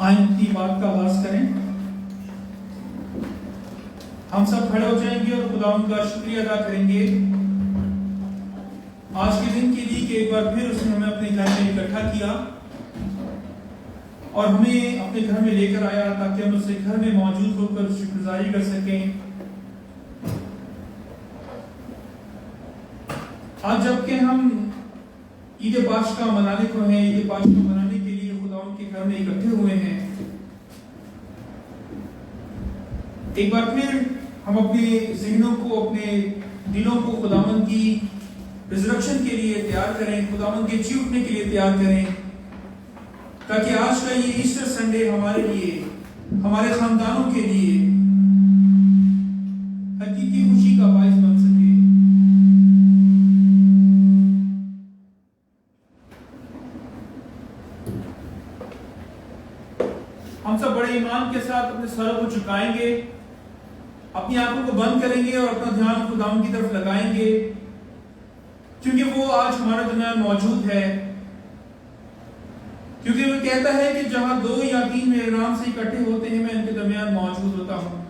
آئیں اپنی بات کا آغاز کریں. ہم سب کھڑے ہو جائیں گے اور خداوند کا شکریہ ادا کریں گے آج کے دن کے لیے کہ ایک بار پھر اس نے ہمیں اپنے گھر میں اکٹھا کیا اور ہمیں اپنے گھر میں لے کر آیا تاکہ ہم اس کے گھر میں موجود ہو کر شکر گزاری کر سکیں. آج جبکہ ہم عید پاشکا منانے کو ہیں، عید پاشکا منانے کے لیے خداوند کے گھر میں اکٹھے ہوئے ہیں، ایک بار پھر ہم اپنے ذہنوں کو، اپنے دلوں کو خداوند کی ریزرکشن کے لیے تیار کریں، خداوند کے جی اٹھنے کے لیے تیار کریں، تاکہ آج کا یہ ایسٹر سنڈے ہمارے لیے، ہمارے خاندانوں کے لیے حقیقی خوشی کا باعث بن سکے. ہم سب بڑے ایمان کے ساتھ اپنے سروں کو جھکائیں گے، اپنی آنکھوں کو بند کریں گے اور اپنا دھیان خداوند کی طرف لگائیں گے، کیونکہ وہ آج ہمارے درمیان موجود ہے. کیونکہ وہ کہتا ہے کہ جہاں 2 یا 3 میرے نام سے اکٹھے ہوتے ہیں میں ان کے درمیان موجود ہوتا ہوں.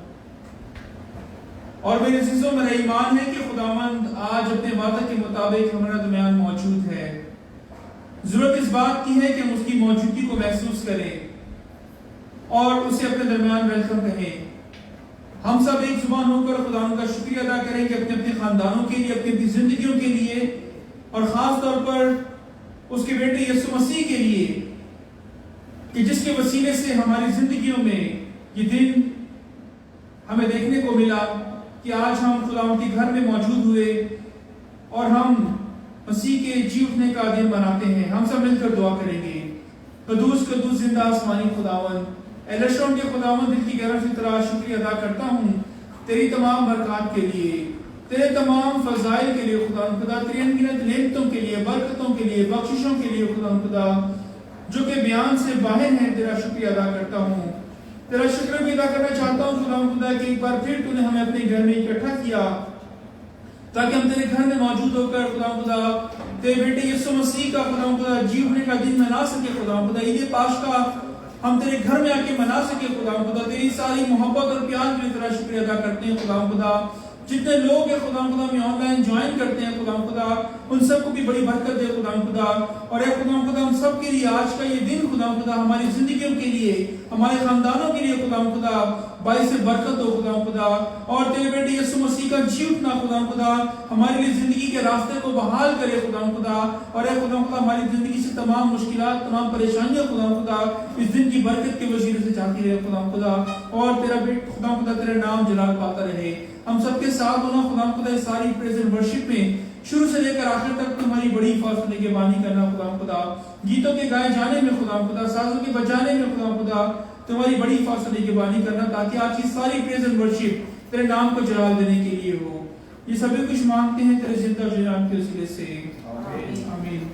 اور میرے عزیزوں، میرا ایمان ہے کہ خداوند آج اپنے وعدے کے مطابق ہمارے درمیان موجود ہے. ضرورت اس بات کی ہے کہ ہم اس کی موجودگی کو محسوس کریں اور اسے اپنے درمیان ویلکم کہیں. ہم سب ایک زبان ہو کر خداوند کا شکریہ ادا کریں کہ اپنے اپنے خاندانوں کے لیے، اپنی اپنی زندگیوں کے لیے، اور خاص طور پر اس کے بیٹے یسوع مسیح کے لیے کہ جس کے وسیلے سے ہماری زندگیوں میں یہ دن ہمیں دیکھنے کو ملا کہ آج ہم خداوند کے گھر میں موجود ہوئے اور ہم مسیح کے جی اٹھنے کا دن مناتے ہیں. ہم سب مل کر دعا کریں گے. قدوس قدوس زندہ آسمانی خداوند، اے لشکروں کے خداوند، دل کی گہرائیوں سے تیرا شکریہ ادا کرتا ہوں تیری تمام برکات کے لیے، تیرے تمام فضائل کے لیے خداوند خدا، تیری انگنت نعمتوں کے لیے، برکتوں کے لیے، بخششوں کے لیے خداوند خدا جو کہ بیان سے باہر ہیں. تیرا شکریہ ادا کرتا ہوں، تیرا شکر بھی ادا کرنا چاہتا ہوں خداوند خدا کہ ایک بار پھر تو نے ہمیں اپنے گھر میں اکٹھا کیا تاکہ ہم تیرے گھر میں موجود ہو کر خداوند خدا تیرے بیٹے یسوع مسیح کا خداوند خدا جی اٹھنے کا دن منا سکے. خداوند خدا عید پاشکا ہم تیرے گھر میں آ کے منا سکے. خداوند خدا تیری ساری محبت اور پیار کے لیے تیرا شکریہ ادا کرتے ہیں. خداوند خدا جتنے لوگ ہیں خداوند خدا میں آن لائن جوائن کرتے ہیں خداوند خدا ان سب کو بھی بڑی برکت دے خداوند خدا. اور اے خداوند خدا ہم سب کے لیے آج کا یہ دن خداوند خدا ہماری زندگیوں کے لیے، ہمارے خاندانوں کے لیے خداوند خدا باعث برکت ہو خداوند خدا. اور تیرے بیٹے یسوع مسیح کا جی اٹھنا خداوند خدا ہمارے لیے زندگی کے راستے کو بحال کرے خداوند خدا. اور اے خداوند خدا ہماری زندگی سے تمام مشکلات، تمام پریشانیاں خداوند خدا اس دن کی برکت کے وسیلے سے جاتی رہے خداوند خدا. اور تیرا بیٹا خداوند خدا تیرا نام جلال پاتا رہے. ہم سب کے ساتھ ہونا خداوند خدا اس ساری پریز اینڈ ورشپ میں شروع سے لے کر آخر تک تمہاری بڑی حفاظت نگہبانی کرنا خداوند خدا. گیتوں کے گائے جانے میں خداوند خدا، سازوں کے بجانے میں خداوند خدا تمہاری بڑی حفاظت نگہبانی کرنا تاکہ آج کی ساری پریز اینڈ ورشپ تیرے نام کو جلال دینے کے لیے ہو. یہ سبھی کچھ مانگتے ہیں تیرے زندہ جلال کے وسیلے سے، آمین.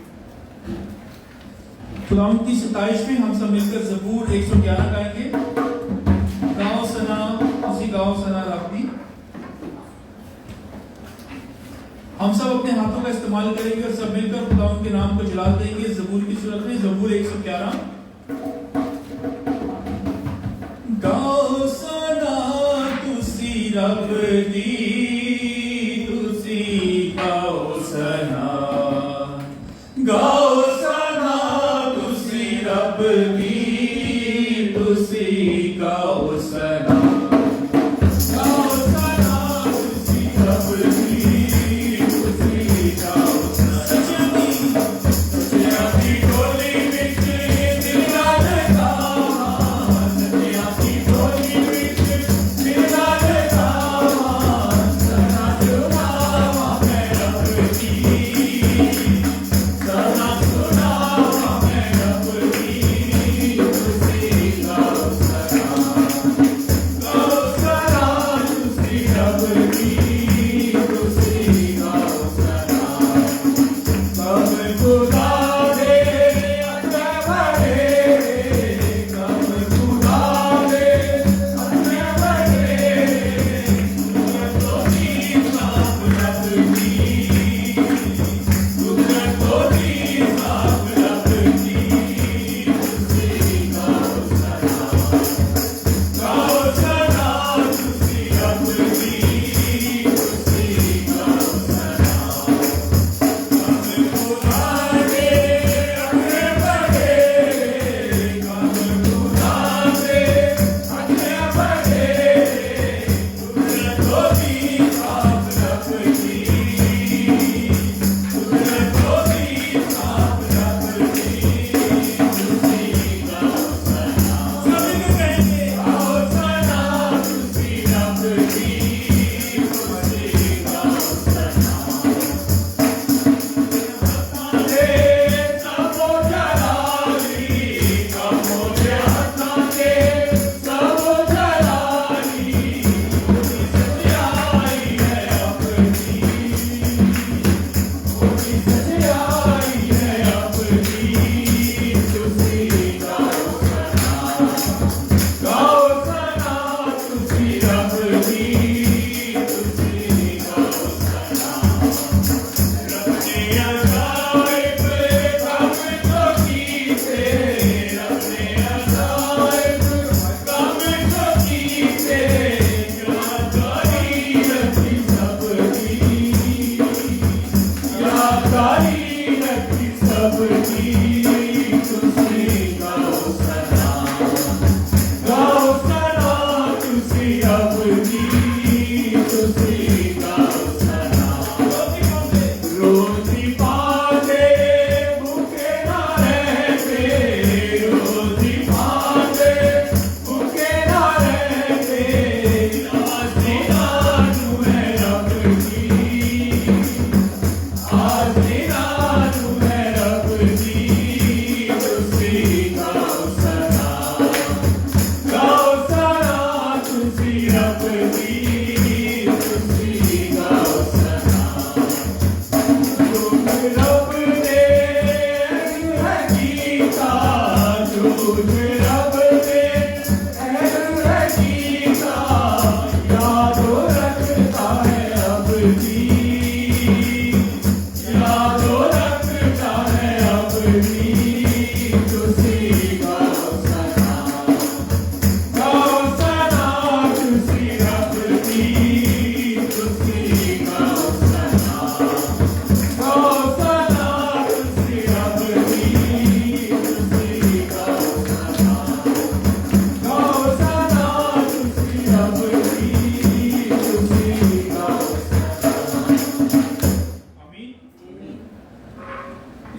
خداوند کی ستائش میں ہم سب مل کر زبور 111 گائیں گے. گاؤ سنا اسی گاؤ سنا رابطی. ہم سب اپنے ہاتھوں کا استعمال کریں گے اور سب مل کر خداوند کے نام کو جلال دیں گے زبور کی صورت میں. زبور 111. گاؤ سنا تسی رب دی، تسی گاؤ سنا، گاؤ سنا تسی رب دی، تسی گاؤ سنا.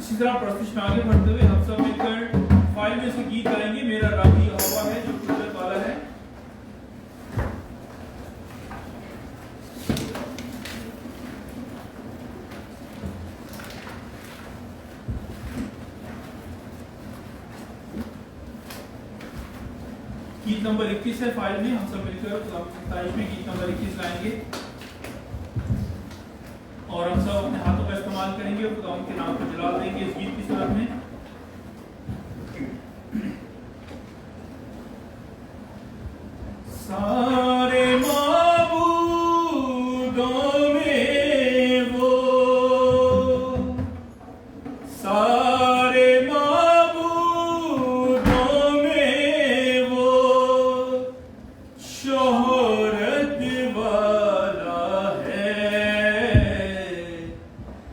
इसी तरह प्रस्तुत में आगे बढ़ते हुए हम सब मिलकर फाइल में से गीत गाएंगे, मेरा राही हवा है जो कुदरत वाला है। गीत नंबर 21 है फाइल में, हम सब मिलकर 27 में गीत नंबर 21 गाएंगे और हम सब अपने हाथों का इस्तेमाल करेंगे और खुदा उनके नाम को जलाल देंगे इस गीत की सूरत में। सारे माबूदों में वो, सारे माबूदों में वो शोहरत वाला है,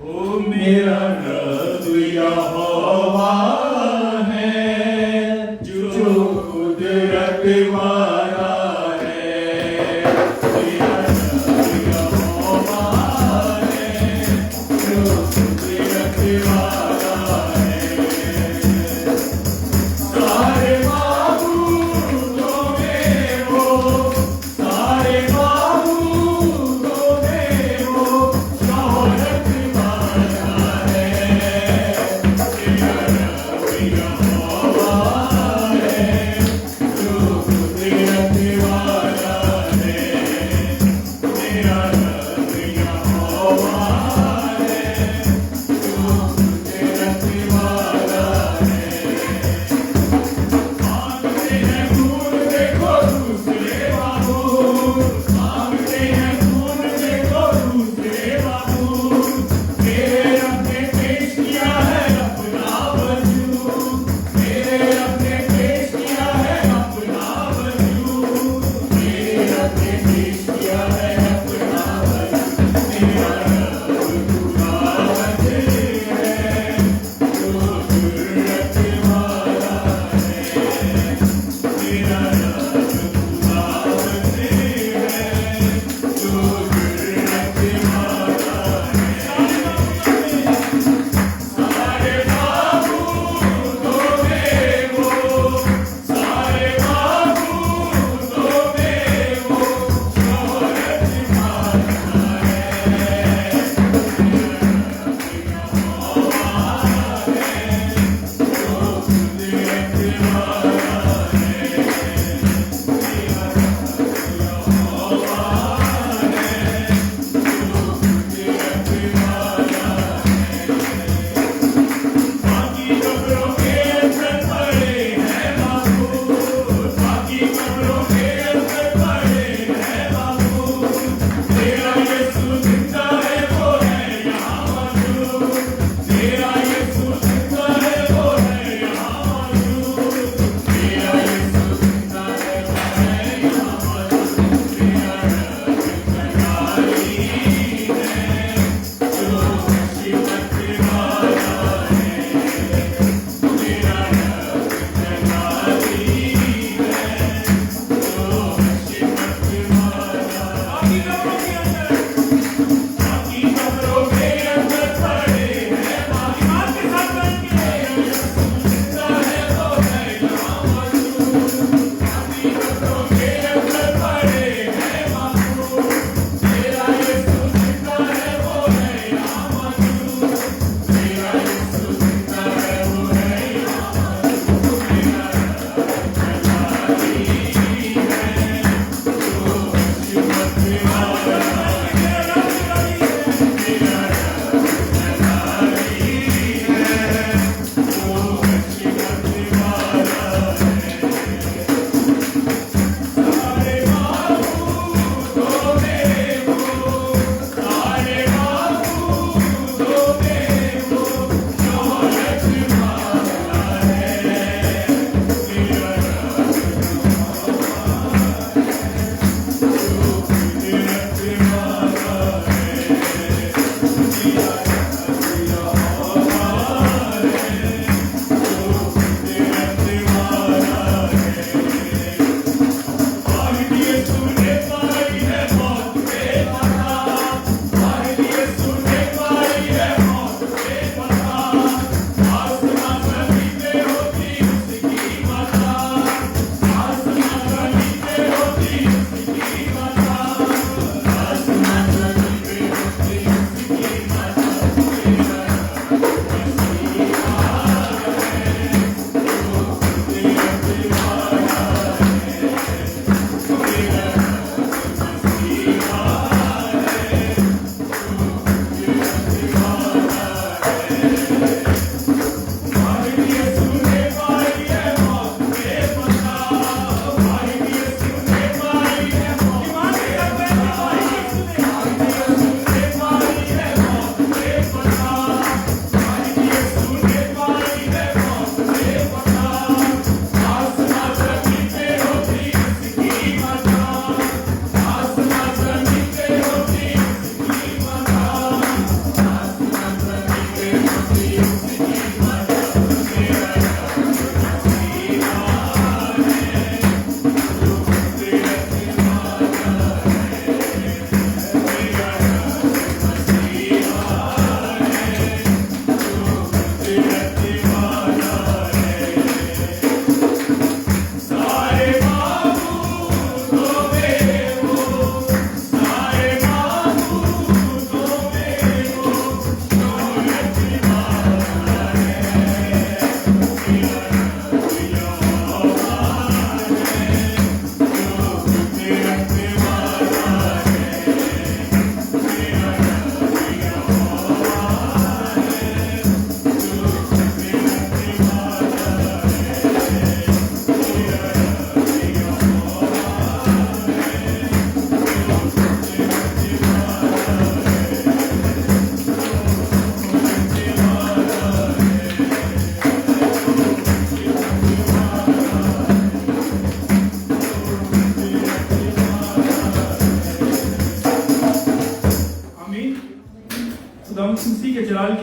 ओ मेरा रब यहोवा है जो कुदरत वाला है, मेरा रब यहोवा है जो कुदरत वाला है। सारे माबूदों में वो, सारे माबूदों में वो शोहरत वाला है, मेरा रब यहोवा है जो कुदरत वाला है, मेरा रब यहोवा है जो कुदरत वाला है। मांगते हैं खून देखो दूसरे बाबू, मांगते हैं खून देखो दूसरे बाबू, मेरे रब ने पेश किया है अपना वजूद, मेरे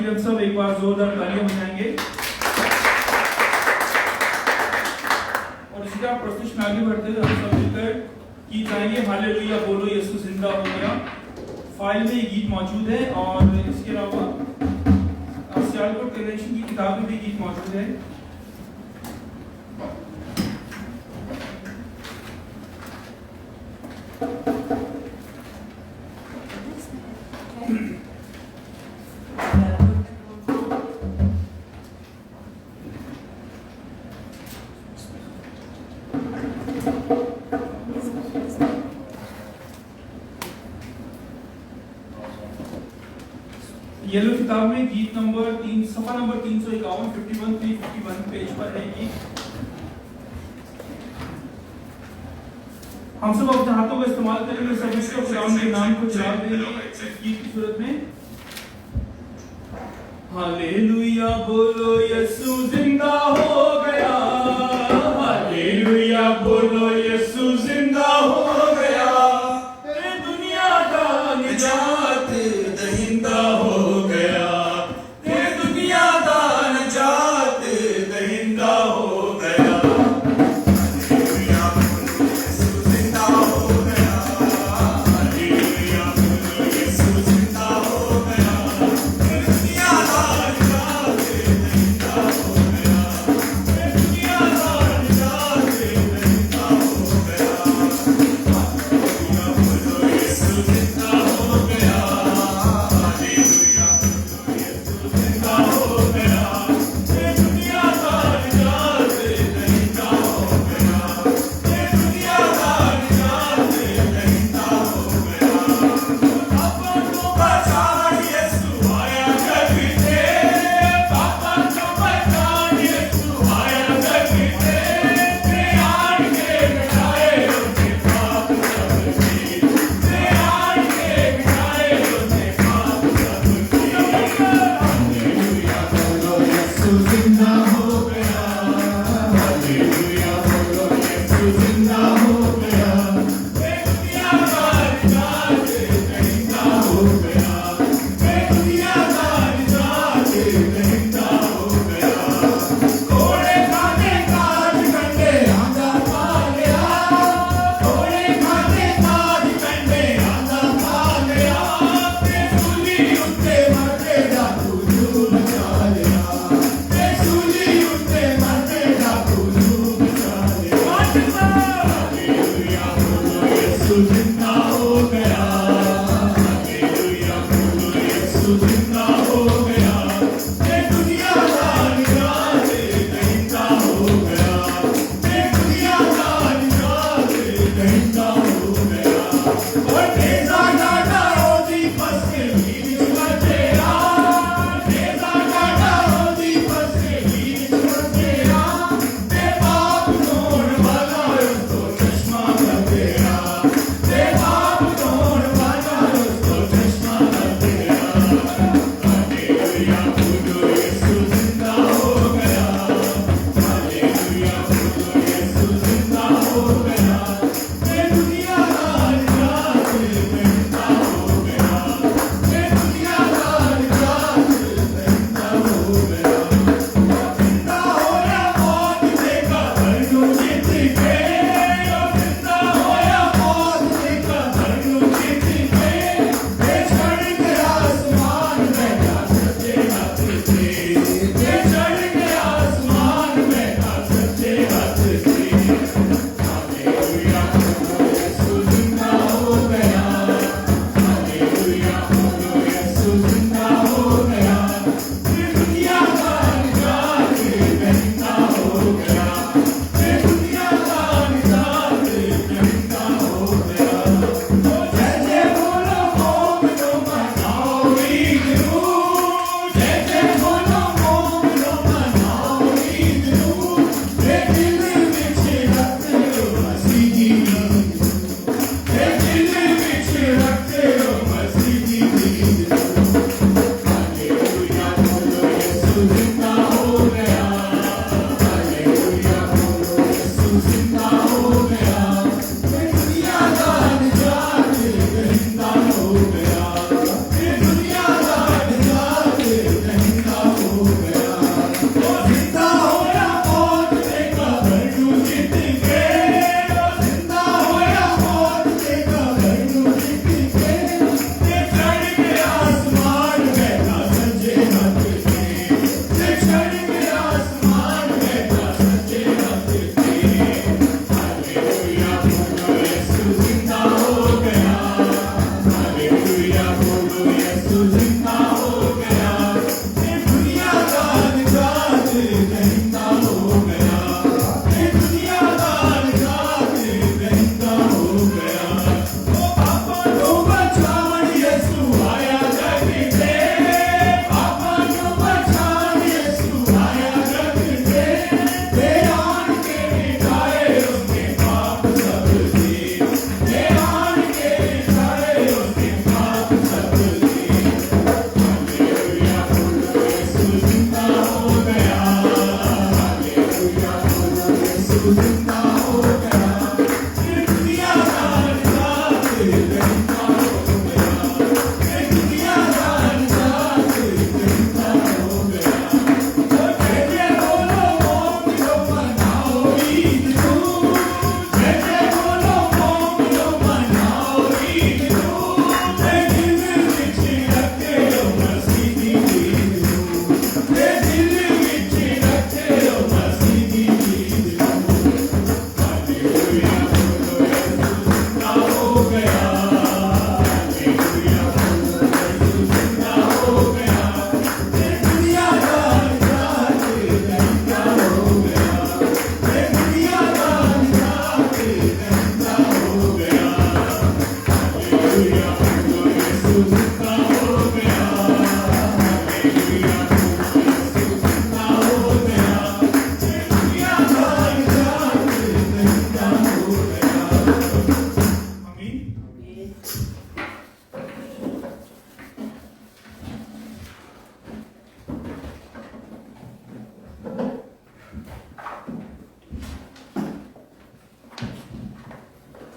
لیے ہم سب ایک بار زوردار تالیاں بجائیں گے. اور اسی طرح پرستش میں آگے بڑھتے ہوئے ہم سب مل کر گیت گائیں گے ہاللیلویا بولو یسوع زندہ ہو گیا. فائل میں یہ گیت موجود ہے اور اس کے علاوہ سیالکوٹ کنونشن کی کتاب میں بھی گیت موجود ہے. یلو کتاب میں گیت نمبر 3 صفحہ نمبر 351 351 پیج پر ہے گیت. ہم سب اپنے ہاتھوں کا استعمال کریں گے سب کے خداوند کے نام کو چلا دیں گے اس گیت کی صورت میں. ہاللیلویا بولو یسوع زندہ ہو گیا. ہاللیلویا بولو یسوع زندہ ہو گیا. اے دنیا کا نجات دہندہ ہو گیا. اے دنیا کا نجات دہندہ ہو گیا.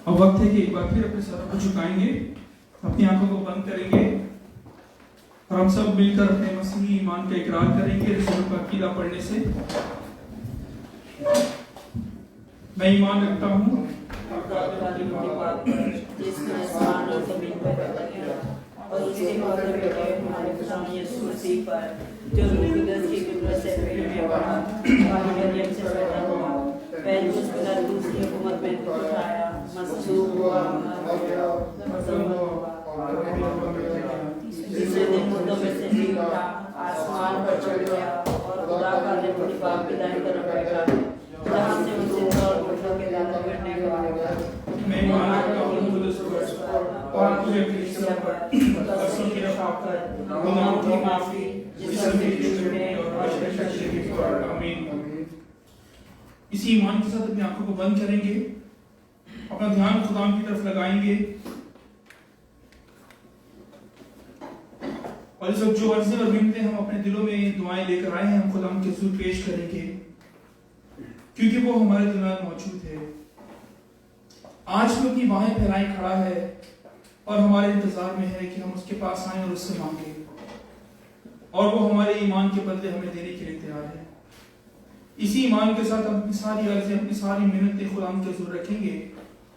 अब वक्त है कि एक बार फिर अपने सर को झुकाएंगे, अपनी आंखों को बंद करेंगे और हम सब मिलकर अपने मसीही ईमान का इकरार करेंगे रसूल का अकीदा पढ़ने से। मैं ईमान रखता हूँ और उसके बाद हमारे खुदावंद यीशु मसीह पर जो मुकद्दस की कुदरत से पैदा हुआ, मरियम से पैदा हुआ, पहलुस पिलातुस की हुकूमत में उठाया, मसलूब हुआ, तीसरे दिन मुर्दों में से जी उठा, आसमान पर चढ़ गया और खुदा का निवास बाप की दाहिनी तरफ बैठा, जहाँ से उसे और मुर्दों के दांतों बैठने का होगा। मैं ईमान रखता हूँ खुदा और तुझे कलीसिया पर कसम की रफाकत, गुनाहों की माफी, जिस्म की छुटकारे और शरीर की हिफाजत। आमीन। इसी ईमान के साथ अपनी आंखों को बंद करेंगे, अपना ध्यान खुदा की तरफ लगाएंगे और इस वक्त जो अर्ज़ें और मिन्नतें हम अपने दिलों में दुआएं लेकर आए हैं, हम खुदा के हुज़ूर पेश करेंगे क्योंकि वो हमारे दिल में मौजूद है। आज भी अपनी बाहें फैलाए खड़ा है और हमारे इंतजार में है कि हम उसके पास आए और उससे मांगे, और वो हमारे ईमान के बदले हमें देने के लिए तैयार है। इसी ईमान के साथ हम अपनी सारी अर्ज़ें, अपनी सारी मिन्नतें खुदा के हुज़ूर रखेंगे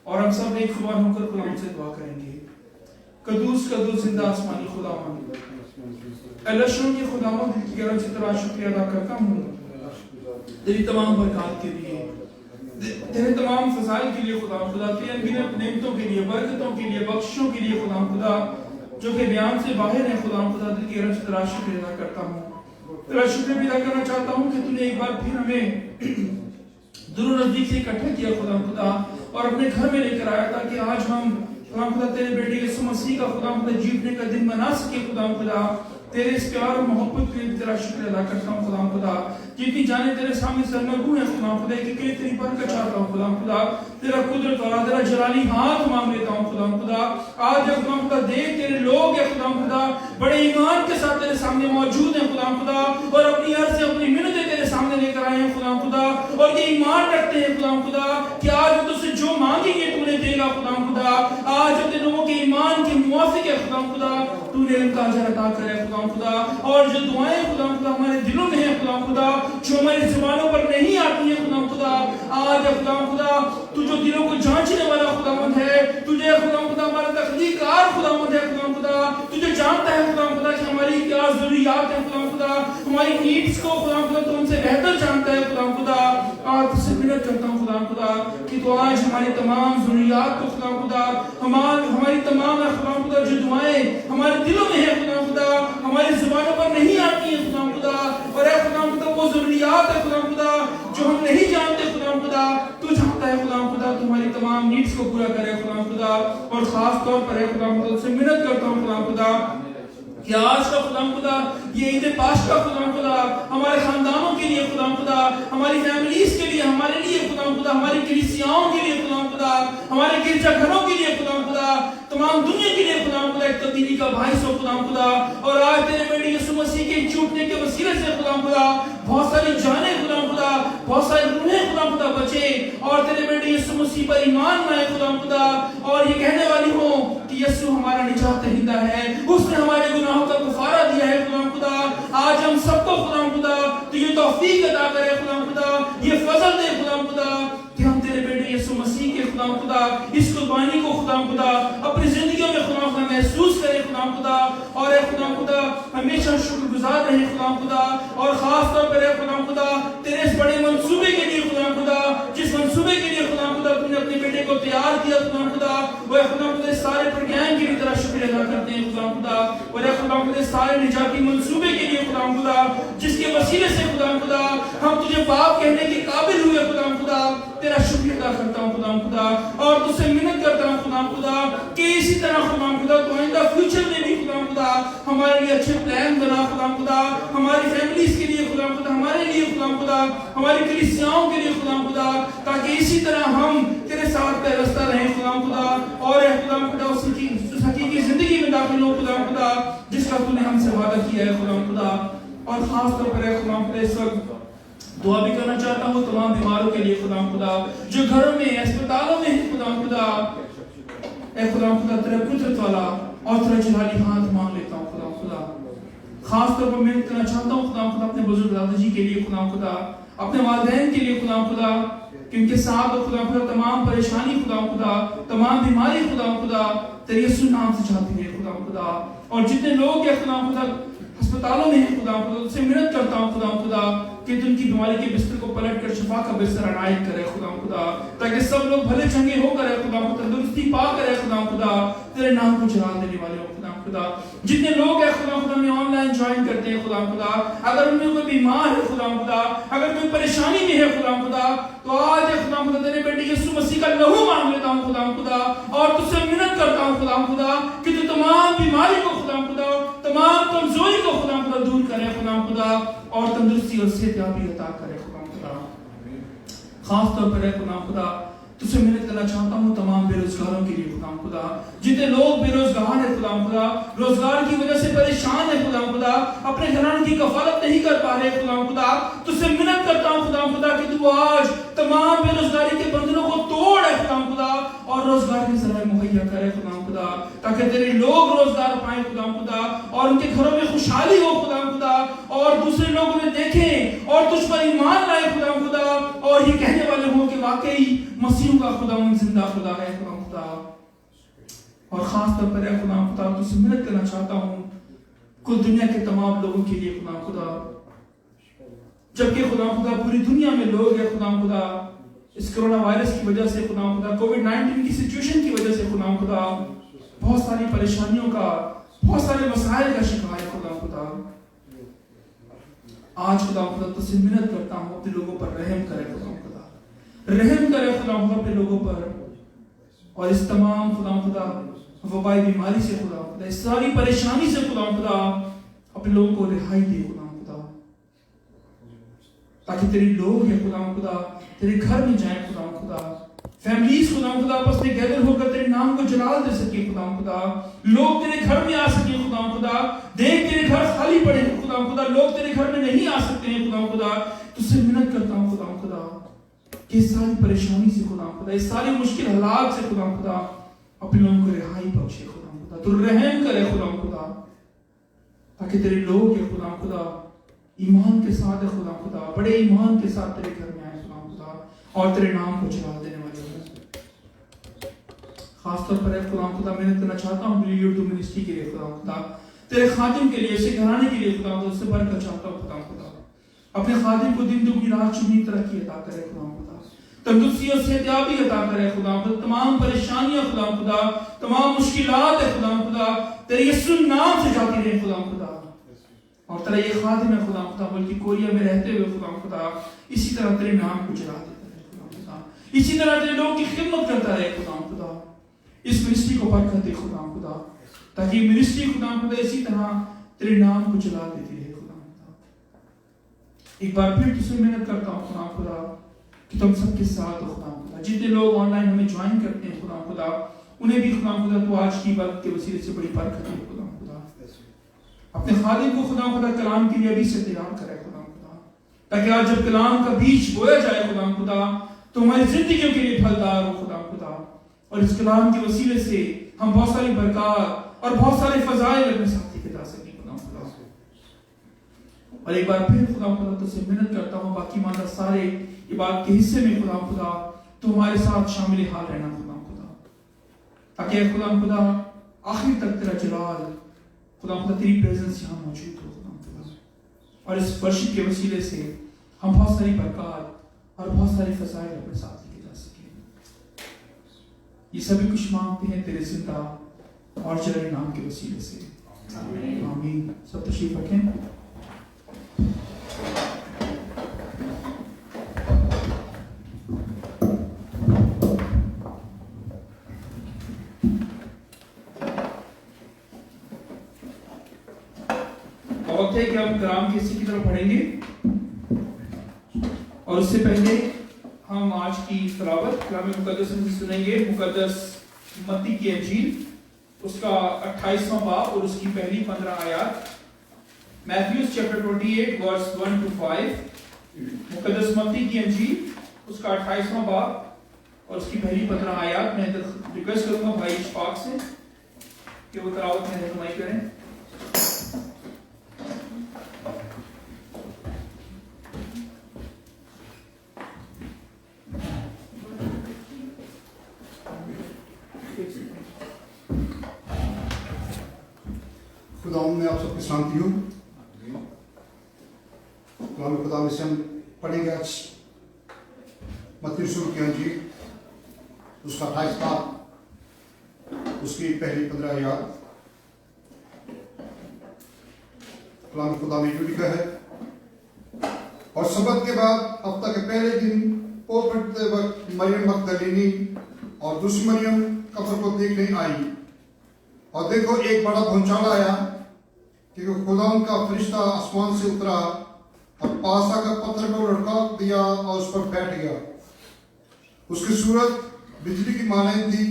और हम सब एक जुबान होकर खुदा से दुआ करेंगे। कदूस कदूस जिंदा आसमानी खुदावंद, अल्लाह के खुदावंद की गरज से तेरा शुक्रिया अदा करता हूँ तेरी तमाम बरकत के लिए, तेरे तमाम फजाइल के लिए खुदा तेरी अनगिनत नेमतों के लिए, बरकतों के लिए, बख्शिशों के लिए खुदा जो कि बयान से बाहर है खुदा दिल की गरज से तेरा शुक्रिया अदा करता हूँ। तेरा शुक्र भी अदा करना चाहता हूँ कि तूने एक बार फिर हमें दूर नजदीक से इकट्ठा किया खुदा और अपने घर में लेकर आया ताकि आज हम खुदा तेरे बेटे यीशु मसीह का खुदा जीतने का दिन मना सके। खुदा तेरे इस प्यार और मोहब्बत के लिए तेरा शुक्र अदा करता हूँ खुदा जितनी जाने तेरे सामने सरमगू है खुदा कि तेरी बरकत चाहता हूँ खुदा तेरा कुदरत वाला तेरा जलाली हाथ मांग लेता हूँ खुदा आज जब खुदा देख तेरे लोग है खुदा बड़े ईमान के साथ तेरे सामने मौजूद है खुदा और अपनी अर्ज़ अपनी मिन्नतें तेरे सामने लेकर आए हैं खुदा और ये ईमान रखते हैं खुदा कि आज तुझसे जो मांगेंगे तूने देगा खुदा आज अपने लोगों के ईमान के मुवाफिक है खुदा तूने इनका अजर अता करे खुदा और जो दुआएं खुदा हमारे दिलों में है खुदा जो हमारी जुबानों पर नहीं आती है खुदा आज खुदा तू जो दिलों को जांचने वाला खुदावंद है, तुझे खुदा हमारा तख्लीकार खुदावंद है खुदा तुझे जानता है खुदा कि हमारी क्या जरूरियात है खुदा हमारी नीड्स को खुदा तू हमसे बेहतर जानता है खुदा आज तुझसे विनती करता हूँ खुदा कि तू आज हमारी तमाम जरूरियात को खुदा हमारी तमाम खुदा जो दुआएं हमारे दिलों में है खुदा हमारी जुबानों पर नहीं आती है खुदा और खुदा वो जरूरियात है खुदा जो हम नहीं जानते खुदा तू जानता है खुदा तुम्हारी तमाम नीड्स को पूरा करे खुदा और खास तौर पर खुदा से मिन्नत करता हूँ खुदा कि आज का खुदा ये ईद पाश का खुदा हमारे खानदानों के लिए खुदा हमारी फैमिलीज के लिए हमारे लिए खुदा हमारी कलीसियाओं के लिए खुदा हमारे गिरजाघरों के लिए खुदा तमाम दुनिया के लिए खुदा एक तब्दीली का बाइस हो खुदा और आज तेरे बेटे यीशु मसीह के छूटने के वसीले से खुदा बहुत सारी जानें खुदा बहुत सारी रूहें खुदा बचे اسی پر ایمان لائیں خدا خدا اور یہ کہنے والی ہوں کہ یسوع ہمارا نجات دہندہ ہے, اس نے ہمارے گناہوں کا کفارہ دیا ہے خدا خدا. آج ہم سب کو خدا خدا تو یہ توفیق عطا کرے خدا خدا, یہ فضل دے خدا خدا کہ ہم تیرے بیٹے یسوع مسیح کے خدا خدا اس قربانی کو خدا خدا اپنی زندگیوں میں خدا خدا محسوس کرے خدا خدا, اور اے خدا خدا ہمیشہ شکر گزار رہے خدا خدا, اور خاص طور پر اے خدا خدا تیرے اس بڑے منصوبے کے لیے خدا خدا, جس منصوبے کے لیے خدا خدا تم نے اپنے بیٹے کو تیار کیا خدا خدا, وہ اے خدا خدا سارے پروگرام کی طرح شکر ادا کرتے ہیں خدا خدا, اور اے خدا خدا سارے نجاتی منصوبے کے لیے خدا خدا جس کے وسیلے سے خدا خدا ہم تجھے باپ کہنے کے قابل ہوئے خدا خدا, تیرا شکریہ ادا کرتا ہوں خدا خدا, اور تجھ سے منت کرتا ہوں خدا خدا کہ اسی طرح خدا خدا تو آئندہ فیوچر میں بھی خدا خدا ہمارے لیے اچھے پلان بنا خدا خدا, ہماری فیملیز کے لیے خدا خدا, ہمارے لیے خدا خدا, ہماری کلیسیاؤں کے لیے خدا خدا, تاکہ اسی طرح ہم تیرے ساتھ پیوستہ رہیں خدا خدا, اور اے خدا خدا اس حقیقی زندگی میں داخل ہو خدا خدا جس کا تو نے ہم سے وعدہ کیا ہے خدا خدا. اور خاص طور پر اے خدا خدا اس وقت دعا بھی کرنا چاہتا ہوں تمام بیماروں کے لیے خدا خدا, جو گھروں میں اسپتالوں میں ہیں خدا خدا. اے خدا خدا تیرا قدرت والا اور تیرا جلالی ہاتھ مانگ لیتا ہوں خدا خدا. خاص طور پر میں کرنا چاہتا ہوں خدا خدا اپنے بزرگ دادا جی کے لیے خدا خدا, اپنے والدین کے لیے خدا خدا, کہ ان کے ساتھ خدا خدا تمام پریشانی خدا خدا, تمام بیماری خدا خدا تیرے یسوع نام سے جاتی ہے خدا خدا. اور جتنے لوگ ہیں خدا خدا ہسپتالوں میں ہیں خدا خدا, اس سے منت کرتا ہوں خدا خدا کہ تم کی بیماری کے بستر کو پلٹ کر شفا کا بستر عنایت کرے خدا خدا, تاکہ سب لوگ بھلے چنگے ہو کر خدا خدا تندرستی پا کر خدا خدا تیرے نام کو جلال دینے والے ہو خدا خدا. جتنے لوگ ہیں خدا خدا میں آن لائن جوائن کرتے ہیں خدا خدا, اگر ان میں کوئی بیمار ہے خدا خدا, اگر کوئی پریشانی میں ہے خدا خدا, تو آج خدا خدا تیرے بیٹے یسوع مسیح کا لہو مانگ لیتا ہوں خدا خدا, اور تجھ سے منت کرتا ہوں خدا خدا کہ تو تمام بیماری کو خدا خدا, تمام کمزوری کو خدا خدا دور کرے خدا خدا, اور تندرستی اور صحتیابی عطا کرے خدا خدا. خاص طور پر خدا خدا تجھ سے منت کرنا چاہتا ہوں تمام بے روزگاروں کے لیے خدا خدا, جتنے لوگ بے روزگار ہیں خدا خدا, روزگار کی وجہ سے پریشان ہیں خدا خدا, اپنے گھرانے کی کفالت نہیں کر پا رہے خدا خدا, تجھ سے منت کرتا ہوں خدا خدا کہ تو آج تمام بے روزگاری کے بندھنوں کو توڑ خدا خدا, اور روزگار کے ذرائع مہیا کرے خدا خدا, تاکہ تیرے لوگ روزگار پائیں خدا خدا, اور ان کے گھروں میں خوشحالی ہو خدا خدا, اور دوسرے لوگ انہیں دیکھیں اور تجھ پر ایمان لائے خدا خدا, اور یہ کہنے والے ہوں کہ واقعی مسیح کا خدا زندہ خدا ہے خدا خدا. اور خاص طور پر خدا خدا تجھ سے منت کرنا چاہتا ہوں کل دنیا کے تمام لوگوں کے لیے خدا خدا, جبکہ خدا خدا پوری دنیا میں لوگ ہیں خدا خدا اس کرونا وائرس کی وجہ سے خدا خدا, کووڈ-19 کی سچویشن کی وجہ سے خدا خدا بہت ساری پریشانیوں کا, بہت سارے مسائل کا شکار ہے خدا خدا. آج خدا خدا تجھ سے منت کرتا ہوں اپنے لوگوں پر رحم کرے خدا خدا, رحم کرے خدا خدا اپنے لوگوں پر, اور اس تمام خدا خدا وبائی بیماری سے خدا خدا, اس ساری پریشانی سے خدا خدا اپنے لوگوں کو رہائی دے خدا خدا, تاکہ تیری لوگ ہیں خدا خدا تیرے گھر میں جائیں خدا خدا, فیملیز خدا خدا آپس میں گیدر ہو کر تیرے نام کو جلال دے سکے خدا خدا, لوگ تیرے گھر میں آ سکیں خدا خدا, دیکھ تیرے گھر خالی پڑے ہیں خدا خدا, لوگ تیرے گھر میں نہیں آ سکتے ہیں خدا خدا. تجھ سے منت کرتا ہوں خدا خدا کہ اس ساری پریشانی سے خدا خدا, اس ساری مشکل حالات سے خدا خدا اپنے لوگوں کو رہائی بخشے خدا خدا, تو رحم کرے خدا خدا, تاکہ تیرے لوگ ہیں خدا خدا ایمان کے ساتھ خدا خدا, بڑے ایمان کے ساتھ تیرے گھر میں آئے خدا خدا, اور تیرے نام کو جلال دینے والے ہوں. خاص طور پر خدا خدا میں کرنا چاہتا ہوں یوٹیوب منسٹری کے لیے خدا خدا, تیرے خادم کے لیے, اسے گھرانے کے لیے خدا خدا, اس سے برکت چاہتا ہوں خدا خدا. اپنے خادم کو دن دگنی رات چگنی ترقی عطا کرے خدا خدا, تندرستی اور صحتیابی عطا کرے خدا خدا, تمام پریشانیاں خدا خدا, تمام مشکلات ہے خدا خدا تیرے یسوع نام سے جاتی رہے خدا خدا. اور تیرا یہ خادم ہے خدا خدا بلکہ کوریا میں رہتے ہوئے خدا خدا اسی طرح تیرے نام کو جلا دیتا رہے خدا خدا, اسی طرح تیرے لوگوں کی خدمت کرتا رہے خدا خدا. اس منسٹری کو برکت دے خدا خدا, تاکہ منسٹری خدا خدا اسی طرح تیرے نام کو جلا دیتی رہے خدا خدا. ایک بار پھر تجھ سے محنت کرتا ہوں خدا خدا کہ تم سب کے ساتھ ہو خدا خدا. جتنے لوگ آن لائن ہمیں جوائن کرتے ہیں خدا خدا, انہیں بھی خدا خدا تو آج کی وقت کے وسیلے سے بڑی برکت ہے خدا خدا. اپنے خادم کو خدا خدا کلام کے لیے ابھی سے تیار کرے خدا خدا, تاکہ آج جب کلام کا بیج بویا جائے خدا خدا, تو ہماری زندگیوں کے لیے پھلدار ہو خدا. اور اس کلام کے وسیلے سے ہم بہت ساری برکات اور بہت سارے فضائل اپنے ساتھی کے لا سکیں خدا. اور ایک بار پھر خدا تو سے محنت کرتا ہوں باقی ماندہ سارے عبادت کے حصے میں خدا تو ہمارے ساتھ شامل حال رہنا خدا تاکہ خدا آخر تک تیرا جلال خدا تیری پریزنس یہاں موجود ہو خدا. اور اس ورشپ کے وسیلے سے ہم بہت ساری برکات اور بہت سارے فضائل اپنے ساتھ لے جا سکیں. یہ سبھی کچھ مانگتے ہیں تیرے زندہ اور جلال نام کے وسیلے سے. آمین. سب تشریف رکھیں. وقت ہے کہ ہم کلام کے حصے کی طرف پڑھیں گے اور اس سے پہلے ہم آج کی تلاوت کلام مقدس میں سنیں گے. مقدس متی کی انجیل اس کا 28واں باب اور اس کی پہلی 15 آیات. Matthews chapter 28 verse 1 to 5. مقدس متی کی انجیل اس کا 28واں باب اور اس کی پہلی 15 آیات. میں ریکویسٹ کروں گا بھائی اشفاق سے کہ وہ تلاوت میں رہنمائی کریں. خداوند میں آپ سب کی سلامتی ہوں. کلام خدا میں سے ہم پڑھیں گے آج متی رسول کی انجیل اس کا 28 باب اس کی پہلی 15 آیات. کلام خدا میں جو لکھا ہے: اور سبت کے بعد ہفتہ کے پہلے دن پو پھٹتے وقت مریم مگدلینی اور دوسری مریم قبر کو دیکھنے آئی اور دیکھو ایک بڑا بھونچال آیا کیونکہ خدا ان کا فرشتہ آسمان سے اترا اور پاس آ کر پتھر کو لڑکا دیا اور اس پر بیٹھ گیا. اس کی صورت بجلی کی مانند تھی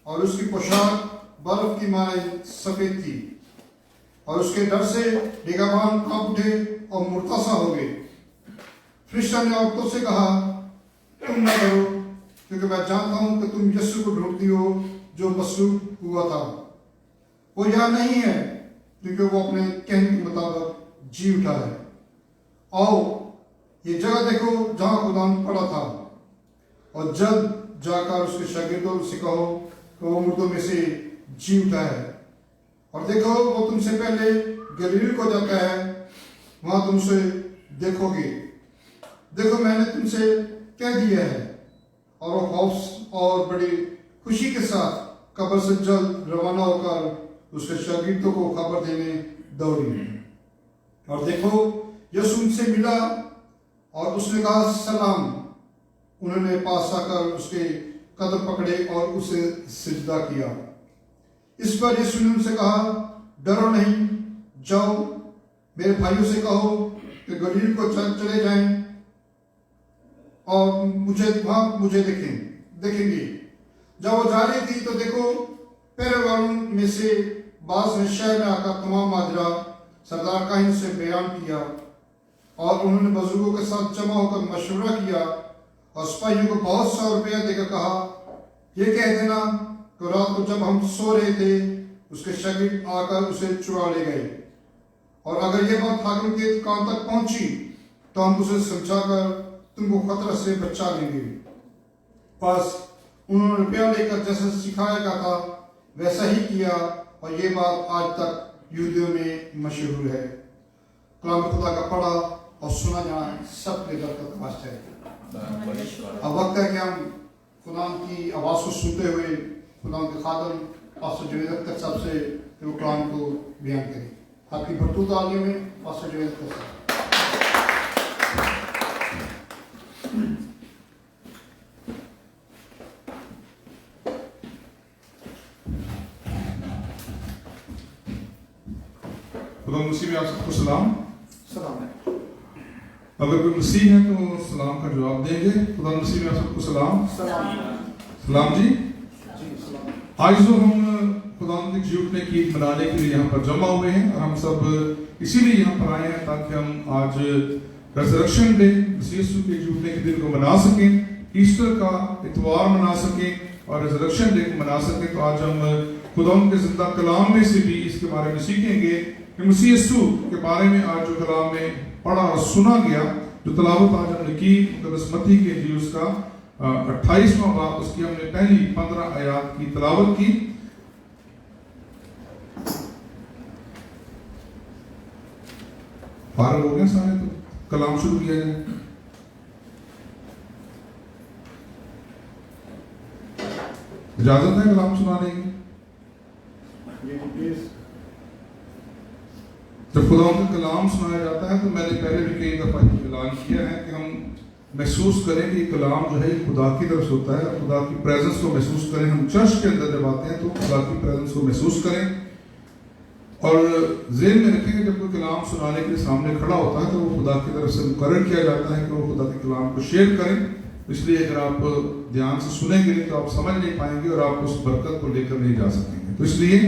اور اس کی پوشاک برف کی مانند سفید تھی اور اس کے ڈر سے نگہبان کانپ اٹھے اور مرتاسا ہو گئے. فرشتہ نے عورتوں سے کہا تم نہ ڈرو کیونکہ میں جانتا ہوں کہ تم یسوع کو ڈھونڈتی ہو جو مصلوب ہوا تھا. وہ یہاں نہیں ہے کیونکہ وہ اپنے کہنے کے مطابق جی اٹھا ہے. آؤ یہ جگہ دیکھو جہاں خدا پڑا تھا اور جلد جا کر اس کے شاگردوں سے کہو کہ وہ مردوں میں سے جی اٹھا ہے. اور دیکھو وہ تم سے پہلے گلیل کو جاتا ہے وہاں تم سے دیکھو گے. دیکھو میں نے تم سے کہہ دیا ہے. اور وہ خوف اور بڑی خوشی کے ساتھ قبر سے جلد روانہ ہو کر اس کے شاگردوں کو خبر دینے دوڑی. اور دیکھو یسوع ان سے ملا اور اس نے کہا سلام. انہوں نے پاس آ کر اس کے قدم پکڑے اور اسے سجدہ کیا. اس پر یسوع نے ان سے کہا ڈرو نہیں. جاؤ میرے بھائیوں سے کہو کہ گلیل کو چلے جائیں اور مجھے دیکھیں گے. جب وہ جا رہی تھی تو دیکھو پہرے والوں میں سے بعض نے شہر میں آ کر تمام ماجرا سردار کاہن سے بیان کیا اور انہوں نے بزرگوں کے ساتھ جمع ہو کر مشورہ کیا اور سپاہیوں کو بہت سا روپیہ دے کر کہا یہ کہہ دینا کہ رات کو جب ہم سو رہے تھے اس کے شاگرد آ کر اسے چرا لے گئے اور اگر یہ بات حاکم کے کان تک پہنچی تو ہم اسے سمجھا کر تم کو خطرہ سے بچا لیں گے. بس انہوں نے روپیہ لے کر جیسا سکھایا گیا تھا ویسا ہی کیا اور یہ بات آج تک یہودیوں میں مشہور ہے. کلام خدا کا پڑھا اور سنا جانا سب کے در تک واسطہ ہے. اب وقت ہے کہ ہم خدا کی آواز کو سنتے ہوئے خدا کے خادم پاسٹر جوید اختر صاحب سے وہ کلام کو بیان کریں. آپ کی بھرپور تعلیم میں پاسٹر جوید اختر صاحب. خدا مسیح میں آپ سب کو سلام. سلام ہے. اگر کوئی مسیح ہے تو سلام کا جواب دیں گے. خدا مسیح میں آپ سب کو سلام. سلام جی. آج جو ہم خدا کے جی اٹھنے کی عید منانے کے لیے یہاں پر جمع ہوئے ہیں اور ہم سب اسی لیے یہاں پر آئے ہیں تاکہ ہم آج ریزریکشن ڈے مسیح یسوع کے جی اٹھنے کے دن کو منا سکیں ایسٹر کا اتوار منا سکیں اور ریزریکشن ڈے کو منا سکیں، تو آج ہم خدا کے زندہ کلام میں سے بھی اس کے بارے میں سیکھیں گے کہ مسیح یسوع کے بارے میں آج جو کلام میں پڑھا اور سنا گیا، جو تلاوت آج ہم نے کی مقدس متی کے انجیل اس کا 28واں باب، اس کی ہم نے پہلی 15 آیات کی تلاوت کی۔ فارغ ہو گئے سارے، تو کلام شروع کیا جائے۔ اجازت ہے کلام سنانے کی؟ جب خدا کا کلام سنایا جاتا ہے تو میں نے پہلے بھی کئی دفعہ اعلان کیا ہے کہ ہم محسوس کریں کہ یہ کلام جو ہے خدا کی طرف سے ہوتا ہے، خدا کی پریزنس کو محسوس کریں۔ ہم چرچ کے اندر جب آتے ہیں تو خدا کی پریزنس کو محسوس کریں، اور ذہن میں رکھیں کہ جب کوئی کلام سنانے کے سامنے کھڑا ہوتا ہے تو وہ خدا کی طرف سے مقرر کیا جاتا ہے کہ وہ خدا کے کلام کو شیئر کریں۔ اس لیے اگر آپ دھیان سے سنیں گے تو آپ سمجھ نہیں پائیں گے اور آپ اس برکت کو لے کر نہیں جا سکیں گے۔ تو اس لیے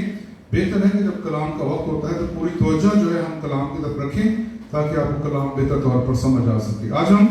بہتر ہے کہ جب کلام کا وقت ہوتا ہے تو پوری توجہ جو ہے ہم کلام کی طرف رکھیں تاکہ آپ کو کلام بہتر طور پر سمجھ آ سکے۔ آج ہم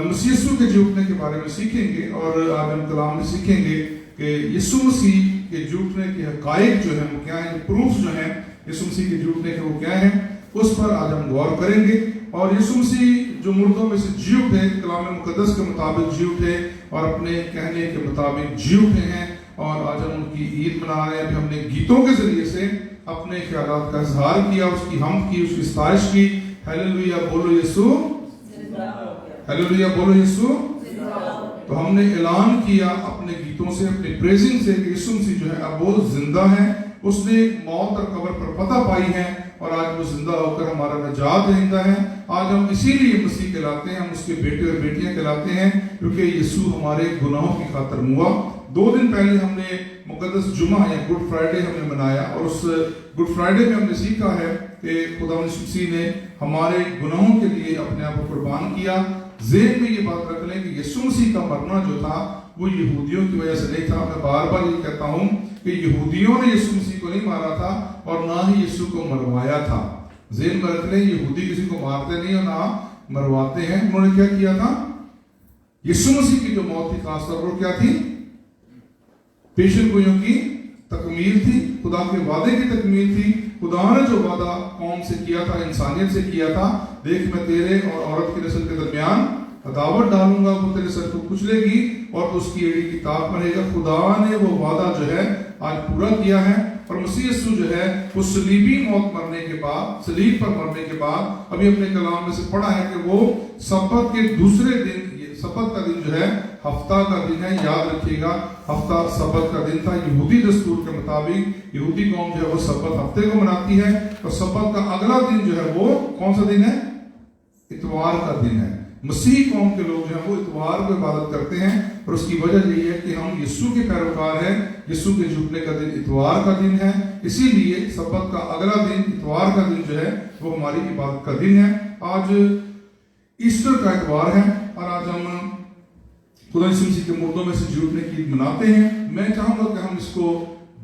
مسیح یسوع کے جی اٹھنے کے بارے میں سیکھیں گے، اور آج ہم کلام میں سیکھیں گے کہ یسوع مسیح کے جی اٹھنے کے حقائق جو ہیں وہ کیا ہیں، پروف جو ہیں یسوع مسیح کے جی اٹھنے کے وہ کیا ہیں، اس پر آج ہم غور کریں گے۔ اور یسوع مسیح جو مردوں میں سے جی اٹھے، کلام مقدس کے مطابق جی اٹھے اور اپنے کہنے کے مطابق جی اٹھے ہیں، اور آج ہم ان کی عید منا رہے ہیں۔ ابھی ہم نے گیتوں کے ذریعے سے اپنے خیالات کا اظہار کیا، اس کی حمد کی، اس کی ستائش کی۔ ہیلیلویا بولو یسوع، ہیلیلویا بولو یسوع۔ تو ہم نے اعلان کیا اپنے گیتوں سے، اپنے پریزنگ سے کہ یسوع مسیح جو ہے اب وہ زندہ ہے، اس نے موت اور قبر پر فتح پائی ہے، اور آج وہ زندہ ہو کر ہمارا نجات دہندہ ہے۔ آج ہم اسی لیے مسیح کہلاتے ہیں، ہم اس کے بیٹے اور بیٹیاں کہلاتے ہیں، کیونکہ یسوع ہمارے گناہوں کی خاطر ہوا۔ 2 دن پہلے ہم نے مقدس جمعہ یا گڈ فرائیڈے ہم نے منایا، اور اس گڈ فرائیڈے میں ہم نے سیکھا ہے کہ خدا مسیح نے ہمارے گناہوں کے لیے اپنے آپ کو قربان کیا۔ ذہن میں یہ بات رکھ لیں کہ یسوع مسیح کا مرنا جو تھا وہ یہودیوں کی وجہ سے نہیں تھا۔ میں بار بار یہ کہتا ہوں کہ یہودیوں نے یسوع مسیح کو نہیں مارا تھا اور نہ ہی یسوع کو مروایا تھا۔ ذہن میں رکھ لیں، یہودی کسی کو مارتے نہیں اور نہ مرواتے ہیں۔ انہوں نے کیا کیا تھا؟ یسوع مسیح کی جو موت تھی خاص طور پر کیا تھی؟ پیشن گوئیوں کی تکمیل تھی، خدا کے وعدے کی تکمیل تھی۔ خدا نے جو وعدہ قوم سے کیا تھا، انسانیت سے کیا تھا، دیکھ میں تیرے اور عورت کی نسل کے درمیان عداوت ڈالوں گا، وہ تیرے سر کو کچلے گی اور اس کی ایڑی کی تاپ بنے گا۔ خدا نے وہ وعدہ جو ہے آج پورا کیا ہے، اور مسیح یسوع جو ہے وہ صلیبی موت مرنے کے بعد، صلیب پر مرنے کے بعد، ابھی اپنے کلام میں سے پڑھا ہے کہ وہ سبت کے دوسرے دن، سبت کا دن جو ہے ہفتہ کا دن ہے، یاد رکھیے گا، ہفتہ سبت کا دن تھا۔ یہودی دستور کے مطابق یہودی قوم جو ہے وہ سبت ہفتے کو مناتی ہے، اور سبت کا اگلا دن جو ہے وہ کون سا دن ہے؟ اتوار کا دن ہے۔ مسیحی قوم کے لوگ جو ہیں وہ اتوار کو عبادت کرتے ہیں، اور اس کی وجہ یہی ہے کہ ہم یسوع کے پیروکار ہیں۔ یسوع کے جھکنے کا دن اتوار کا دن ہے، اسی لیے سبت کا اگلا دن، اتوار کا دن جو ہے وہ ہماری عبادت کا دن ہے۔ آج ایسٹر کا اتوار ہے، اور آج ہم خدا یسوع مسیح کے مردوں میں سے جی اٹھنے کی عید مناتے ہیں۔ میں چاہوں گا کہ ہم اس کو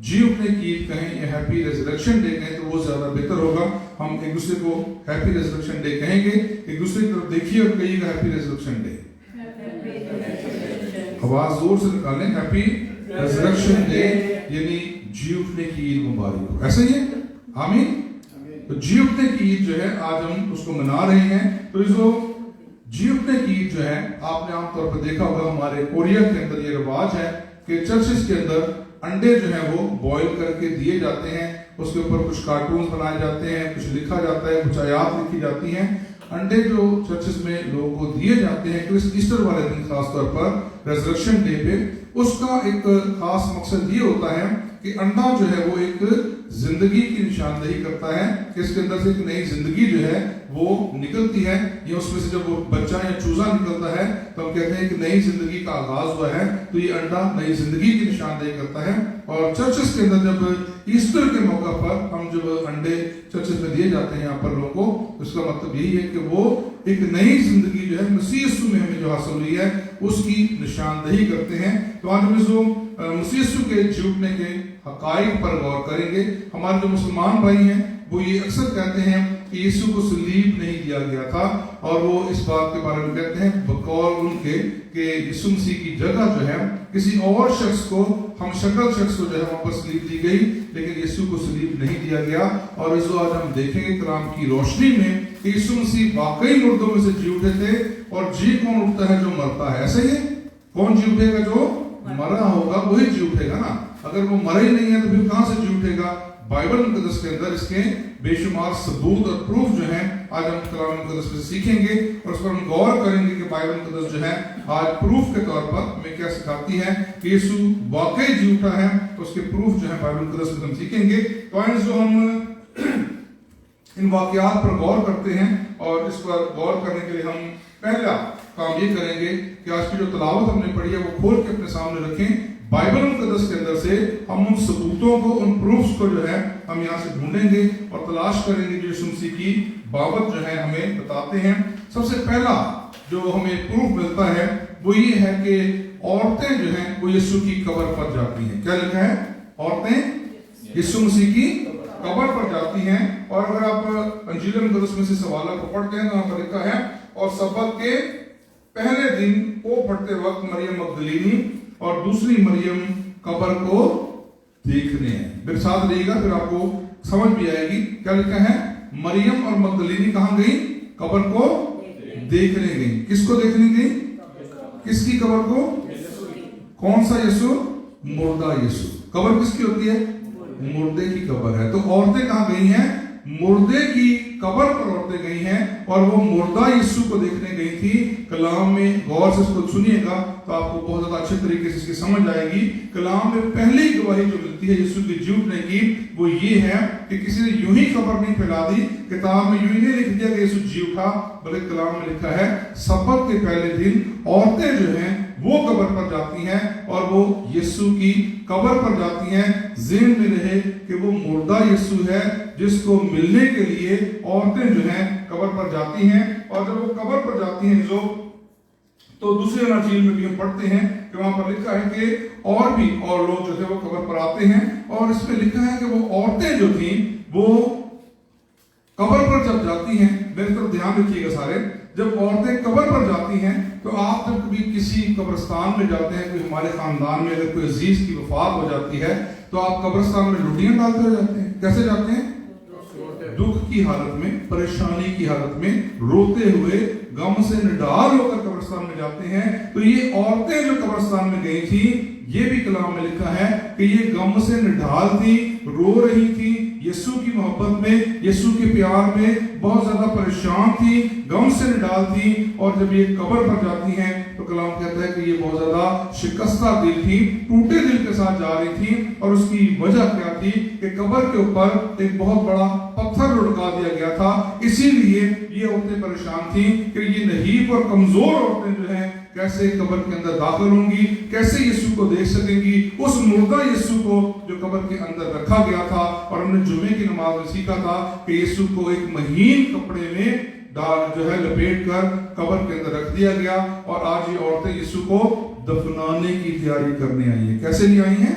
جی اٹھنے کی عید کہیں یا ہیپی ریزریکشن ڈے کہیں تو وہ زیادہ بہتر ہوگا۔ ہم ایک دوسرے کو ہیپی ریزریکشن ڈے کہیں گے، ایک دوسرے کی طرف دیکھیے اور کہیے گا ہیپی ریزریکشن ڈے۔ آواز زور سے نکالیں، ہیپی ریزریکشن ڈے، یعنی جی اٹھنے کی عید مبارک ہو۔ ایسا ہی ہے؟ آمین۔ تو جی اٹھنے کی عید جو ہے آج ہم اس کو منا رہے ہیں۔ تو جو جی اٹھنے کی عید جو ہے آپ نے عام طور پر دیکھا ہوگا، ہمارے کوریا کے اندر یہ رواج ہے کہ چرچز کے اندر انڈے جو ہیں وہ بوائل کر کے دیے جاتے ہیں، اس کے اوپر کچھ کارٹون بنائے جاتے ہیں، کچھ لکھا جاتا ہے، کچھ آیات لکھی جاتی ہیں۔ انڈے جو چرچز میں لوگوں کو دیے جاتے ہیں ایسٹر والے دن، خاص طور پر ریزریکشن ڈے پہ، اس کا ایک خاص مقصد یہ ہوتا ہے کہ انڈا جو ہے وہ ایک زندگی کی نشاندہی کرتا ہے کہ اس کے اندر سے ایک نئی زندگی جو ہے وہ نکلتی ہے، یا اس میں سے جب وہ بچہ یا چوزا نکلتا ہے تو ہم کہتے ہیں کہ نئی زندگی کا آغاز ہوا ہے۔ تو یہ انڈا نئی زندگی کی نشاندہی کرتا ہے، اور چرچز کے اندر جب ایسٹر کے موقع پر ہم جب انڈے چرچز میں دیے جاتے ہیں یہاں پر لوگوں کو، اس کا مطلب یہی ہے کہ وہ ایک نئی زندگی جو ہے مسیح یسوع میں ہمیں جو حاصل ہوئی ہے اس کی نشاندہی کرتے ہیں۔ تو آج ہم مسیح یسوع کے جی اٹھنے کے حقائق پر غور کریں گے۔ ہمارے جو مسلمان بھائی ہیں وہ یہ اکثر کہتے ہیں کہ یسوع کو صلیب نہیں دیا گیا تھا، اور وہ اس بات کے بارے میں کہتے ہیں بقول ان کے کہ یسوع مسیح کی جگہ جو ہے کسی اور شخص کو، ہم شکل شخص کو جو ہے وہاں پر سلیب دی گئی، لیکن یسوع کو سلیب نہیں دیا گیا۔ اور اس آج ہم دیکھیں گے کلام کی روشنی میں کہ یسوع مسیح واقعی مردوں میں سے جی اٹھے تھے، اور جی کون اٹھتا ہے؟ جو مرتا ہے۔ ایسے ہی کون جی اٹھے گا؟ جو مرا ہوگا وہی جی اٹھے گا نا۔ اگر وہ مرا ہی نہیں ہے تو پھر کہاں سے جی اٹھے گا؟ بائبل مقدس کے اندر اس کے بے شمار ثبوت اور پروف جو ہیں آج ہم کلام مقدس میں سیکھیں گے، اور اس پر ہم غور کریں گے کہ بائبل مقدس جو ہے آج پروف کے طور پر ہمیں کیا سکھاتی ہے کہ یسوع واقعی جی اٹھا ہے۔ تو اس کے پروف جو ہے بائبل مقدس میں ہم سیکھیں گے۔ تو آئیں جو ہم ان واقعات پر غور کرتے ہیں، اور اس پر غور کرنے کے لیے ہم پہلا کام یہ کریں گے کہ آج کی جو تلاوت ہم نے پڑھی ہے وہ کھول کے اپنے سامنے رکھیں۔ بائبل مقدس کے اندر سے ہم ان ثبوتوں کو، ان پروفز کو جو ہے ہم یہاں سے ڈھونڈیں گے اور تلاش کریں گے جو یسوع مسیح کی بابت جو ہے ہمیں بتاتے ہیں۔ سب سے پہلا جو ہمیں پروف ملتا ہے وہ یہ ہے کہ عورتیں جو ہیں وہ یسوع کی قبر پر جاتی ہیں۔ کیا لکھا ہے؟ عورتیں یسوع مسیح کی قبر پر جاتی ہیں۔ اور اگر آپ انجیل مقدس میں سے سوالات کو پڑھتے ہیں تو وہاں پر لکھا ہے اور سبت کے پہلے دن وہ پڑھتے وقت مریم مگدلینی اور دوسری مریم قبر کو دیکھنے ہیں۔ میرے ساتھ رہیے گا پھر آپ کو سمجھ بھی آئے گی۔ کیا لکھا ہے؟ مریم اور مگدلینی کہاں گئی؟ قبر کو دیکھنے گئی۔ کس کو دیکھنے گئی؟ کس کی قبر کو؟ کون سا یسوع؟ مردہ یسوع۔ قبر کس کی ہوتی ہے؟ مردے کی قبر ہے۔ تو عورتیں کہاں گئی ہیں؟ مردے کی قبر پر عورتیں گئی ہیں، اور وہ مردہ یسوع کو دیکھنے گئی تھی۔ کلام میں غور سے اس کو سنیے گا تو آپ کو بہت زیادہ اچھے طریقے سے اس کی سمجھ آئے گی۔ کلام میں پہلی گواہی جو ملتی ہے یسوع کے جی اٹھنے کی وہ یہ ہے کہ کسی نے یوں ہی خبر نہیں پھیلا دی، کتاب میں یوں ہی نہیں لکھ دیا کہ یسوع جی اٹھا، بلکہ کلام میں لکھا ہے سبت کے پہلے دن عورتیں جو ہیں وہ قبر پر جاتی ہیں، اور وہ یسوع کی قبر پر جاتی ہیں۔ ذہن میں رہے کہ وہ مردہ یسوع ہے جس کو ملنے کے لیے عورتیں جو ہیں قبر پر جاتی ہیں۔ اور جب وہ قبر پر جاتی ہیں تو دوسرے اناجیل میں بھی ہم پڑھتے ہیں کہ وہاں پر لکھا ہے کہ اور بھی اور لوگ جو تھے وہ قبر پر آتے ہیں، اور اس میں لکھا ہے کہ وہ عورتیں جو تھیں وہ قبر پر جب جاتی ہیں، میری طرف دھیان رکھیے گا سارے، جب عورتیں قبر پر جاتی ہیں تو آپ جب کبھی کسی قبرستان میں جاتے ہیں، کوئی ہمارے خاندان میں اگر کوئی عزیز کی وفات ہو جاتی ہے تو آپ قبرستان میں لٹیاں ڈالتے ہو جاتے ہیں۔ کیسے جاتے ہیں؟ دکھ کی حالت میں، پریشانی کی حالت میں، روتے ہوئے، غم سے نڈال ہو کر قبرستان میں جاتے ہیں۔ تو یہ عورتیں جو قبرستان میں گئی تھی، یہ بھی کلام میں لکھا ہے کہ یہ غم سے نڈال تھی، رو رہی تھی، یسوع کی محبت میں، یسوع کے پیار میں بہت زیادہ پریشان تھی، غم سے نڈال تھی۔ اور جب یہ قبر پر جاتی ہیں تو کلام کہتا ہے کہ یہ بہت زیادہ شکستہ دل تھی، ٹوٹے دل کے ساتھ جا رہی تھی۔ اور اس کی وجہ کیا تھی کہ قبر کے اوپر ایک بہت بڑا پتھر لٹکا دیا گیا تھا، اسی لیے یہ عورتیں پریشان تھیں کہ یہ نحیف اور کمزور عورتیں جو ہیں کیسے قبر کے اندر داخل ہوں گی، کیسے یسوع کو دیکھ سکیں گی، اس مردہ یسوع کو جو قبر کے اندر رکھا گیا تھا۔ اور ہم نے جمعے کی نماز میں سیکھا تھا کہ یسوع کو ایک مہین کپڑے میں جو ہے لپیٹ کر قبر کے اندر رکھ دیا گیا، اور آج یہ عورتیں یسوع کو دفنانے کی تیاری کرنے آئی ہیں۔ کیسے نہیں آئی ہیں؟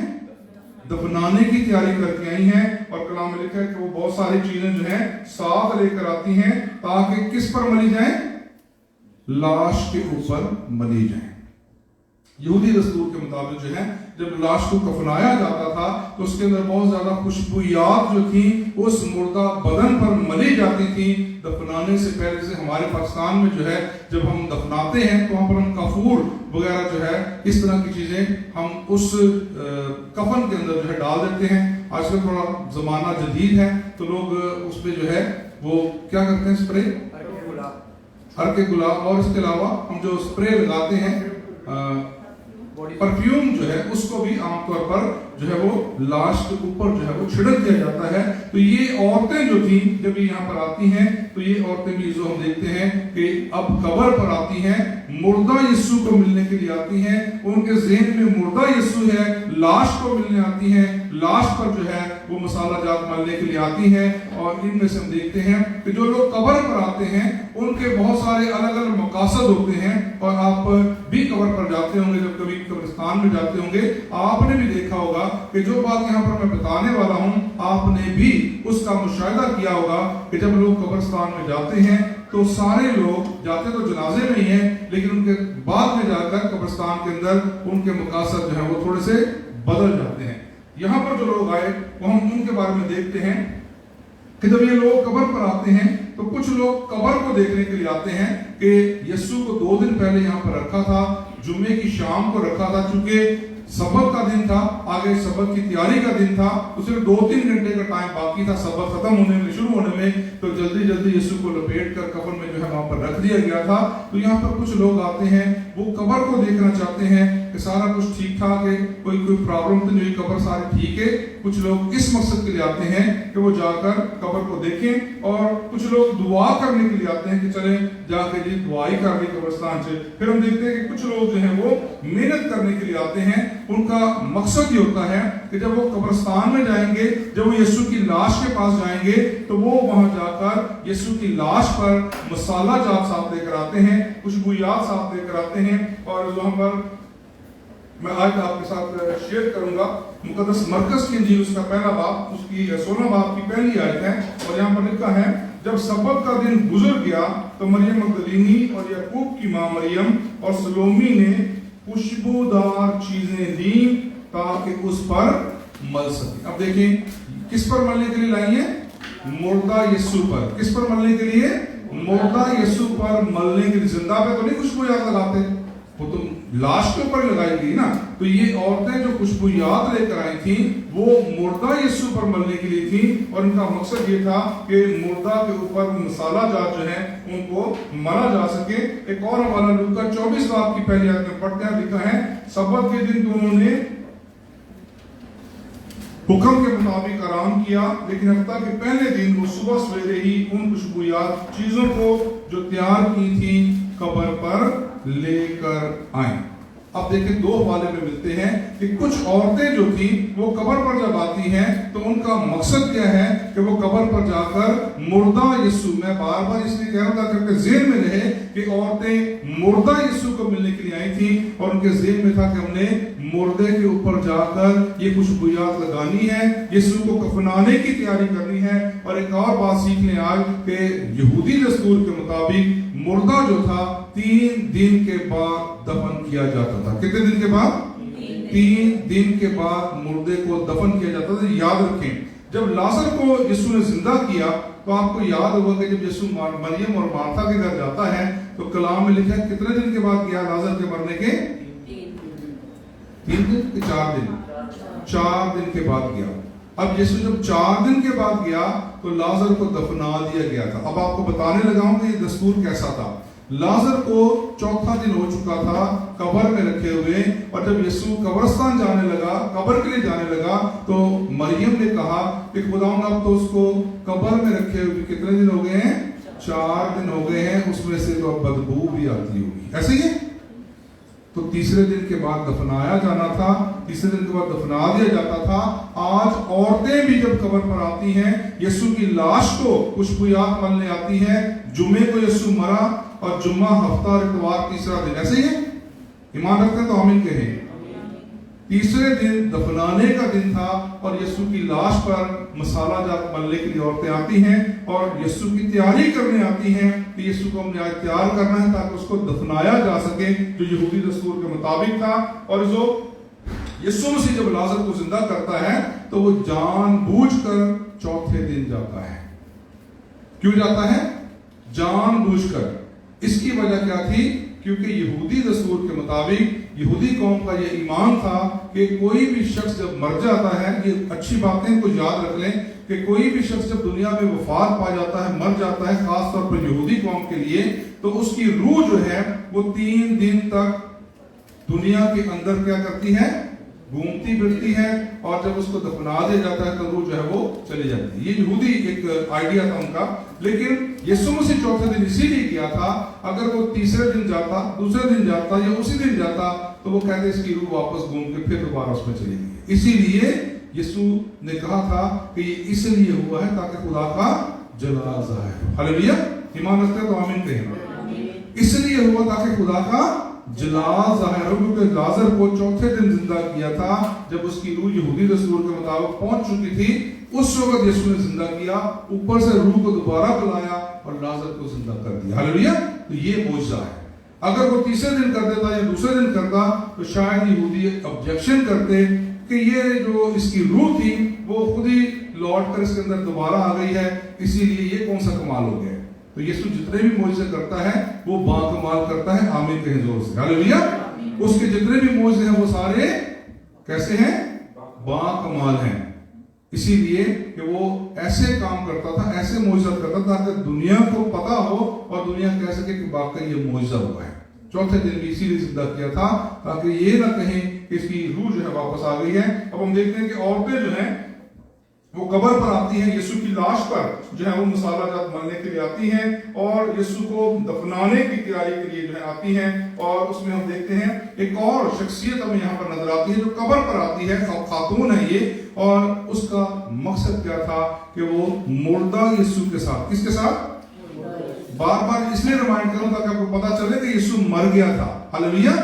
دفنانے کی تیاری کر کے آئی ہیں۔ اور کلام میں لکھا ہے کہ وہ بہت ساری چیزیں جو ہیں ساتھ لے کر آتی ہیں تاکہ کس پر ملی جائیں؟ لاش کے اوپر ملی جائیں۔ یہودی دستور کے مطابق جو ہے جب لاش کو کفنایا جاتا تھا تو اس کے اندر بہت زیادہ خوشبویات جو تھیں اس مردہ بدن پر ملی جاتی تھیں دفنانے سے پہلے۔ جیسے ہمارے پاکستان میں جو ہے جب ہم دفناتے ہیں تو وہاں پر ہم کافور وغیرہ جو ہے اس طرح کی چیزیں ہم اس کفن کے اندر جو ہے ڈال دیتے ہیں۔ آج کل تھوڑا زمانہ جدید ہے تو لوگ اس پہ جو ہے وہ کیا کرتے ہیں؟ اسپرے، ہر کے گلاب، اور اس کے علاوہ ہم جو اسپرے لگاتے ہیں پرفیوم جو ہے اس کو بھی عام طور پر جو ہے وہ لاش کے اوپر جو ہے وہ چھڑک دیا جاتا ہے۔ تو یہ عورتیں جو تھیں جب یہاں پر آتی ہیں تو یہ عورتیں بھی جو ہم دیکھتے ہیں کہ اب قبر پر آتی ہیں، مردہ یسوع کو ملنے کے لیے آتی ہیں۔ ان کے ذہن میں مردہ یسوع ہے، لاش کو ملنے آتی ہیں، لاش پر جو ہے وہ مسالہ جات ملنے کے لیے آتی ہیں۔ اور ان میں سے ہم دیکھتے ہیں کہ جو لوگ قبر پر آتے ہیں ان کے بہت سارے الگ الگ مقاصد ہوتے ہیں۔ اور آپ بھی قبر پر جاتے ہوں گے، جب کبھی قبرستان میں جاتے ہوں گے آپ نے بھی دیکھا ہوگا کہ جو بات یہاں پر میں بتانے والا ہوں آپ نے بھی اس کا مشاہدہ کیا ہوگا کہ جب لوگ قبرستان میں جاتے ہیں तो सारे लोग जाते तो जनाजे में ही हैं, लेकिन उनके बाद में जाकर कब्रिस्तान के अंदर उनके मकासद जो है वो थोड़े से बदल जाते हैं। यहाँ पर जो लोग आए वो हम उनके बारे में देखते हैं कि जब ये लोग कब्र पर आते हैं तो कुछ लोग कब्र को देखने के लिए आते हैं कि यीशु को 2 दिन पहले यहाँ पर रखा था, जुम्मे की शाम को रखा था, चूंकि सबत का दिन था, आगे सबत की तैयारी का दिन था, उसमें 2-3 घंटे का टाइम बाकी था सबत खत्म होने में, शुरू होने में, तो जल्दी जल्दी यीशु को लपेट कर कब्र में जो है वहां पर रख दिया गया था। तो यहाँ पर कुछ लोग आते हैं, वो कब्र को देखना चाहते हैं कि सारा कुछ ठीक ठाक है, कोई प्रॉब्लम तो नहीं, कब्र सारी ठीक है। कुछ लोग इस मकसद के लिए आते हैं कि वो जाकर कब्र को देखें, और कुछ लोग दुआ करने के लिए आते हैं कि चले जाकर जी दुआई कर ली कब्रिस्तान से। फिर हम देखते हैं कि कुछ लोग जो हैं वो मेहनत करने के लिए आते हैं, उनका मकसद ये होता है कि जब वो कब्रिस्तान में जाएंगे, जब वो यीशु की लाश के पास जाएंगे, तो वो वहां जाकर यीशु की लाश पर मसाला जात साथ लेकर आते हैं, खुशबूयात साथ लेकर आते हैं। और वहां पर मैं आज आपके साथ शेयर करूंगा मुकद्दस मरकस की इंजील, उसका पहला बाब, उसकी 16 बाब की पहली आयत है, और यहाँ पर लिखा है, जब सबत का दिन गुजर गया तो मरियम मगदलीनी और याकूब की मां मरियम और सलोमी ने खुशबूदार चीजें दी ताकि उस पर मल सके। अब देखें किस पर मलने के लिए लाई है? मुर्दा यीशु पर। किस पर मलने के लिए? मुर्दा यीशु पर मलने के लिए। जिंदा पे तो नहीं खुशबूयात लगाते, वो तो लाश के ऊपर लगाई गई ना। तो ये औरतें जो खुशबूयात लेकर आई थी वो मुर्दा यीशु पर मलने के लिए थी, और इनका मकसद ये था कि मुर्दा के ऊपर मसाला जात जो है उनको मला जा सके। एक और हवाला लूका 24 बाब की पहली आयत में पढ़ते हैं, लिखा है, सबत के दिन तो उन्होंने हुक्म के मुताबिक आराम किया, लेकिन हफ्ता के पहले दिन वो सुबह सवेरे ही उन खुशबूयात चीजों को जो तैयार की थी कब्र पर लेकर आए। अब देखिए 2 हवाले में मिलते हैं कि कुछ औरतें जो थी वो कब्र पर जब आती हैं तो उनका मकसद क्या है कि वो कब्र पर जाकर मुर्दा यीशु, मैं बार बार इसलिए कह रहा था कि ज़हन में रहे कि औरतें मुर्दा यीशु को मिलने के लिए आई थी, और उनके ज़हन में था कि हमने मुर्दे के ऊपर जाकर ये खुशबूयात लगानी है, यीशु को कफनाने की तैयारी करनी है। और एक और बात सीखने आज कि यहूदी दस्तूर के मुताबिक मुर्दा जो था 3 दिन के बाद दफन किया जाता था। कितने दिन के बाद? 3 दिन के बाद मुर्दे को दफन किया जाता था। याद रखें, जब लाजर को यीशु ने जिंदा किया तो आपको याद होगा कि जब यीशु मरियम और मार्था के घर जाता है तो कलाम में लिखा है कितने दिन के बाद गया लाजर के मरने के? 3 दिन के 4 दिन? 4 दिन के बाद गया। अब यीशु जब 4 दिन के बाद गया तो लाजर को दफना दिया गया था। अब आपको बताने लगा हूं कि ये दस्तूर कैसा था। लाजर को 4था दिन हो चुका था कब्र में रखे हुए, और जब यीशु कब्रिस्तान जाने लगा, कब्र के लिए जाने लगा, तो मरियम ने कहा कि खुदावंद अब तो उसको कब्र में रखे हुए कितने दिन हो गए हैं? 4 दिन हो गए हैं, उसमें से तो अब बदबू भी आती होगी। ऐसे ही है। तो तीसरे दिन के बाद दफनाया जाना था, तीसरे दिन के बाद दफना दिया जाता था। आज औरतें भी जब कब्र पर आती हैं, यीशु की लाश को खुशबूयात मलने आती हैं। जुम्मे को यीशु मरा और जुम्मा हफ्ता और इतवार तीसरा दिन। ऐसे ही है। ईमान रखते हैं तो आमीन कहें। तीसरे दिन दफनाने का दिन था और यीशु की लाश पर मसाला जात मलने के लिए औरतें आती हैं और यीशु की तैयारी करने आती हैं कि यीशु को हमने आज तैयार करना है ताकि उसको दफनाया जा सके, जो यहूदी दस्तूर के मुताबिक था। और जो यीशु मसीह जब लाजर को जिंदा करता है तो वो जानबूझकर चौथे दिन जाता है। क्यों जाता है? जानबूझकर। इसकी वजह क्या थी? क्योंकि यहूदी दस्तूर के मुताबिक यहूदी कौम का ये ईमान था कि कोई भी शख्स जब मर जाता है, ये अच्छी बातें को याद रख लें कि कोई भी शख्स जब दुनिया में वफात पा जाता है, मर जाता है, खास तौर पर यहूदी कौम के लिए, तो उसकी रूह जो है वो 3 दिन तक दुनिया के अंदर क्या करती है? घूमती फिरती है, और जब उसको दफना दिया जाता है तो रूह जो है वो चली जाती है। ये यहूदी एक आइडिया था उनका। लेकिन यीशु मसीह चौथे दिन इसीलिए किया था। अगर वो तीसरे दिन जाता, दूसरे दिन जाता या उसी दिन जाता तो वो कहते इसकी रूह वापस घूम के फिर दोबारा उसमें चली गई। इसीलिए यीशु ने कहा था कि ये इसलिए हुआ है ताकि खुदा का जलाल ज़ाहिर हो। हालेलुया। ईमान रखते हैं तो आमीन कहें। इसलिए हुआ ताकि खुदा का जलाल ज़ाहिर हो, क्योंकि लाजर लाजर को चौथे दिन जिंदा किया था, जब उसकी रूह यहूदी दस्तूर के मुताबिक पहुंच चुकी थी, उस वक्त यीशु ने जिंदा किया, ऊपर से रूह को दोबारा बुलाया और लाजर को जिंदा कर दिया। हालेलुया। तो ये मौजज़ा है। अगर वो तीसरे दिन कर देता या दूसरे दिन करता तो शायद यहूदी ऑब्जेक्शन करते कि ये जो इसकी रूह थी वो खुद ही लौट कर इसके अंदर दोबारा आ गई है, इसीलिए ये कौन सा कमाल हो गया। तो यीशु जितने भी मौजज़े करता है वो बाकमाल करता है। आमीन कहें जोर से। हालेलुया। उसके जितने भी मौजज़े हैं वो सारे कैसे हैं? बाकमाल हैं। इसीलिए कि वो ऐसे काम करता था, ऐसे मौजज़ा करता था ताकि दुनिया को पता हो और दुनिया कह सके कि वाकई ये मौजज़ा हुआ है। चौथे दिन भी इसीलिए जिंदा किया था ताकि ये ना कहें कि इसकी रूह जो है वापस आ गई है। अब हम देखते हैं कि औरतें जो हैं वो कब्र पर आती हैं, यीशु की लाश पर जो है वो मसाला जात मलने के लिए आती हैं और यीशु को दफनाने की तैयारी के लिए जो है आती हैं। और उसमें हम देखते हैं एक और शख्सियत हमें यहाँ पर नजर आती है जो कब्र पर आती है, खातून है ये, और उसका मकसद क्या था कि वो मुर्दा यीशु के साथ, किसके साथ? बार बार इसलिए रिमाइंड करूं ताकि आपको पता चले कि यीशु मर गया था। हालेलुया।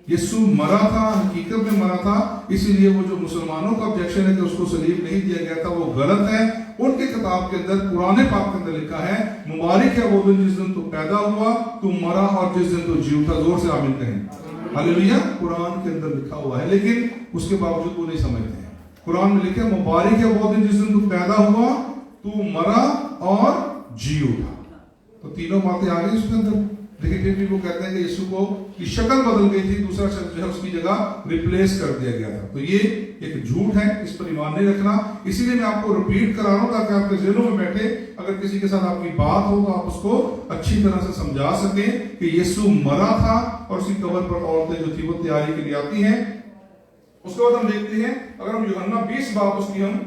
यीशु मरा था, हकीकत में मरा था। इसीलिए वो जो मुसलमानों का ऑब्जेक्शन है कि उसको सलीब नहीं दिया गया था वो गलत है। उनके किताब के अंदर, कुरान पाक के अंदर लिखा है, मुबारक है वो दिन जिस दिन तू पैदा हुआ, तू मरा और जिस दिन तू जी उठा। जोर से आमीन कहें। हालेलुया। कुरान के अंदर लिखा हुआ है, लेकिन उसके बावजूद वो नहीं समझते हैं। कुरान में लिखा है मुबारक है वो दिन जिस दिन तू पैदा हुआ, तू मरा और जी उठा। तो तीनों बातें आ गई उसके अंदर। लेकिन फिर भी वो कहते हैं कि यीशु को की शक्ल बदल गई थी, दूसरा शख्स जो है उसकी जगह रिप्लेस कर दिया गया था। तो ये एक झूठ है, इस पर ईमान नहीं रखना। इसीलिए मैं आपको रिपीट करा रहा हूं ताकि आपके ज़हनों में बैठे। अगर किसी के साथ आपकी बात हो तो आप उसको अच्छी तरह से समझा सकें कि यीशु मरा था और उसकी कब्र पर औरतें जो थी वो तैयारी के लिए आती हैं। उसके बाद हम देखते हैं, अगर हम यूहन्ना 20 बाब उसकी हम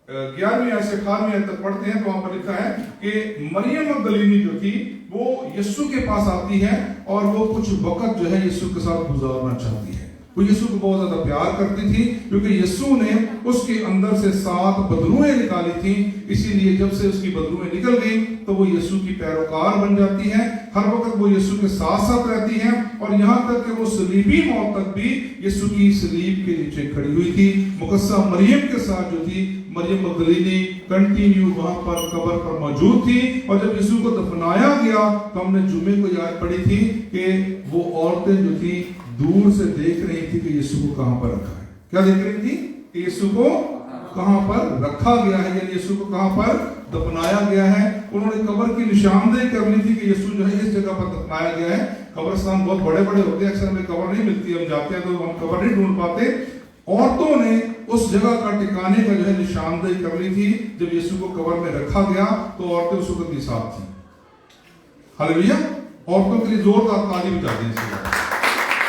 11वीं आयत से 18वीं आयत तक पढ़ते हैं तो वहां पर लिखा है कि मरियम मगदलीनी जो थी वो यीशु के पास आती है और वो कुछ वक्त जो है यीशु के साथ गुजारना चाहती है। वो यीशु को बहुत ज्यादा प्यार करती थी क्योंकि यीशु ने उसके अंदर से 7 बदरूहें निकाली थी। इसीलिए जब से उसकी बदरूहें निकल गई तो वो यीशु की पैरोकार बन जाती है। हर वक्त वो यीशु के साथ साथ रहती है और यहाँ तक कि वो सलीबी मौत तक भी यीशु की सलीब के नीचे खड़ी हुई थी। मुकद्दसा मरियम के साथ जो थी मरियम मगदलीनी कंटिन्यू वहां पर कब्र पर मौजूद थी। और जब यीशु को दफनाया गया तो हमने जुमे को याद पड़ी थी कि वो औरतें जो थी दूर से देख रही थी कि यीशु को कहां पर रखा है। क्या देख रही थी? यीशु को कहां पर रखा गया है, यानी यीशु को कहां पर दफनाया गया है। उन्होंने कब्र की निशानदेही कर ली थी कि यीशु जो है इस जगह पर दफनाया गया है। कब्रिस्तान बहुत बड़े बड़े होते हैं, अक्सर हमें कब्र नहीं मिलती, हम जाते हैं तो हम कब्र नहीं ढूंढ पाते। औरतों ने उस जगह का टिकाने का जो है निशानदेही कर ली थी। जब यीशु को कब्र में रखा गया तो औरतें उस वक्त साथ थी। हालेलुया। औरतों के लिए जोरदार ताली बजा दी।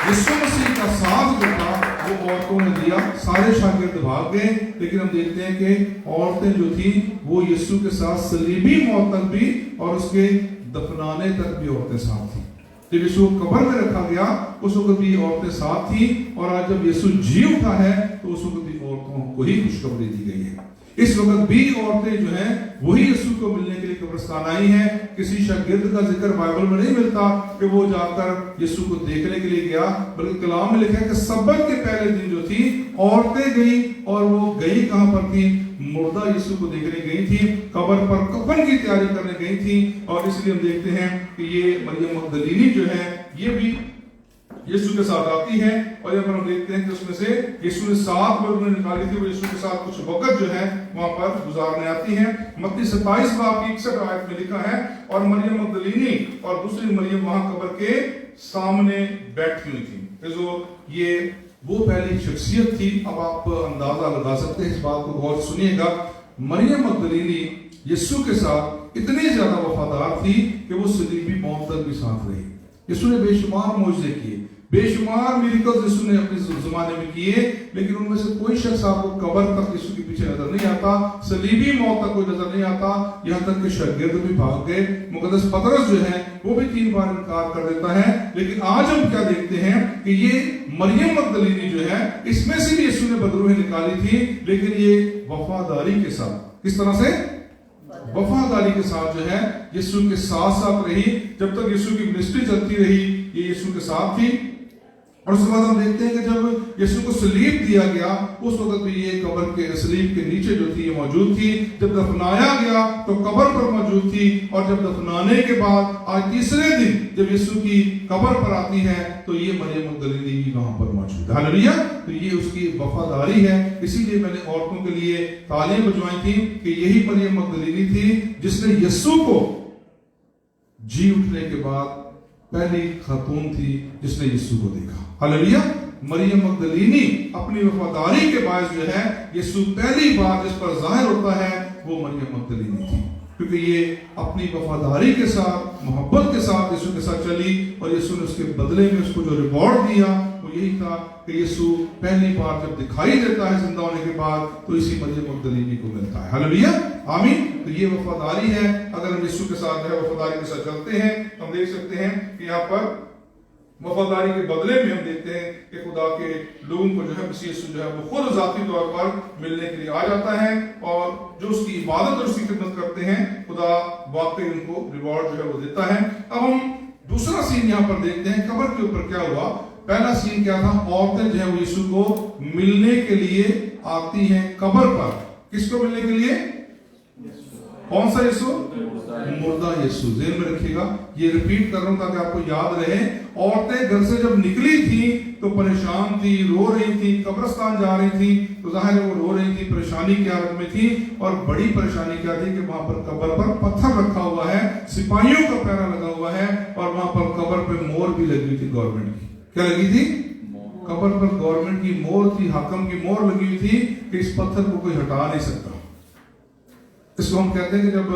यीशु मसीह का साथ जो था वो औरतों ने दिया। सारे शागिर्द भाग गए, लेकिन हम देखते हैं कि औरतें जो थी वो यीशु के साथ सलीबी मौत तक भी और उसके दफनाने तक भी औरतें साथ थी। जब यीशु को कब्र में रखा गया उस वक्त भी औरतें साथ थी और आज जब यीशु जी उठा है तो उस वक्त भी औरतों को ही खुशखबरी दी गई है। इस वक्त भी औरतें जो हैं वही यीशु को मिलने के लिए कब्रिस्तान आई हैं। किसी शागिर्द का जिक्र बाइबल में नहीं मिलता कि वो जाकर यीशु को देखने के लिए गया, बल्कि कलाम में लिखा है कि सब्बत के पहले दिन जो थी औरतें गई और वो गई कहां पर थी? मुर्दा यीशु को देखने गई थी, कब्र पर कफन की तैयारी करने गई थी। और इसलिए हम देखते हैं कि ये मरियम मगदलीनी जो है ये भी यीशु के साथ आती है। और यहाँ पर हम देखते हैं कि उसमें से यीशु ने 7 बदरूहें निकाली थी, वो यीशु के साथ कुछ वक्त जो है वहां पर गुजारने आती हैं। मत्ती 27 बाब की 61 आयत में लिखा है और मरियम मगदलीनी और दूसरी मरियम वहां कब्र के सामने बैठी हुई थी। जो ये वो पहली शख्सियत थी। अब आप अंदाजा लगा सकते हैं, इस बात को गौर से सुनिएगा। मरियम मगदलीनी यीशु के साथ इतनी ज्यादा वफादार थी कि वो सलीबी मौत तक भी साथ रही। यीशु ने बेशुमार मौजज़े किए, बेशुमार मिरेकल्स यीशु ने अपने जमाने में किए, लेकिन उनमें से कोई शख्स आपको कब्र तक यीशु के पीछे नजर नहीं आता, सलीबी मौत तक कोई नजर नहीं आता। यहाँ तक कि शागिर्द भी भाग गए। मुकद्दस पतरस जो है वो भी 3 बार इनकार कर देता है। लेकिन आज हम क्या देखते हैं कि ये मरियम मगदलीनी जो है इसमें से भी यीशु ने बदरूहें निकाली थी, लेकिन ये वफादारी के साथ, किस तरह से? वफादारी के साथ जो है यीशु के साथ साथ रही। जब तक यीशु की मिनिस्ट्री चलती रही ये यीशु के साथ थी। और उसके बाद हम देखते हैं कि जब यीशु को सलीब दिया गया उस वक्त भी ये कब्र के सलीब के नीचे जो थी ये मौजूद थी। जब दफनाया गया तो कब्र पर मौजूद थी, और जब दफनाने के बाद आज तीसरे दिन जब यीशु की कब्र पर आती है तो ये मरियम मगदलीनी भी वहां पर मौजूद है। हालेलुया। तो ये उसकी वफादारी है। इसीलिए मैंने औरतों के लिए तालियां बजवाई थी कि यही मरियम मगदलीनी थी जिसने यीशु को जी उठने के बाद पहली खातून थी जिसने यीशु को देखा। हालेलुया। मरियम मगदलीनी अपनी वफादारी के बायस जो है यीशु पहली बार जिस पर जाहिर होता है वो मरियम मगदलीनी थी, क्योंकि ये अपनी वफादारी के साथ मोहब्बत के साथ यीशु के साथ चली, और यीशु ने उसके बदले में उसको जो रिवॉर्ड दिया वो यही था कि यीशु पहली बार जब दिखाई देता है जिंदा होने के बाद तो इसी मरियम मगदलीनी को मिलता है। हालेलुया, आमीन। तो ये वफादारी है। अगर हम यीशु के साथ जो है वफादारी के साथ चलते हैं तो हम देख सकते हैं कि यहाँ पर वफादारी के बदले में हम देखते हैं कि खुदा के लोगों को जो है मसीह यीशु जो है वो खुद जाती तौर पर मिलने के लिए आ जाता है, और जो उसकी इबादत और उसकी खिदमत करते हैं खुदा वाकई उनको रिवॉर्ड जो है वो देता है। अब हम दूसरा सीन यहाँ पर देखते हैं कब्र के ऊपर क्या हुआ। पहला सीन क्या था, औरतें जो है वो यीशु को मिलने के लिए आती हैं कब्र पर। किसको मिलने के लिए? कौन सा यीशु? मुर्दा यीशु। ज़हन में रखिएगा, ये रिपीट कर रहा हूं ताकि आपको याद रहे। औरतें घर से जब निकली थी तो परेशान थी, रो रही थी, कब्रिस्तान जा रही थी, तो जाहिर है वो रो रही थी, परेशानी की हालत में थी। और बड़ी परेशानी क्या थी कि वहां पर कब्र पर पत्थर रखा हुआ है, सिपाहियों का पहरा लगा हुआ है, और वहां पर कब्र पे मोहर भी लगी हुई थी गवर्नमेंट की। क्या लगी थी? कब्र पर गवर्नमेंट की मोहर थी, हाकम की मोहर लगी हुई थी कि इस पत्थर को कोई हटा नहीं सकता। इसको हम कहते हैं कि जब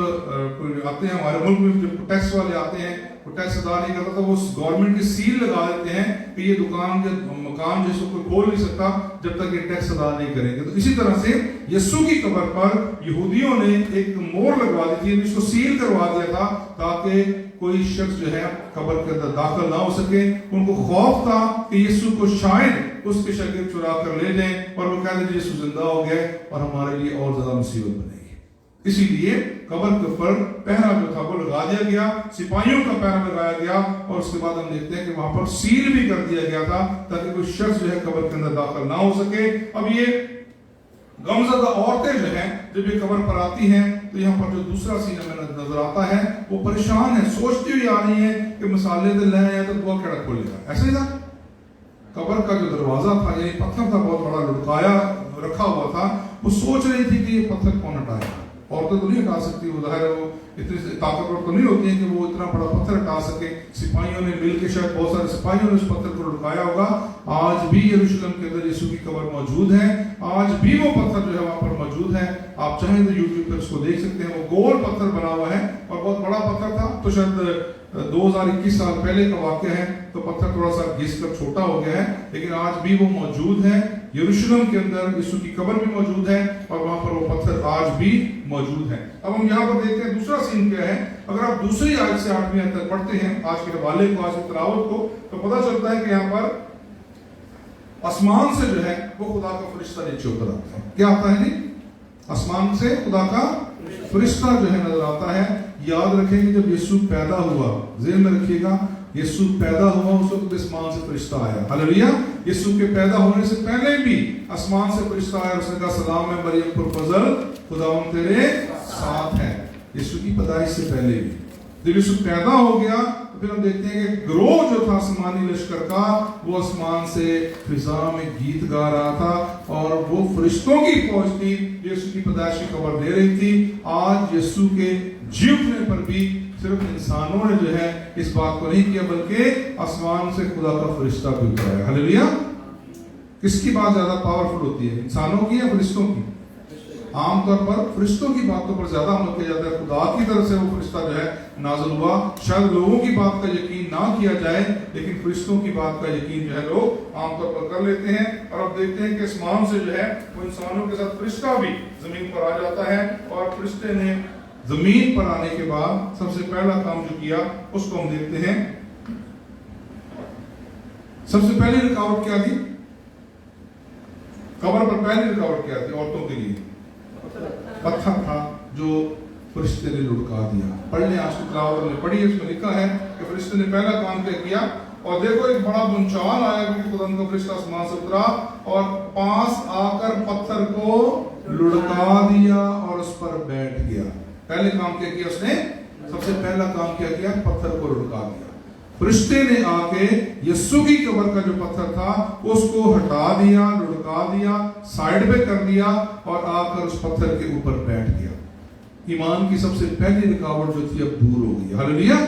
कोई आते हैं हमारे मुल्क में, जब टैक्स वाले आते हैं, वो टैक्स अदा नहीं करता तो वो गवर्नमेंट की सील लगा देते हैं कि ये दुकान या मकान जैसे कोई खोल नहीं सकता जब तक ये टैक्स अदा नहीं करेंगे। तो इसी तरह से यीशु की कब्र पर यहूदियों ने एक मोहर लगवा दी थी, जिसको सील करवा दिया था ताकि कोई शख्स जो है कब्र के अंदर दाखिल ना हो सके। उनको खौफ था कि यीशु को शायद उसके शागिर्द चुरा कर ले जाएं और वो कहते यीशु जिंदा हो गए और हमारे लिए और ज्यादा मुसीबत बनेगी। इसीलिए कब्र के ऊपर पहरा जो था वो लगा दिया गया, सिपाहियों का पहरा लगाया गया, और उसके बाद हम देखते हैं कि वहां पर सील भी कर दिया गया था ताकि कोई शख्स जो है कब्र के अंदर दाखिल ना हो सके। अब ये गमज़दा औरतें जो हैं जब ये कब्र पर आती हैं तो यहाँ पर जो दूसरा सीन हमें नजर आता है वो परेशान है, सोचती हुई आ रही है कि मसाले तो ले आया तो बुआ केड़ा खोलेगा। ऐसे ही था कब्र का जो दरवाजा था, ये पत्थर था बहुत बड़ा लुढ़काया रखा हुआ था, वो सोच रही थी कि ये पत्थर कौन हटाएगा। औरतें तो नहीं हटा सकती, वो जाहिर है वो इतनी ताकतवर तो नहीं होती है कि वो इतना बड़ा पत्थर हटा सके। सिपाहियों ने मिलकर, शायद बहुत सारे सिपाहियों ने उस पत्थर को लुढ़काया होगा। आज भी यरूशलेम के अंदर यीशु की कब्र मौजूद है, आज भी वो पत्थर जो है वहां पर मौजूद है। आप चाहें तो यूट्यूब पर उसको देख सकते हैं। वो गोल पत्थर बना हुआ है और बहुत बड़ा पत्थर था, तो शायद 2021 साल पहले का वाक़या है, तो पत्थर थोड़ा सा घिस कर छोटा हो गया है, लेकिन आज भी वो मौजूद है। यरूशलेम के अंदर यीशु की कब्र भी मौजूद है और वहां पर वो पत्थर आज भी मौजूद है। अब हम यहाँ पर देखते हैं दूसरा सीन क्या है। अगर आप दूसरी आयत से 8वीं आयत तक पढ़ते हैं आज के हवाले को, आज की तिलावत को, तो पता चलता है कि यहाँ पर आसमान से जो है वो खुदा का फरिश्ता नीचे उतर आता है। क्या आता है जी? आसमान से खुदा का फरिश्ता जो है नजर आता है। याद रखेंगे जब यीशु पैदा हुआ, ज़हन में रखिएगा, यीशु पैदा हुआ उस वक्त आसमान से फरिश्ता आया। हालेलुया। यीशु के पैदा होने से पहले भी आसमान से फरिश्ता आया, उसने कहा सलाम है मरियम पुरफज़ल, खुदावंद तेरे साथ है। यीशु की पैदाइश से पहले भी। जब यीशु पैदा हो गया तो फिर हम देखते हैं कि ग्रोह जो था आसमानी लश्कर का, वो आसमान से फिजा में गीत गा रहा था और वो फरिश्तों की फौज थी यीशु की पैदाइश की खबर दे रही थी। आज यीशु के जी उठने पर भी सिर्फ इंसानों ने जो है इस बात को नहीं किया, बल्कि आसमान से खुदा का फरिश्ता भी उतरा है। हालेलुया। किसकी बात ज्यादा पावरफुल होती है, इंसानों की या फरिश्तों की? आमतौर पर फरिश्तों की बातों पर ज्यादा अमल किया जाता है। खुदा की तरफ से वो फरिश्ता जो है नाज़िल हुआ। शायद लोगों की बात का यकीन ना किया जाए, लेकिन फरिश्तों की बात का यकीन जो है लोग आमतौर पर कर लेते हैं। और अब देखते हैं कि आसमान से जो है वो इंसानों के साथ फरिश्ता भी जमीन पर आ जाता है, और फरिश्ते ने जमीन पर आने के बाद सबसे पहला काम जो किया उसको हम देखते हैं। सबसे पहली रुकावट क्या थी? कब्र पर पहली रुकावट क्या थी औरतों के लिए? पत्थर था जो फरिश्ते ने लुढ़का दिया। पढ़ने आज की तिलावत हमने पढ़ी है, उसमें लिखा है कि फरिश्ते ने पहला काम क्या किया, और देखो एक बड़ा बुंचाल आया क्योंकि खुदा का फरिश्ता आसमान से उतरा और पास आकर पत्थर को लुढ़का दिया और उस पर बैठ गया। पहले काम क्या किया उसने? सबसे पहला काम क्या किया? पत्थर को लुढ़का दिया। फरिश्ते ने आके यीशु की कब्र का जो पत्थर था उसको हटा दिया, लुढ़का दिया, साइड पे कर दिया और आकर उस पत्थर के ऊपर बैठ गया। ईमान की सबसे पहली रुकावट जो थी अब दूर हो गई। हालेलुया।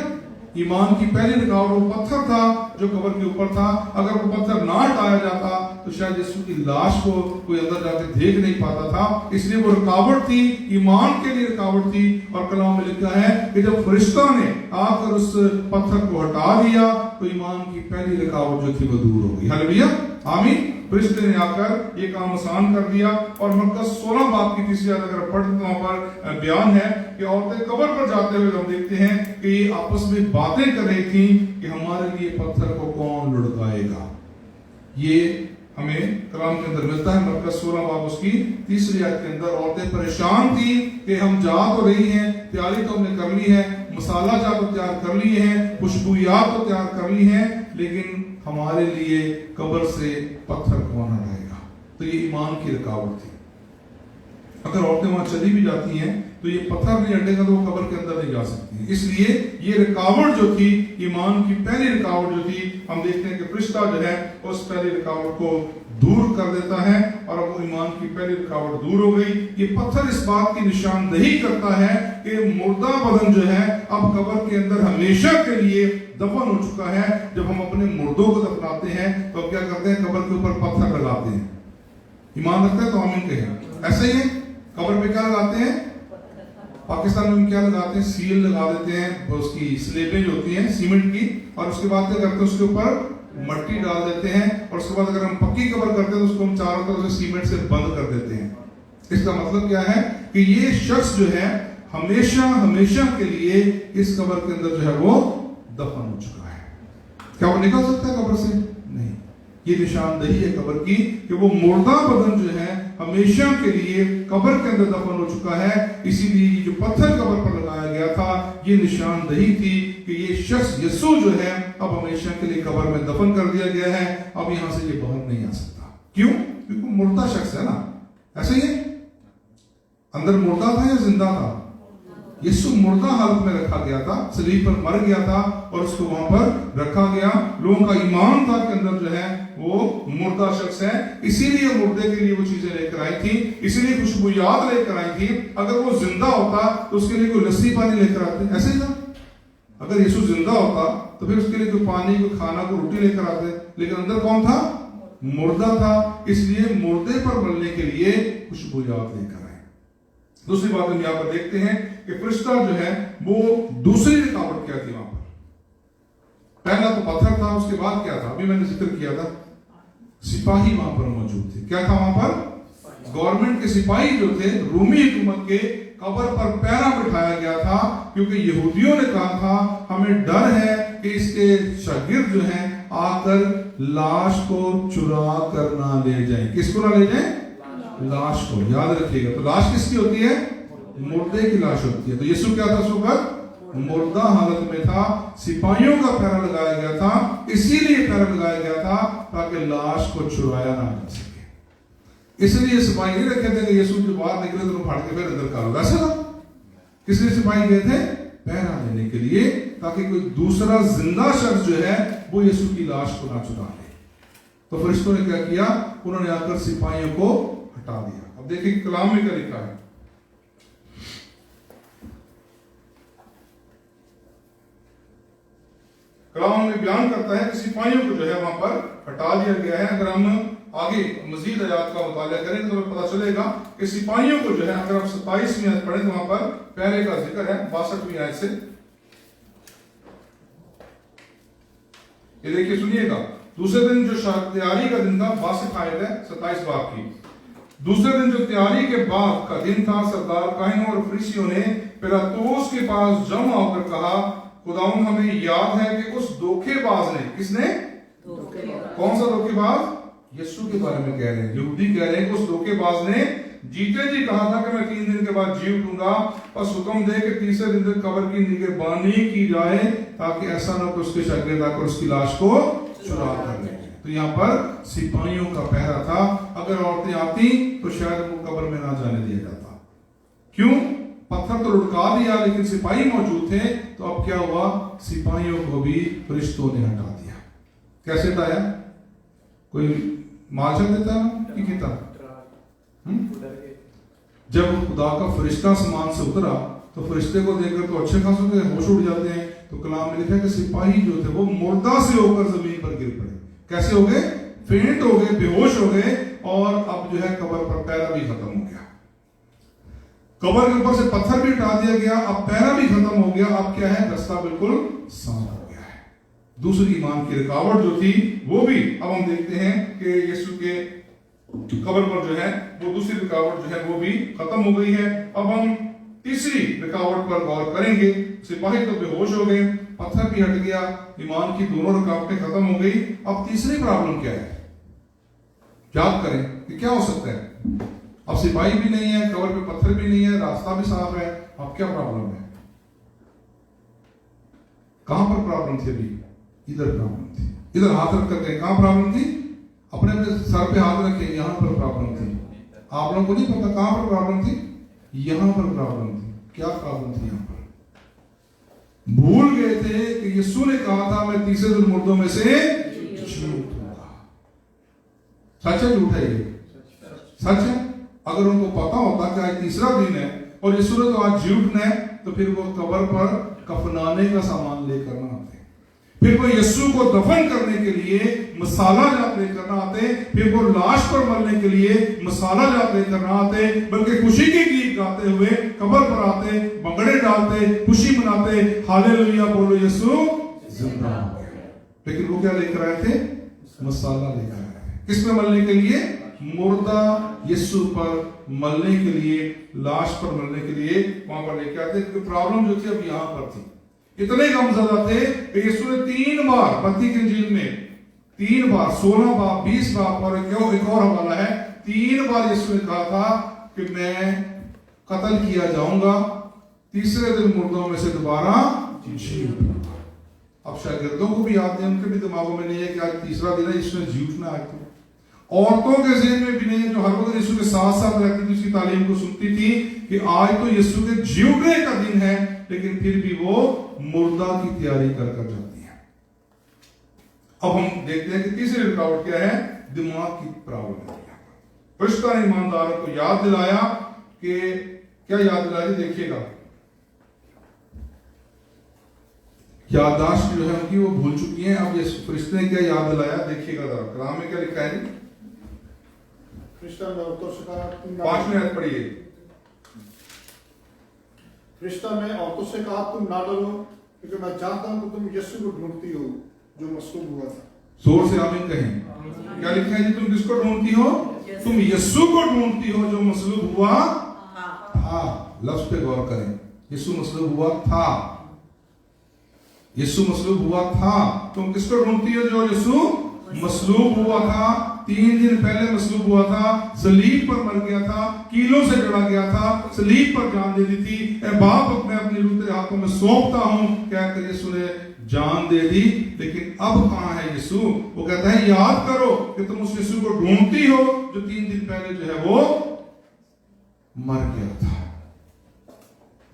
ईमान की पहली रुकावट वो पत्थर था जो कब्र के ऊपर था। अगर वो पत्थर ना हटाया जाता तो शायद यीशु की लाश को कोई अंदर जाके देख नहीं पाता था। इसलिए वो रुकावट थी, ईमान के लिए रुकावट थी। और कलाम में लिखा है कि जब फरिश्ता ने आकर उस पत्थर को हटा दिया तो ईमान की पहली रुकावट जो थी वो दूर हो गई। हालेलुया, आमीन। फरिश्ते ने आकर ये काम आसान कर दिया। और मरकज़ 16 बाब की तीसरी आयत अगर पढ़ते तो वहां पर बयान है कि औरतें कब्र पर जाते हुए हम देखते हैं कि ये आपस में बातें कर रही थी कि हमारे लिए पत्थर को कौन लुढ़काएगा। ये हमें कलाम के अंदर मिलता है। मरकज़ 16 बाब उसकी तीसरी आयत के अंदर औरतें परेशान थी कि हम जा तो रही हैं, तैयारी तो हमने कर ली है, मसाला जा तो तैयार कर लिए हैं, खुशबूयात तो तैयार कर ली हैं, लेकिन हमारे लिए कब्र से पत्थर कौन हटाएगा। तो ये ईमान की रुकावट थी। अगर औरतें वहां चली भी जाती हैं तो ये पत्थर नहीं हटेगा तो वो कब्र के अंदर नहीं जा सकती। इसलिए ये रुकावट जो थी, ईमान की पहली रुकावट जो थी, हम देखते हैं कि फरिश्ता जो है उस पहली रुकावट को दूर कर देता है और अब वो ईमान की पहली रुकावट दूर हो गई। ये पत्थर इस बात की निशानदही करता है कि मुर्दा बदन जो है अब कब्र के अंदर हमेशा के लिए दफन हो चुका है। जब हम अपने मुर्दों को दफनाते हैं तो अब क्या करते हैं? कब्र के ऊपर पत्थर लगाते हैं। ईमान रखते हैं तो आमीन कहें। ऐसे ही कब्र पे क्या लगाते हैं? पाकिस्तान में क्या लगाते हैं? सील लगा देते हैं, उसकी स्लेबें जो होती हैं सीमेंट की, और उसके बाद क्या करते हैं? उसके ऊपर मट्टी डाल देते हैं और उसके बाद अगर हम पक्की कब्र करते हैं तो उसको हम चारों तरफ से सीमेंट से बंद कर देते हैं। इसका मतलब क्या है कि ये शख्स जो है हमेशा हमेशा के लिए इस कब्र के अंदर जो है वो दफन हो चुका है। क्या वो निकल सकता है कब्र से? नहीं। ये निशानदही है कब्र की कि वो मुर्दा बदन जो है हमेशा के लिए कब्र के अंदर दफन हो चुका है। इसीलिए जो पत्थर कब्र पर लगाया गया था ये निशानदही थी कि ये शख्स यीशु जो है अब हमेशा के लिए कब्र में दफन कर दिया गया है। अब यहां से ये बाहर नहीं आ सकता। क्यों? क्योंकि मुर्दा शख्स है ना। ऐसे ही अंदर मुर्दा था या जिंदा था? यीशु मुर्दा हालत में रखा गया था, सलीब पर मर गया था और उसको वहां पर रखा गया। लोगों का ईमान था कि अंदर जो है वो मुर्दा शख्स है, इसीलिए मुर्दे के लिए वो चीजें लेकर आई थी, इसीलिए खुशबूयात लेकर आई थी। अगर वो जिंदा होता तो उसके लिए कोई लस्सी पानी लेकर आते? ऐसे ही था। अगर यीशु जिंदा होता तो फिर उसके लिए कोई पानी, कोई खाना, कोई रोटी लेकर आते। लेकिन अंदर कौन था? मुर्दा था। इसलिए मुर्दे पर मरने के लिए खुशबूयात लेकर आए। दूसरी बात हम यहाँ पर देखते हैं कि फरिश्ता जो है वो दूसरी रुकावट क्या थी वहां पर? पहला तो पत्थर था, उसके बाद क्या था? अभी मैंने जिक्र किया था, सिपाही वहां पर मौजूद थे। क्या था वहां पर? गवर्नमेंट के सिपाही जो थे, रूमी हुकूमत के, कब्र पर पहरा बिठाया गया था क्योंकि यहूदियों ने कहा था हमें डर है कि इसके शागिर्द जो हैं आकर लाश को चुरा कर ना ले जाएं। किसको ना ले जाएं? लाश को। याद रखिएगा, तो लाश किसकी होती है? मुर्दे की लाश होती है। तो यीशु क्या था उस वक्त? मुर्दा हालत में था। सिपाहियों का पहरा लगाया गया था, इसीलिए पहरा लगाया गया था ताकि लाश को चुराया ना जा सके। इसलिए सिपाही नहीं रखे थे कि यीशु जो बाहर निकले तो फाड़ के फिर अंदर कर लो, ऐसा था। किस लिए सिपाही गए थे? पहरा देने के लिए, ताकि कोई दूसरा जिंदा शख्स जो है वो यीशु की लाश को ना चुरा ले। तो फरिश्तों ने क्या किया? उन्होंने आकर सिपाहियों को हटा दिया। अब देखिए कलाम में क्या लिखा है। कलाम में बयान करता है कि सिपाहियों को जो है वहां पर हटा दिया गया है। अगर हम आगे मजीद आयत का मुताला करें तो पता चलेगा कि सिपाहियों को जो है, अगर आप 27वीं आयत पढ़ें तो वहां पर पहले का जिक्र है 62वीं आयत से। ये देखिए, सुनिएगा। दूसरे दिन जो तैयारी का दिन था, 62 आयत है 27 बाब की। दूसरे दिन जो तैयारी के बाद का दिन था, सरदार काहिनों और फरीसियों ने पिलातुस के पास जमा होकर कहा, खुदावंद हमें याद है कि उस धोखेबाज ने, किसने? कौन सा धोखेबाज? यीशु के बारे में कह रहे हैं। यहूदी कह रहे हैं कि उस धोखेबाज ने जीते जी कहा था कि मैं 3 दिन के बाद जी उठूंगा, बस हुक्म दे कि तीसरे दिन तक कब्र की निगहबानी की जाए, ताकि ऐसा ना कि उसके शागिर्द आकर उसकी लाश को चुरा कर ले। तो यहाँ पर सिपाहियों का पहरा था, अगर औरतें आती तो शायद वो कब्र में ना जाने दिया जाता। क्यों? पत्थर तो लुढ़का दिया, लेकिन सिपाही मौजूद थे, तो अब क्या हुआ, सिपाहियों को भी फरिश्तों ने हटा दिया। कैसे हटाया? कोई मार्शल देता कि किता? जब खुदा का फरिश्ता आसमान से उतरा तो फरिश्ते को देखकर तो अच्छे खासे होश उड़ जाते हैं। तो कलाम में लिखा है कि सिपाही जो थे वो मुर्दा से होकर जमीन पर गिर पड़े। कैसे हो गए? फेंट हो गए, बेहोश हो गए, और अब जो है कब्र पर पहरा भी खत्म हो गया। कब्र के ऊपर से पत्थर भी हटा दिया गया, अब पहरा भी खत्म हो गया। अब क्या है? रास्ता बिल्कुल साफ हो गया है। दूसरी ईमान की रुकावट जो थी वो भी अब हम देखते हैं कि यीशु के कब्र पर जो है वो दूसरी रुकावट जो है वो भी खत्म हो गई है। अब हम तीसरी रुकावट पर गौर करेंगे। सिपाही तो बेहोश हो गए, पत्थर भी हट गया, ईमान की दोनों रुकावटें खत्म हो गई। अब तीसरी प्रॉब्लम क्या है? याद करें कि क्या हो सकता है? अब सिपाही भी नहीं है, कब्र पे पत्थर भी नहीं है, रास्ता भी साफ है, अब क्या प्रॉब्लम है? कहां पर प्रॉब्लम थी? अभी इधर प्रॉब्लम थी। इधर हाथ रख करके कहां प्रॉब्लम थी? अपने सर पे हाथ रखे, यहां पर प्रॉब्लम थी। आप लोगों को नहीं पता कहां पर प्रॉब्लम थी? यहां पर प्रॉब्लम थी। क्या प्रॉब्लम थी? यहां पर भूल गए थे कि यीशु ने कहा था मैं तीसरे दिन मुर्दों में से जी उठूंगा। सच है झूठ है? ये सच है। अगर उनको पता होता कि आज तीसरा दिन है और यीशु ने तो आज जी उठना है, तो फिर वो कब्र पर कफनाने का सामान लेकर ना आते, फिर वो यीशु को दफन करने के लिए मसाला जात लेकर ना आते, फिर वो लाश पर मरने के लिए मसाला जात लेकर ना आते, बल्कि खुशी के गीत गाते हुए कब्र पर आते, बंगड़े डालते, खुशी मनाते, हालेलुया बोलो यीशु जिंदा हो गया। लेकिन वो क्या लेकर आए थे? मसाला लेकर आए थे। किस पे मलने के लिए? मुर्दा यीशु पर मलने के लिए, लाश पर मलने के लिए वहां पर लेके आते। क्योंकि प्रॉब्लम जो थी अब यहां पर थी। इतने गमज़दा थे कि यीशु ने 3 बार मत्ती की इंजील में 3 बार 16 बार 20 बार और एक और हवाला है, 3 बार यीशु ने कहा था कि मैं कत्ल किया जाऊंगा, तीसरे दिन मुर्दों में से दोबारा जी उठूंगा। अब शागिर्दों को भी याद नहीं, उनके भी दिमागों में नहीं है कि आज तीसरा दिन है, यीशु ने जी उठना है। औरतों के ज़हन में भी नहीं है, जो हर वक्त यीशु के साथ साथ रहती थी, उसकी तालीम को सुनती थी कि आज तो यीशु के जी उठने का दिन है, लेकिन फिर भी वो मुर्दा की तैयारी कर जाती है। अब हम देखते हैं कि तीसरी रुकावट क्या है? दिमाग की प्रॉब्लम है। फरिश्ता ने ईमानदारों को याद दिलाया कि क्या याद दिलाया? देखिएगा, याददाश्त जो है उनकी वो भूल चुकी है। अब ये फरिश्ते ने क्या याद दिलाया? देखिएगा जरा, कलाम में क्या लिखा है? फरिश्ता ने औरतों से कहा, 5 मिनट पढ़िए। फरिश्ता ने औरतों से कहा तुम ना डरो, क्योंकि मैं जानता हूं कि तुम यीशु को ढूंढती हो जो मसलूब हुआ था। जोर से आमीन कहें। क्या लिखा है जी? तुम किसको ढूंढती हो? तुम यीशु को ढूंढती हो जो मसलूब हुआ था। लफ्ज पे गौर करें, यीशु मसलूब हुआ था। यीशु मसलूब हुआ था। तुम किसको ढूंढती हो? जो यीशु मसलूब हुआ था। 3 दिन पहले मसलूब हुआ था, सलीब पर मर गया था, कीलों से जड़ा गया था, सलीब पर जान दे दी थी। ए बाप, मैं अपनी रूह तेरे हाथों में सौंपता हूं, कहकर यीशु ने जान दे दी। लेकिन अब कहां है यीशु? वो कहता है याद करो कि तुम उस यीशु को ढूंढती हो जो 3 दिन पहले जो है वो मर गया था।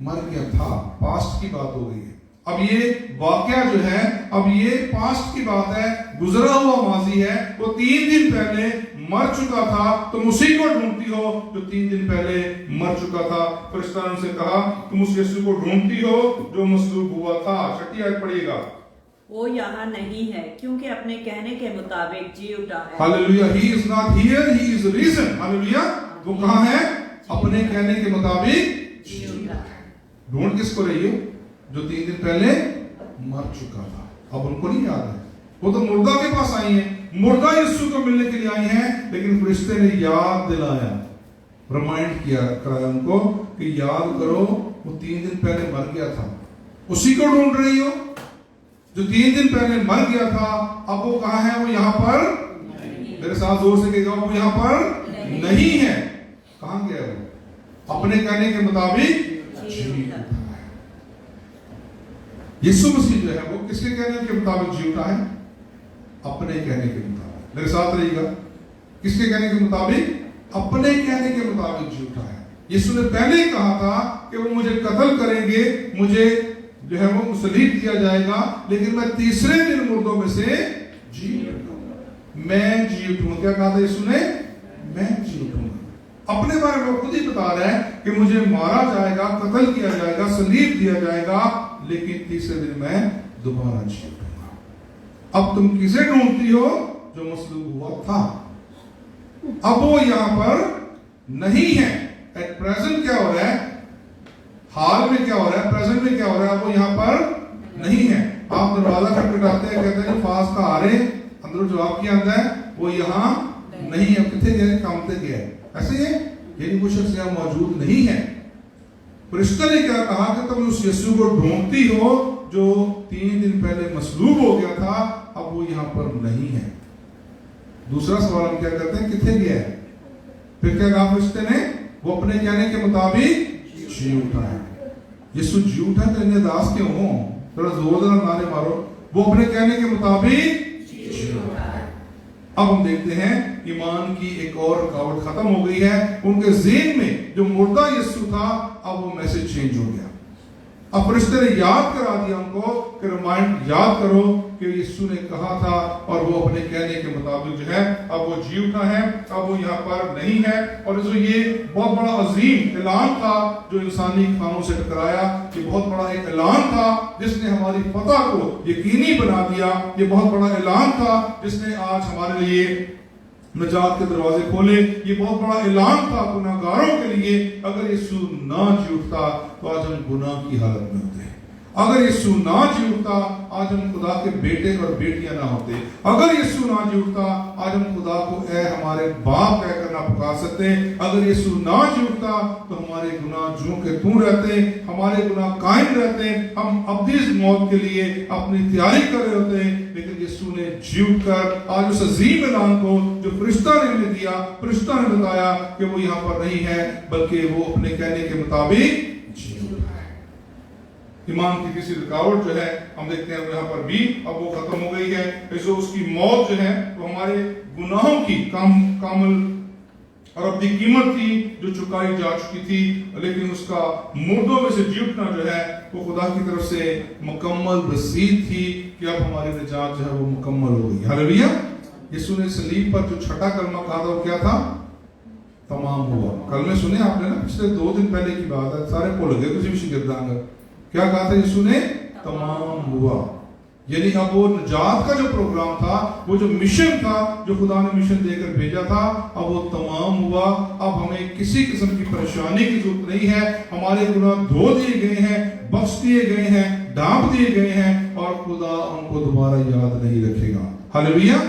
मर गया था, पास्ट की बात हो गई है। अब ये वाकया जो है, अब ये पास्ट की बात है, गुजरा हुआ माजी है। वो 3 दिन पहले मर चुका था, तुम उसी को ढूंढती हो जो 3 दिन पहले मर चुका था। फरिश्ता ने उनसे कहा तुम उस यीशु को ढूंढती हो जो मसलूब हुआ था। 6 आयत पढ़िएगा। वो यहाँ नहीं है, क्योंकि अपने कहने के मुताबिक जी उठा है। Hallelujah, he is not here, he is risen। Hallelujah, वो कहाँ है? अपने कहने के मुताबिक जी उठा है। ढूंढ किसको रही हो? जो 3 दिन पहले मर चुका था। अब उनको नहीं याद है, वो तो मुर्दा के पास आई है, मुर्दा यीशु को मिलने के लिए आई हैं। लेकिन फरिश्ते ने याद दिलाया, रिमाइंड किया, कराया उनको कि याद करो वो 3 दिन पहले मर गया था। उसी को ढूंढ रही हो जो 3 दिन पहले मर गया था। अब वो कहाँ है? वो यहाँ पर मेरे साथ जोर से कहिएगा, वो यहाँ पर नहीं है। कहाँ गया वो? अपने कहने के मुताबिक जी उठा है। यीशु मसीह जो है वो किसके कहने के मुताबिक जी उठा है? अपने कहने के मुताबिक। मेरे साथ रहिएगा, किसके कहने के मुताबिक? अपने कहने के मुताबिक जी उठा है। यीशु ने पहले ही कहा था कि वो मुझे कत्ल करेंगे, मुझे जो है वो सलीब किया जाएगा, लेकिन मैं तीसरे दिन मुर्दों में से जी उठूंगा। मैं जी उठूंगा। क्या कहा था यीशु ने? मैं जी उठूंगा। अपने बारे में वो खुद ही बता रहा है कि मुझे मारा जाएगा, कत्ल किया जाएगा, सलीब दिया जाएगा, लेकिन तीसरे दिन मैं दोबारा जी उठूंगा। अब तुम किसे ढूंढती हो? जो मसलूब हुआ था। अब वो यहां पर नहीं है। एट प्रेजेंट क्या हो रहा है? हाल में क्या हो रहा है? प्रेजेंट में क्या हो रहा है? वो यहां पर नहीं है। आप दरवाजा खटखटाते हैं, कहते हैं फास्ट का आ रहे, अंदर जो आपके अंदर है वो यहां नहीं है। कितने गए? काम पे गए। ऐसे ही यानी वो शख्स यहां मौजूद नहीं है। फरिश्ते ने क्या कहा कि तुम उस यीशु को ढूंढती हो जो 3 दिन पहले मसलूब हो गया था, अब वो यहां पर नहीं है। दूसरा सवाल हम क्या करते हैं? कितने गया है? फिर क्या कहा फरिश्ते ने? वो अपने कहने के मुताबिक जी उठा है। यीशु जी उठा तो इन्हें दास क्यों हो? थोड़ा जोरदार नारे मारो। वो अपने कहने के मुताबिक जी उठा है। अब हम देखते हैं ईमान की एक और रुकावट खत्म हो गई है। उनके ज़हन में जो मुर्दा यीशु था, अब वो मैसेज चेंज हो गया। अब फरिश्ते ने याद करा दिया उनको कि रिमाइंड याद करो कि यीशु ने कहा था, और वो अपने कहने के मुताबिक जो है अब वो जी उठा है, अब वो यहाँ पर नहीं है। और जो ये बहुत बड़ा अजीम ऐलान था जो इंसानी खानों से टकराया, ये बहुत बड़ा एक ऐलान था जिसने हमारी फतह को यकीनी बना दिया। ये बहुत बड़ा ऐलान था जिसने आज हमारे लिए नजात के दरवाजे खोले। ये बहुत बड़ा ऐलान था गुनाहगारों के लिए। अगर यीशु ना जी उठता तो आज हम गुनाह की हालत में होते। अगर यीशु ना जी उठता आज हम खुदा के बेटे और बेटियां ना होते। अगर यीशु ना जी उठता आज हम खुदा को ए हमारे बाप कह कर ना पुकार सकते। अगर यीशु ना जी उठता तो हमारे गुनाह जूं के तू रहते, हमारे गुनाह कायम रहते, हम अब्दी मौत के लिए अपनी तैयारी कर रहे होते। लेकिन यीशु ने जी उठकर आज उस अजीम ऐलान को जो फरिश्ता ने हमें दिया, फरिश्ता ने बताया कि वो यहाँ पर नहीं है, बल्कि वो अपने कहने के मुताबिक जी उठा है। ईमान की किसी रुकावट जो है हम देखते हैं यहाँ पर भी अब वो खत्म हो गई है। जो उसकी मौत जो है वो हमारे गुनाहों की कामल और अपनी कीमत थी जो चुकाई जा चुकी थी, लेकिन उसका मुर्दों में से जी उठना जो है वो खुदा की तरफ से मुकम्मल रसीद थी कि अब हमारी निजात जो है वो मुकम्मल हो गई। हालेलुया। यीशु ने सलीब पर जो छठा कलमा कहा था वो क्या था? तमाम हुआ। कल में सुने आपने ना, पिछले 2 दिन पहले की बात है, सारे भूल गए किसी भी शिकदांगर। क्या कहा था यीशु ने? तमाम हुआ। यानी अब वो निजात का जो प्रोग्राम था, वो जो मिशन था, जो खुदा ने मिशन देकर भेजा था, अब वो तमाम हुआ। अब हमें किसी किस्म की परेशानी की जरूरत नहीं है। हमारे गुनाह धो दिए गए हैं, बख्श दिए गए हैं, ढांप दिए गए हैं, और खुदा उनको दोबारा याद नहीं रखेगा। हालेलुया।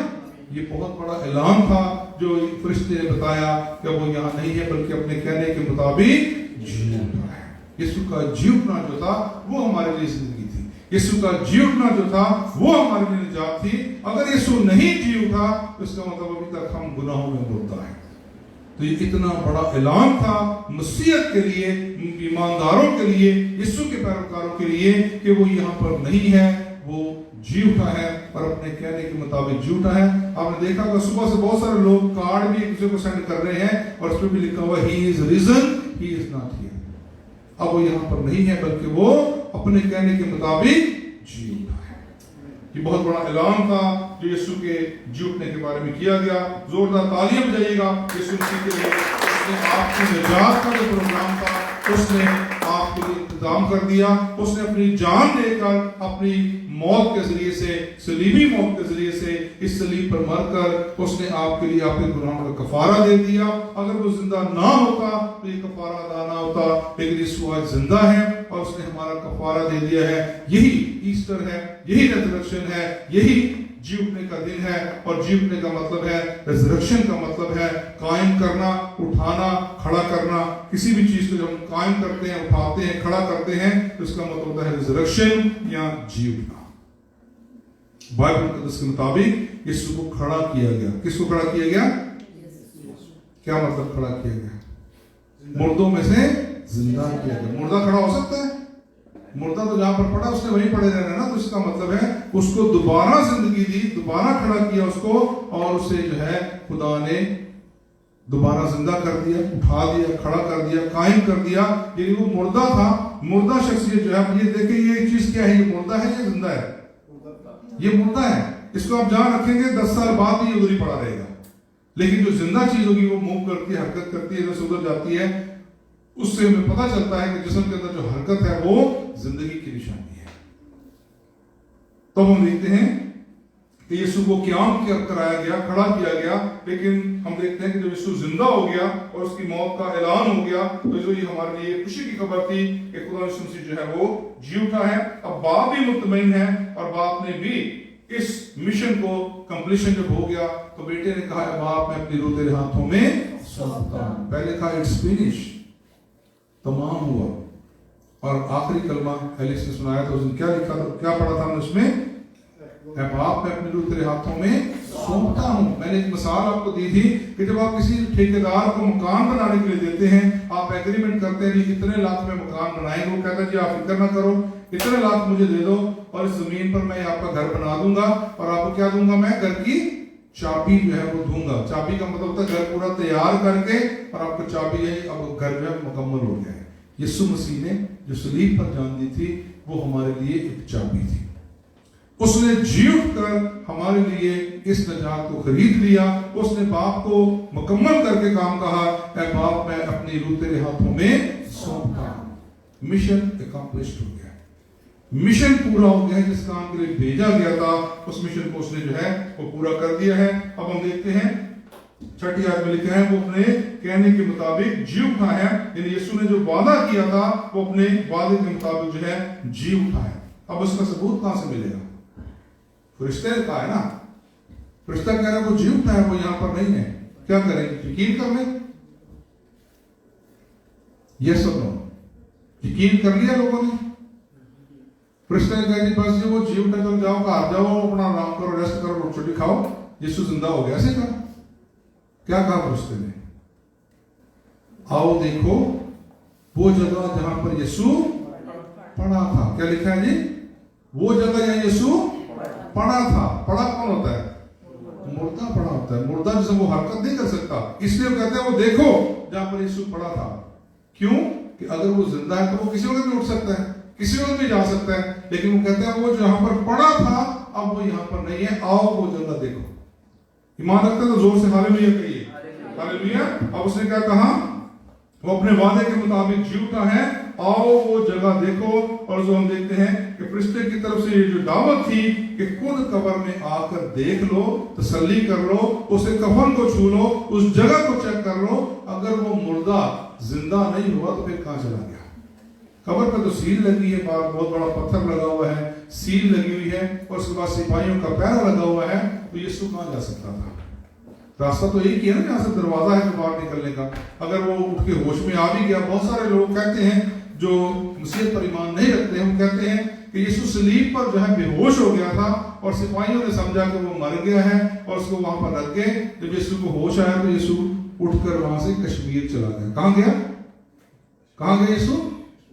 ये बहुत बड़ा ऐलान था जो फरिश्ते ने बताया कि वो यहाँ नहीं है, बल्कि अपने कहने के मुताबिक जी उठा है। यीशु का जी उठना जो था वो हमारे लिए जिंदगी थी। यीशु का जी उठना जो था वो हमारे लिए निजात थी। अगर यीशु नहीं जी उठा तो इसका मतलब अभी तक हम गुनाहों में डूबता है। तो ये इतना बड़ा ऐलान था मसीहत के लिए, ईमानदारों के लिए, यीशु के पैरोकारों के लिए कि वो यहाँ पर नहीं है, वो जी उठा है और अपने कहने के मुताबिक जी उठा है। आपने देखा होगा सुबह से बहुत सारे लोग कार्ड भी एक दूसरे को सेंड कर रहे हैं और उसमें भी लिखा हुआ he is risen, he is not here. अब वो यहाँ पर नहीं है, बल्कि वो अपने कहने के मुताबिक जी उठा है। ये बहुत बड़ा ऐलान था जो यीशु के जी उठने के बारे में किया गया। जोरदार तालियां बजाइएगा यीशु मसीह के लिए। उसने आपकी निजात का जो प्रोग्राम था उसने आपके लिए इंतजाम कर दिया। उसने अपनी जान देकर, अपनी मौत के जरिए से, सलीबी मौत के जरिए से, इस सलीब पर मरकर उसने आपके लिए आपके गुनाहों का कफारा दे दिया। अगर वो जिंदा ना होता तो ये कफारा अदा ना होता, लेकिन यीशु आज जिंदा है और उसने हमारा कफारा दे दिया है। यही ईस्टर है, यही रेजरेक्शन है, यही जी उठने का दिन है। और जी उठने का मतलब है, रेजरेक्शन का मतलब है कायम करना, उठाना, खड़ा करना। किसी भी चीज को जब हम कायम करते हैं, उठाते हैं, खड़ा करते हैं, तो इसका मतलब होता है रेजरेक्शन या जी उठना। बाइबल मुकद्दस के मुताबिक यीशु को खड़ा किया गया। किसको खड़ा किया गया? क्या मतलब खड़ा किया गया? मुर्दों में से जिंदा किया गया। मुर्दा खड़ा हो सकता है? मुर्दा तो जहां पर पड़ा उसने वहीं पड़े रहना ना, तो इसका मतलब है उसको दोबारा जिंदगी दी, दोबारा खड़ा किया उसको, और उसे जो है खुदा ने दोबारा जिंदा कर दिया, उठा दिया, खड़ा कर दिया, कायम कर दिया। यानी वो मुर्दा था, मुर्दा शख्सियत जो है, ये देखिए ये चीज क्या है, ये मुर्दा है या जिंदा है? ये मुर्दा है। इसको आप जहां रखेंगे 10 साल बाद भी उधर ही पड़ा रहेगा, लेकिन जो जिंदा चीज होगी वो मूव करती है, हरकत करती है, इधर से उधर जाती है। उससे हमें पता चलता है कि जिस्म के अंदर जो हरकत है वो जिंदगी की निशानी है। तो हम देखते हैं कि यीशु को क़याम कराया गया, खड़ा किया गया, लेकिन हम देखते हैं कि जब यीशु जिंदा हो गया और उसकी मौत का ऐलान हो गया, तो जो ये हमारे लिए खुशी की खबर थी कि खुदा यीशु मसीह जो है वो जी उठा है। अब बाप भी मुतमईन है, और बाप ने भी इस मिशन को कंप्लीशन जब हो गया तो बेटे ने कहा, बाप मैं अपनी रूह तेरे हाथों में सौंपता हूं। पहले कहा इट्स फिनिश, तमाम हुआ, और आखिरी कलमा एलिस ने सुनाया तो उसने क्या लिखा था, क्या पढ़ा था हमने उसमें? बाप मैं अपनी रूह तेरे हाथों में सौंपता हूं। मैंने एक मिसाल आपको दी थी कि जब आप किसी ठेकेदार को मकान बनाने के लिए देते हैं, आप एग्रीमेंट करते हैं कि इतने लाख में मकान बनाएंगे, वो कहता है जी आप फिक्र ना करो, इतने लाख मुझे दे दो और इस जमीन पर मैं आपका घर बना दूंगा, और आपको क्या दूंगा मैं? घर की चाबी जो है वो दूंगा। चाबी का मतलब होता है घर पूरा तैयार करके, और आपको चाबी है, अब घर जो है मुकम्मल हो गया है। यीशु मसीह ने जो सलीब पर जान दी थी वो हमारे लिए एक चाबी थी। उसने जी उठकर हमारे लिए इस नजात को खरीद लिया। उसने बाप को मुकम्मल करके काम कहा, ऐ बाप मैं अपनी रूह तेरे हाथों में सौंपता हूं। मिशन अकम्प्लिश्ड हो गया, मिशन पूरा हो गया, जिस काम के लिए भेजा गया था उस मिशन को उसने जो है वो पूरा कर दिया है। अब हम देखते हैं 6ठी आयत में लिखा है, वो अपने कहने के मुताबिक जी उठा है। यानी यीशु ने जो वादा किया था वो अपने वादे के मुताबिक जो है जी उठा है। अब उसका सबूत कहां से मिलेगा? फरिश्ते ने कहा है ना, फरिश्ता कह रहा है वो जी उठा है, वो यहां पर नहीं है, क्या करें? यकीन कर ले। यस और नो? यकीन कर लिया लोगों ने? फरिश्ते ने कहा जी बस जी वो जी उठा, तो जाओ घर जाओ, अपना आराम करो, रेस्ट करो, रोटी छोटी खाओ, यीशु जिंदा हो गया। ऐसे कहा? क्या कहा फरिश्ते ने? आओ देखो वो जगह जहां पर यीशु पड़ा था। क्या लिखा है जी? वो जगह जहां यीशु पड़ा था। पड़ा कौन होता है? मुर्दा पड़ा होता है। मुर्दा जिसे वो हरकत नहीं कर सकता, इसलिए वो कहते हैं वो देखो जहां पर यीशु पड़ा था। क्यों? कि अगर वो जिंदा है तो वो किसी वक्त भी उठ सकता है, किसी वक्त भी जा सकता है, लेकिन वो कहते हैं वो जहां पर पड़ा था अब वो यहां पर नहीं है, आओ वो जगह देखो। ईमान रखते हैं तो जोर से हालेलुया कहिए, हालेलुया। अब उसने क्या कहा? वो अपने वादे के मुताबिक जी उठा है, आओ वो जगह देखो। और जो हम देखते हैं कि फरिश्ते की तरफ से ये जो दावत थी कि खुद कब्र में आकर देख लो, तसल्ली कर लो, उसे कफन को छू लो, उस जगह को चेक कर लो, अगर वो मुर्दा जिंदा नहीं हुआ तो फिर कहां चला गया? कब्र पर तो सील लगी है, बाहर बहुत बड़ा पत्थर लगा हुआ है, सील लगी हुई है, और उसके बाद सिपाहियों का पहरा लगा हुआ है, तो यीशु कहां जा सकता था? रास्ता तो एक ही है ना, जहां से दरवाजा है तो बाहर निकलने का। अगर वो उठ के होश में आ भी गया, बहुत सारे लोग कहते हैं जो मसीह पर ईमान नहीं रखते हैं, वो कहते हैं कि यीशु सलीब पर जो है बेहोश हो गया था और सिपाहियों ने समझा कि वो मर गया है और उसको वहां पर रख गए। जब यीशु को होश आया तो यीशु उठकर वहां से कश्मीर चला गया। कहां गया? कहां गया यीशु?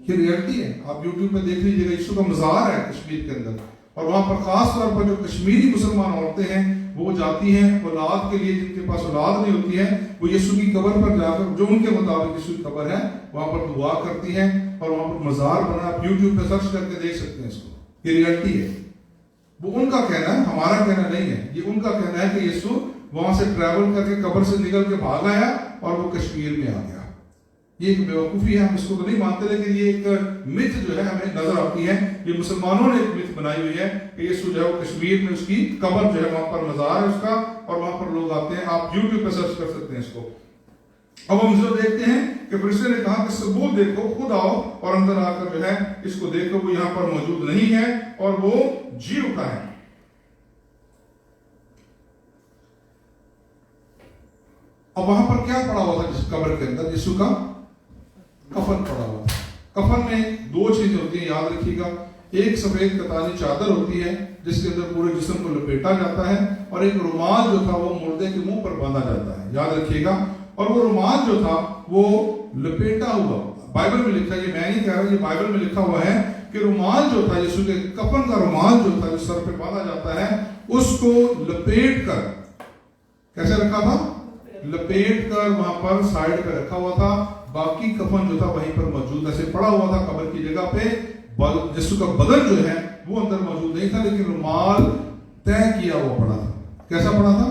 ये रियलिटी है, आप यूट्यूब पे देख लीजिएगा, यीशु का मज़ार है कश्मीर के अंदर, और वहां पर खास तौर पर जो कश्मीरी मुसलमान औरतें हैं वो जाती हैं औलाद के लिए, जिनके पास औलाद नहीं होती है, वो यीशु की कब्र पर जाकर, जो उनके मुताबिक यीशु की कब्र है, वहां पर दुआ करती हैं, और वहां पर मज़ार बना, आप यूट्यूब पे सर्च करके देख सकते हैं इसको। ये रियलिटी है, वो उनका कहना है, हमारा कहना नहीं है। ये उनका कहना है कि यीशु वहां से ट्रैवल करके कब्र से निकल के भाग आया और वो कश्मीर में आ गया। ये एक बेवकूफ़ी है, हम इसको तो नहीं मानते, लेकिन ये एक मिथ जो है हमें नजर आती है। ये मुसलमानों ने एक मिथ बनाई हुई है कि यीशु जो है वो कश्मीर में, उसकी कब्र जो है वहां पर मज़ार है उसका, और वहां पर लोग आते हैं, आप यूट्यूब पे सर्च कर सकते हैं इसको। अब हम जो देखते हैं कि फरिश्ते ने कहा कि सबूत देखो, खुद आओ और अंदर आकर जो है इसको देखो, वो यहाँ पर मौजूद नहीं है और वो जी उठा है। अब वहां पर क्या पड़ा हुआ था जिस कब्र के अंदर? यीशु का कफन पड़ा हुआ था। कफन में दो चीजें होती हैं, याद रखिएगा। एक सफेद कतानी चादर होती है जिसके अंदर पूरे जिस्म को लपेटा जाता है, और एक रुमाल जो था वो मुर्दे के मुंह पर बांधा जाता है, याद रखिएगा। और वो रुमाल जो था वो लपेटा हुआ, बाइबल में लिखा है, ये मैं नहीं कह रहा, ये बाइबल में लिखा हुआ है कि रुमाल जो था, यीशु के कफन का रुमाल जो था, जो सर पे बांधा जाता है, उसको लपेट कर कैसे रखा था, लपेट कर वहां पर साइड पे रखा हुआ था। बाकी कफन जो था वहीं पर मौजूद ऐसे पड़ा हुआ था कब्र की जगह पे। यीशु का बदन जो है वो अंदर मौजूद नहीं था, लेकिन रुमाल तय किया हुआ पड़ा था। कैसा पड़ा था?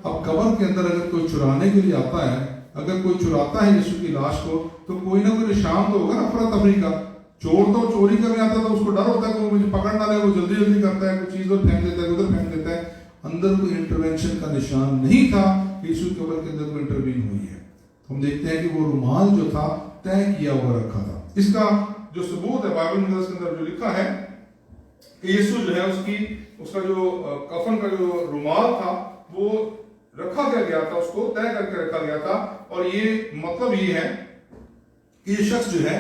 अब कब्र के अंदर अगर कोई चुराने के लिए आता है, अगर कोई चुराता है यीशु की लाश को, तो कोई ना कोई निशान तो होगा ना अफरा तफरी का। चोर तो चोरी करने आता है तो उसको डर होता है कि वो मुझे पकड़ ना ले, वो जल्दी जल्दी करता है, कोई चीज उधर फेंक देता है, उधर फेंक देता है। अंदर कोई इंटरवेंशन का निशान नहीं था, यीशु की कब्र के अंदर कोई इंटरवीन हुई है। हम देखते हैं कि वो रुमाल जो था तय किया हुआ रखा था। इसका जो सबूत है बाइबल मुकद्दस के अंदर जो लिखा है कि यीशु जो है उसका जो कफन का जो रुमाल था वो रखा गया था, उसको तय करके रखा गया था। और ये मतलब ये है कि ये शख्स जो है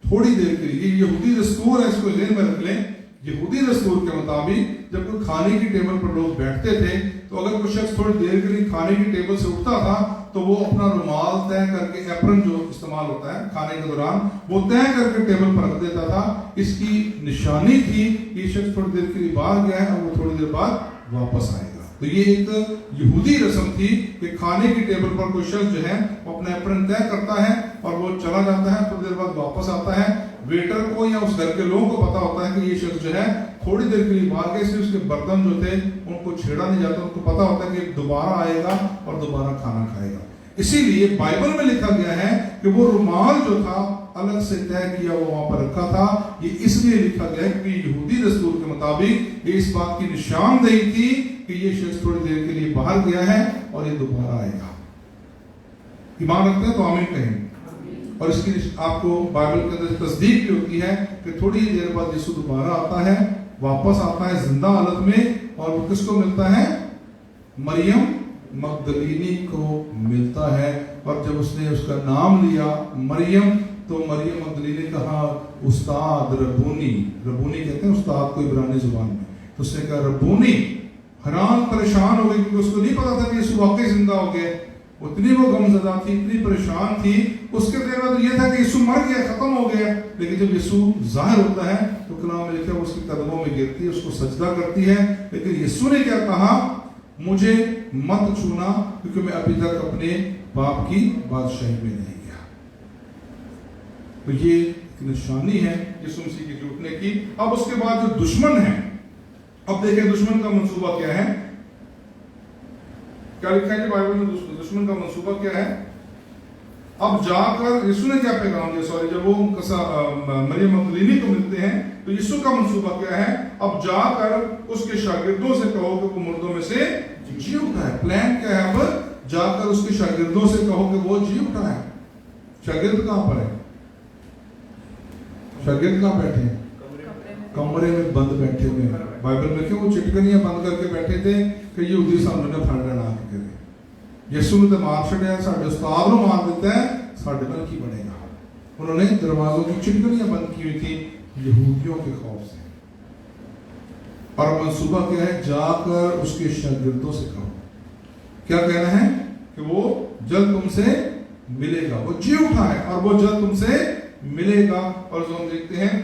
थोड़ी देर के लिए, यहूदी दस्तूर है, इसको ज़हन में रख लें, यहूदी दस्तूर के मुताबिक जब कोई खाने की टेबल पर लोग बैठते थे तो अगर कोई शख्स थोड़ी देर के लिए खाने की टेबल से उठता था तो वो अपना रुमाल तय करके, एप्रन जो इस्तेमाल होता है खाने के दौरान, वो तय करके टेबल पर रख देता था। इसकी निशानी थी कि शख्स थोड़ी देर के लिए बाहर गया है और वो थोड़ी देर बाद वापस आएगा। तो ये एक यहूदी रस्म थी कि खाने की टेबल पर कोई शख्स जो है वो अपना एप्रन तय करता है और वो चला जाता है, थोड़ी देर बाद वापस आता है। वेटर को या उस घर के लोगों को पता होता है कि ये शख्स जो है थोड़ी देर के लिए बाहर गए, इसलिए उसके बर्तन जो थे उनको छेड़ा नहीं जाता, उनको पता होता है कि दोबारा आएगा और दोबारा खाना खाएगा। इसीलिए बाइबल में लिखा गया है कि वो रुमाल जो था अलग से तय किया वो वहां पर रखा था। ये इसलिए लिखा गया है क्योंकि यहूदी दस्तूर के मुताबिक ये इस बात की निशानदेही थी कि ये शख्स थोड़ी देर के लिए बाहर गया है और ये दोबारा आएगा। ईमान रखते हैं तो आमीन कहें। और इसकी आपको बाइबल के अंदर तस्दीक भी होती है कि थोड़ी देर बाद यीशु दोबारा आता है, वापस आता है जिंदा हालत में, और वो किसको मिलता है? मरियम मगदलीनी को मिलता है। और जब उसने उसका नाम लिया मरियम, तो मरियम मगदलीनी ने कहा उस्ताद रब्बूनी, रब्बूनी कहते हैं उस्ताद को इब्रानी जुबान में, तो उसने कहा रब्बूनी। हैरान परेशान हो गई क्योंकि उसको नहीं पता था कि यीशु वाकई जिंदा हो गया। उतनी वो गमज़दा थी, इतनी परेशान थी। उसके देर बाद ये था कि यीशु मर गया, खत्म हो गया। लेकिन जब यीशु जाहिर होता है तो कलाम में लिखा है उसके कदमों में गिरती है, उसको सजदा करती है। लेकिन यीशु ने क्या कहा? मुझे मत छूना क्योंकि मैं अभी तक अपने बाप की बादशाही में नहीं गया। तो ये एक निशानी है यीशु मसीह के झूठने की। अब उसके बाद जो दुश्मन है, अब देखें दुश्मन का मंसूबा क्या है। क्या लिखा है बाइबल में? दुश्मन का मंसूबा क्या है? अब जाकर यीशु ने क्या पैगाम दिया? सॉरी, जब वो मरियम मगदलीनी को मिलते हैं तो यीशु का मंसूबा क्या है? अब जाकर उसके शागिर्दों से कहो कि वो मुर्दों में से जी उठा है। प्लान क्या है? अब जाकर उसके शागिर्दों से कहो कि वो जी उठा है। शागिर्द कहां पर है? शागिर्द कहां बैठे हैं? कमरे में बंद बैठे हुए हैं। बाइबल में क्यों? वो चिटकनियां बंद करके बैठे थे कि यहूदी सामने ना फड़ लेना आके करे। यीशु ने तो मार छड़िया, साडे उस्ताद को मार देता है, साडे नाल की बनेगा। उन्होंने दरवाजों की चिटकनियां बंद की हुई थी यहूदियों के खौफ से। और मंसूबा क्या है? जाकर उसके शागिर्दों से कहो। क्या कहना है? कि वो जल्द तुमसे मिलेगा। वो जी उठा है और वो जल्द तुमसे मिलेगा। और जो हम देखते हैं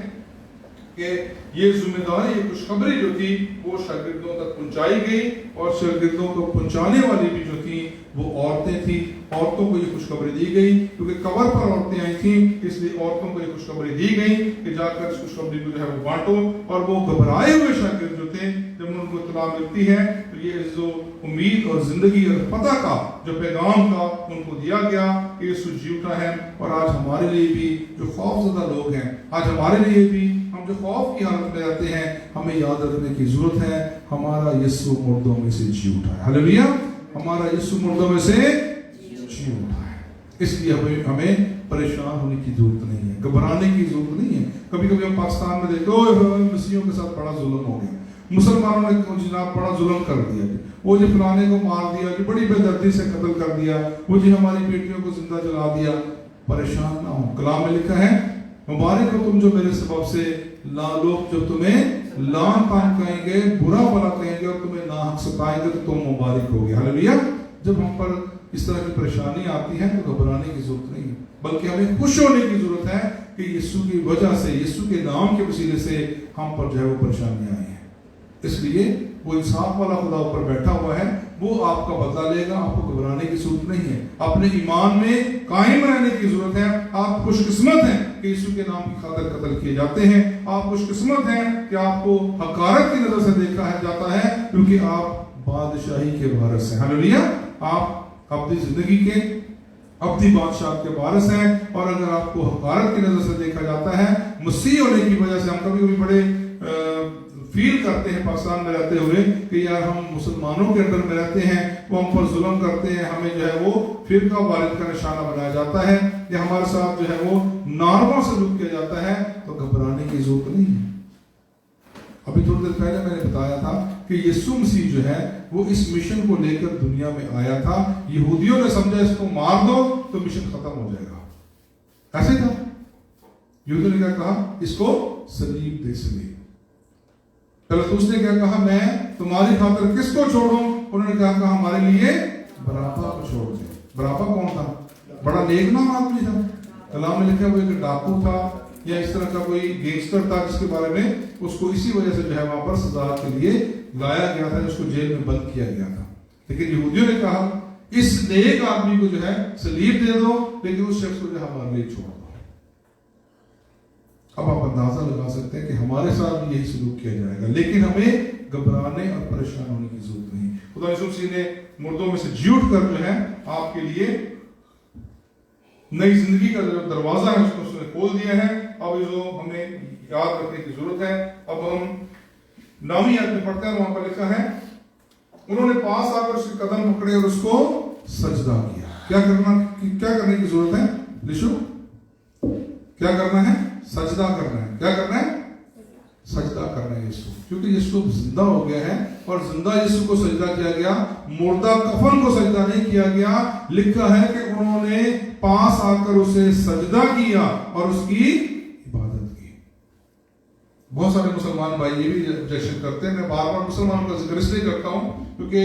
कि ये जिम्मेदारी, ये खुशखबरी जो थी वो शागिर्दों तक पहुंचाई गई, और शागिर्दों को पहुंचाने वाली भी जो थी वो औरतें थी। औरतों को ये खुशखबरी दी गई क्योंकि कवर पर औरतें आई थी, इसलिए औरतों को ये खुशखबरी दी गई कि जाकर इस खुशखबरी को जो है वो बांटो। और वो घबराए हुए शागिर्द जो थे, जब उनको इत्तला मिलती है तो ये जो उम्मीद और जिंदगी और पता का जो पैगाम था उनको दिया गया कि यीशु जी उठा है। और आज हमारे लिए भी जो खौफज़दा लोग हैं, आज हमारे लिए भी हम जो खौफ की हालत में रहते हैं, हमें याद रखने की जरूरत है हमारा यीशु मुर्दों में से जी उठा है। हालेलुया! हमारा यीशु मुर्दों में से जी उठा है। इसलिए हमें परेशान होने की जरूरत नहीं है, घबराने की जरूरत नहीं है। कभी कभी हम पाकिस्तान में देखते हो मसीहियों के साथ बड़ा जुल्म हो गया, मुसलमानों ने जनाब बड़ा जुल्म कर दिया, वो जी फलाने को मार दिया, जी बड़ी बेदर्दी से कत्ल कर दिया, वो जी हमारी बेटियों को जिंदा जला दिया। परेशान ना हो। कलाम में लिखा है मुबारक हो तुम जो मेरे सबब से लोग जब तुम्हें लान तान कहेंगे, बुरा भला कहेंगे और तुम्हें नाहक सताएंगे तो तुम मुबारक होगे। हालेलुया। जब हम पर इस तरह की परेशानी आती है तो घबराने की जरूरत नहीं है, बल्कि हमें खुश होने की जरूरत है कि यीशु की वजह से, यीशु के नाम के वसीले से हम पर जो है वो परेशानियां आई हैं। इसलिए वो इंसाफ वाला खुदा ऊपर बैठा हुआ है, वो आपका बदला लेगा। आपको घबराने की जरूरत नहीं है, अपने ईमान में कायम रहने की जरूरत है। आप खुशकिस्मत हैं कि यीशु के नाम की खातिर कत्ल किए जाते हैं। आप खुशकिस्मत हैं कि आपको हकारत की नजर से देखा है जाता है, क्योंकि आप बादशाही के वारिस हैं। हालेलुया। आप अपनी जिंदगी के अपनी बादशाह के वारिस हैं, और अगर आपको हकारत की नजर से देखा जाता है मसीह होने की वजह से, हम कभी कभी बड़े फील करते हैं पाकिस्तान में रहते हुए कि यार हम मुसलमानों के अंडर में रहते हैं, वो हम पर जुल्म करते हैं, हमें जो है वो फिरका वारिद का निशाना बनाया जाता है, या हमारे साथ जो है वो नारवा सलूक किया जाता है। तो घबराने की जरूरत नहीं है। अभी थोड़ी देर पहले मैंने बताया था कि यीशु मसीह जो है वो इस मिशन को लेकर दुनिया में आया था। यहूदियों ने समझा इसको मार दो तो मिशन खत्म हो जाएगा, ऐसे था। यहूदियों ने क्या कहा, इसको सलीब दे सलीब। पिलातुस ने क्या कहा, मैं तुम्हारी खातिर किसको छोड़ूं? उन्होंने कहा हमारे लिए बराबा को छोड़ दे। बराबा कौन था? बड़ा नेकनाम आदमी था। कलाम में लिखा वो एक डाकू था या इस तरह का कोई गैंगस्टर था, जिसके बारे में उसको इसी वजह से जो है वहां पर सजा के लिए लाया गया था, उसको जेल में बंद किया गया था। लेकिन यहूदियों ने कहा इस नेक आदमी को जो है सलीब दे दो, लेकिन उस शख्स को जो है हमारे लिए छोड़ दो। अब आप अंदाजा लगा सकते हैं कि हमारे साथ भी यही सलूक किया जाएगा, लेकिन हमें घबराने और परेशान होने की जरूरत नहीं। खुदा यीशु मसीह ने मुर्दों में से जी उठ कर जो है आपके लिए नई जिंदगी का जो दरवाजा है उसको उसने खोल दिया है। अब जो हमें याद रखने की जरूरत है, अब हम 9वीं आयत में पढ़ते हैं, वहां पर लिखा है उन्होंने पास आकर उसके कदम पकड़े और उसको सजदा किया। क्या करने की जरूरत है? लिशु, क्या करना है? सजदा करना है। क्या करना है? सजदा करना है यीशु, क्योंकि यीशु जिंदा हो गया है और जिंदा यीशु को सजदा किया गया, मुर्दा कफन को सजदा नहीं किया गया। लिखा है कि उन्होंने पास आकर उसे सजदा किया और उसकी इबादत की। बहुत सारे मुसलमान भाई ये भी ऑब्जेक्शन करते हैं। मैं बार बार मुसलमानों का जिक्र इसलिए करता हूं क्योंकि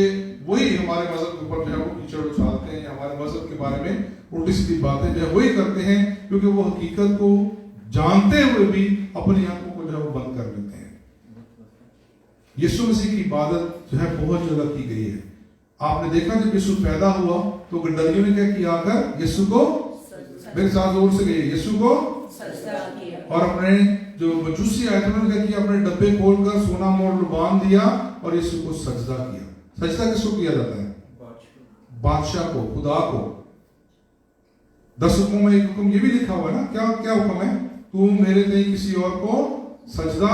वही हमारे मजहब के ऊपर जो है वो कीचड़ उछालते हैं, हमारे मजहब के बारे में उल्टी सीधी बातें जो है वही करते हैं, क्योंकि वो हकीकत को जानते हुए भी अपनी आंखों को जो है वो बंद कर लेते हैं। यीशु मसीह की इबादत जो है बहुत जगह की गई है। आपने देखा जब यीशु पैदा हुआ तो गड्ढरियों ने क्या किया, आकर यीशु को, मेरे साथ जोर से गए, यीशु को सजदा किया। और अपने जो मजूसी आए थे उन्होंने क्या किया, अपने डब्बे खोलकर सोना मोड़ बांध दिया और यीशु को सजदा किया। सजदा किसको किया जाता है? बादशाह को, खुदा को। 10 हुक्मों में एक हुक्म ये भी लिखा हुआ है ना, क्या क्या हुक्म है? तू मेरे नहीं किसी और को सजदा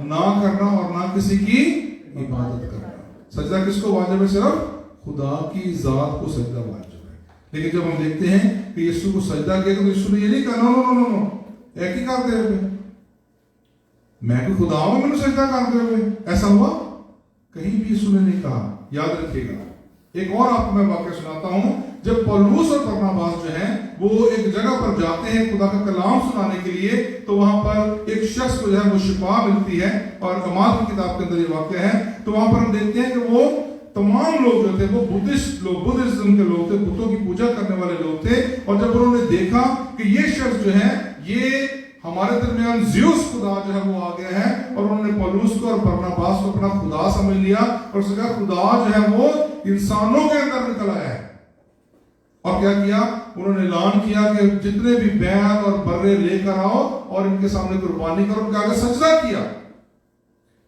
ना करना और ना किसी की इबादत करना। सजदा किसको वाजिब है? सिर्फ खुदा की जात को सजदा वाजिब है। लेकिन जब हम देखते हैं कि यीशु को सजदा किया तो यीशु ने ये नहीं कहा नो नो नो नो एक ही करते हुए मैं कोई खुदा हूं मैंने सजदा करते हुए, ऐसा हुआ? कहीं भी यीशु ने नहीं कहा। याद रखिएगा। एक और आपको मैं वाक्य सुनाता हूं। जब पौलुस और बरनबास जो हैं वो एक जगह पर जाते हैं खुदा का कलाम सुनाने के लिए, तो वहां पर एक शख्स को जो है वो शिफा मिलती है। और कमाल की किताब के अंदर ये वाक्य है। तो वहां पर हम देखते हैं कि वो तमाम लोग जो थे वो बुद्धिस्ट लोग, बुद्धिज्म के लोग थे, बुतों की पूजा करने वाले लोग थे। और जब उन्होंने देखा कि ये शख्स जो है ये हमारे दरमियान ज़्यूस खुदा जो है वो आ गया है, और उन्होंने पौलुस को और बरनबास को अपना खुदा समझ लिया और उसने कहा खुदा जो है वो इंसानों के अंदर निकल आया है। और क्या किया? उन्होंने ऐलान किया कि जितने भी बैल और बर्रे लेकर आओ और इनके सामने कुर्बानी करो। उनके आगे सजदा किया।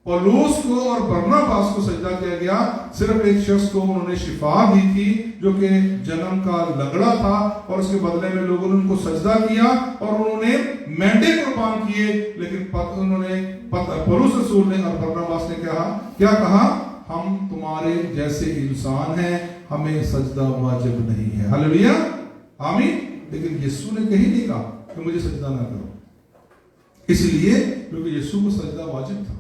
पौलुस को और बरनबास को सजदा किया गया। सिर्फ एक शख्स को उन्होंने शिफा दी थी जो कि जन्म का लंगड़ा था, और उसके बदले में लोगों ने उनको सजदा किया और उन्होंने मेंढे कुर्बान किए। लेकिन पौलुस रसूल ने और बरनबास ने क्या कहा? हम तुम्हारे जैसे इंसान हैं, हमें सजदा वाजिब नहीं है। हालेलुया, आमीन। लेकिन यीशु ने कहीं नहीं कहा कि मुझे सजदा ना करो, इसलिए क्योंकि यीशु को सजदा वाजिब था,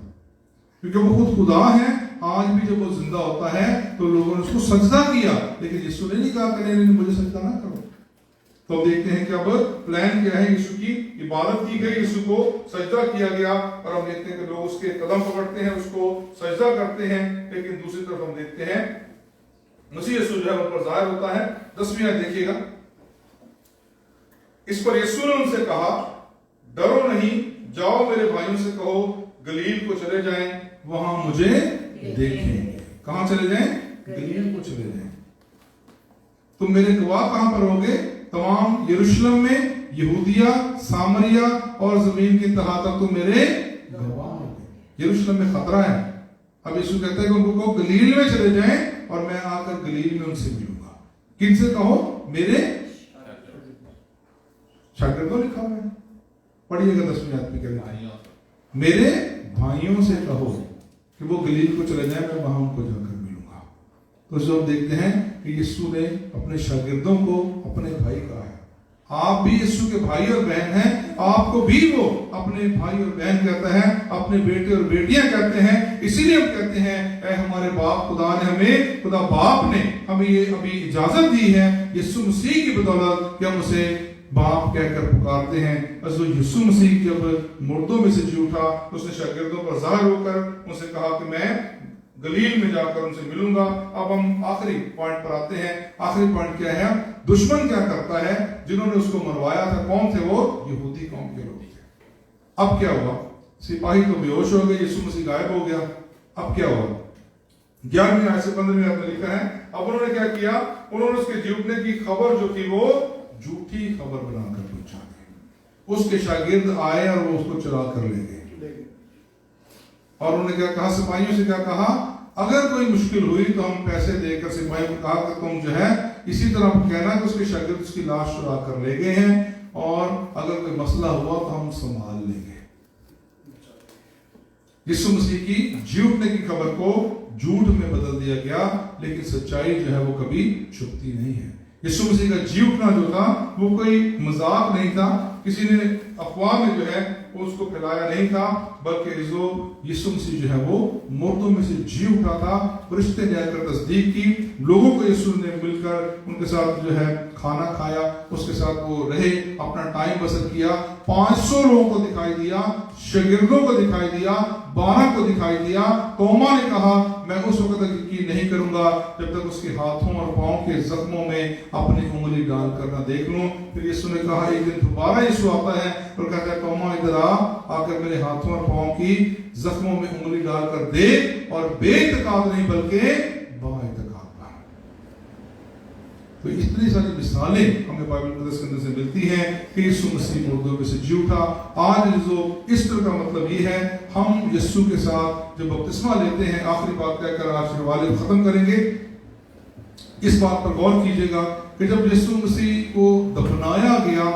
क्योंकि वो खुद खुदा है। आज भी जब वो जिंदा होता है तो लोगों ने उसको सजदा किया, लेकिन यीशु ने नहीं कहा कि नहीं मुझे सजदा ना करो। तो हम देखते हैं कि अब प्लान क्या है, यीशु की इबादत की गई, यीशु को सजदा किया गया, और हम देखते हैं कि लोग उसके कदम पकड़ते हैं, उसको सजदा करते हैं। लेकिन दूसरी तरफ हम देखते हैं मसीह यीशु जो है उन पर जाहिर होता है। 10वीं आयत देखिएगा। इस पर यीशु ने उनसे कहा, डरो नहीं, जाओ मेरे भाइयों से कहो गलील को चले जाएं, वहां मुझे देखेंगे। कहां चले जाएं? गलील को चले जाएं। तुम मेरे गवाह कहां पर होगे? तमाम यरूशलेम में, यहूदिया, सामरिया और जमीन की तहा तक तुम मेरे गवाह होगे। यरूशलेम में खतरा है। अब यीशु कहता है कि उनको गलील में चले जाएं और मैं आकर गलील में उनसे मिलूंगा। किनसे कहो? मेरे शागिर्दों, लिखा हुआ है, पढ़िएगा 10वीं आयत में क्या लिखा, मेरे भाइयों से कहो कि वो गलील को चले जाएं, मैं वहां उनको जाकर मिलूंगा। तो जो हम देखते हैं कि यीशु ने अपने शागिर्दों को अपने भाई कहा है। आप भी यीशु के भाई और बहन हैं, आपको भी वो अपने भाई और बहन कहता है, अपने बेटे और बेटियां कहते हैं। इसीलिए हम कहते हैं, ऐ हमारे बाप खुदा ने हमें, खुदा बाप ने हमें ये अभी इजाजत दी है यीशु मसीह की बदौलत कि हम उसे बाप कहकर पुकारते हैं। जो यीशु मसीह जब मुर्दों में से जी उठा, उसने शागिर्दों पर जाहिर होकर उनसे कहा कि मैं गलील में जाकर उनसे मिलूंगा। अब हम आखिरी पॉइंट पर आते हैं। आखिरी पॉइंट क्या है? दुश्मन क्या करता है? जिन्होंने उसको मरवाया था कौन थे? वो यहूदी कौम के लोग थे। अब क्या हुआ? सिपाही तो बेहोश हो गए, यीशु मसीह गायब हो गया। अब क्या हुआ? 11वीं आयत से 15वीं आयत में लिखा है, अब उन्होंने क्या किया? उन्होंने उसके जी उठने की खबर जो थी वो झूठी खबर बनाकर पहुंचा दी। उसके शागिर्द आए और वो उसको चुरा कर ले गए। और उन्होंने क्या कहा? सिपाहियों से क्या कहा? अगर कोई मुश्किल हुई तो हम पैसे देकर, सिपाहियों को कहा कि तुम जो है इसी तरह कहना कि उसके शागिर्द उसकी लाश चुरा कर ले गए हैं, और अगर कोई मसला हुआ तो हम संभाल लेंगे। यीशु मसीह की जी उठने की खबर को झूठ में बदल दिया गया, लेकिन सच्चाई जो है वो कभी छुपती नहीं है। यीशु मसीह का जी उठना जो था वो कोई मजाक नहीं था, किसी ने अफवाह में जो है वो उसको फैलाया नहीं था, बल्कि जो यीशु मसीह जो है वो मुर्दों में से जी उठा था। फरिश्ते ने आकर तस्दीक की, लोगों को यीशु ने मिलकर उनके साथ जो है खाना खाया, उसके साथ वो रहे, अपना टाइम बसर किया। 500 लोगों को दिखाई दिया, शागिर्दों को दिखाई दिया, 12 को दिखाई दिया। तोमा ने कहा, मैं उस वक्त तक यकीन नहीं करूंगा जब तक उसके हाथों और पांव के जख्मों में अपनी उंगली डाल कर ना देख लूं। फिर यीशु ने कहा, एक दिन दोबारा यीशु आता है और कहता है, तोमा इधर आ, आकर मेरे हाथों और पांव की जख्मों में उंगली डालकर देख, और बेइत्तेकाद नहीं बल्कि बाइत्तेकाद बन। तो इतनी सारी मिसालें हमें बाइबल मुकद्दस के अंदर से मिलती हैं कि यीशु मसीह मुर्दों में से जी उठा। आज जो ईस्टर का मतलब ये है, हम यीशु के साथ जब बपतिस्मा लेते हैं, आखिरी बात कहकर आज के हवाले खत्म करेंगे। इस बात पर गौर कीजिएगा कि जब यीशु मसीह को दफनाया गया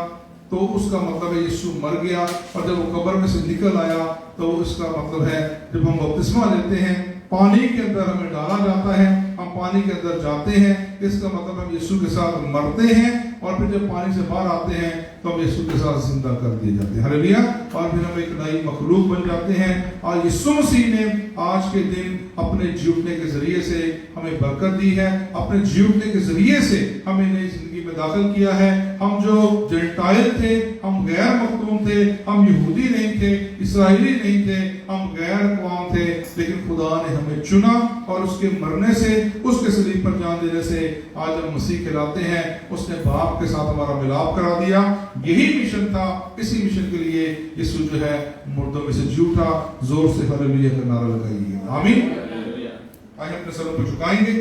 तो उसका मतलब है यीशु मर गया, और जब वो कब्र में से निकल आया तो इसका मतलब है जब हम बपतिस्मा लेते हैं, पानी के अंदर हमें डाला जाता है, हम पानी के अंदर जाते हैं, इसका मतलब हम यीशु के साथ मरते हैं, और फिर जब पानी से बाहर आते हैं तो हम यीशु के साथ जिंदा कर दिए जाते हैं। हालेलुया। और फिर हम एक नई मखलूक बन जाते हैं। और यीशु मसीह ने आज के दिन अपने जी उठने के जरिए से हमें बरकत दी है, अपने जी उठने के जरिए से हमें नई जिंदगी में दाखिल किया है। हम जो जेंटाइल थे, हम गैर मखदूम थे, हम यहूदी नहीं थे, इसराइली नहीं थे, हम गैर कौम थे, लेकिन खुदा ने हमें चुना, और उसके मरने से, उसके सलीब पर जान देने से आज हम मसीह कहलाते हैं। उसने बाप के साथ हमारा मिलाप करा दिया। यही मिशन था। इसी मिशन के लिए यीशु जो है मुर्दों में से जी उठा। जोर से हालेलुया का नारा लगाइए, आमीन। आइए अपने सरों को झुकाएंगे।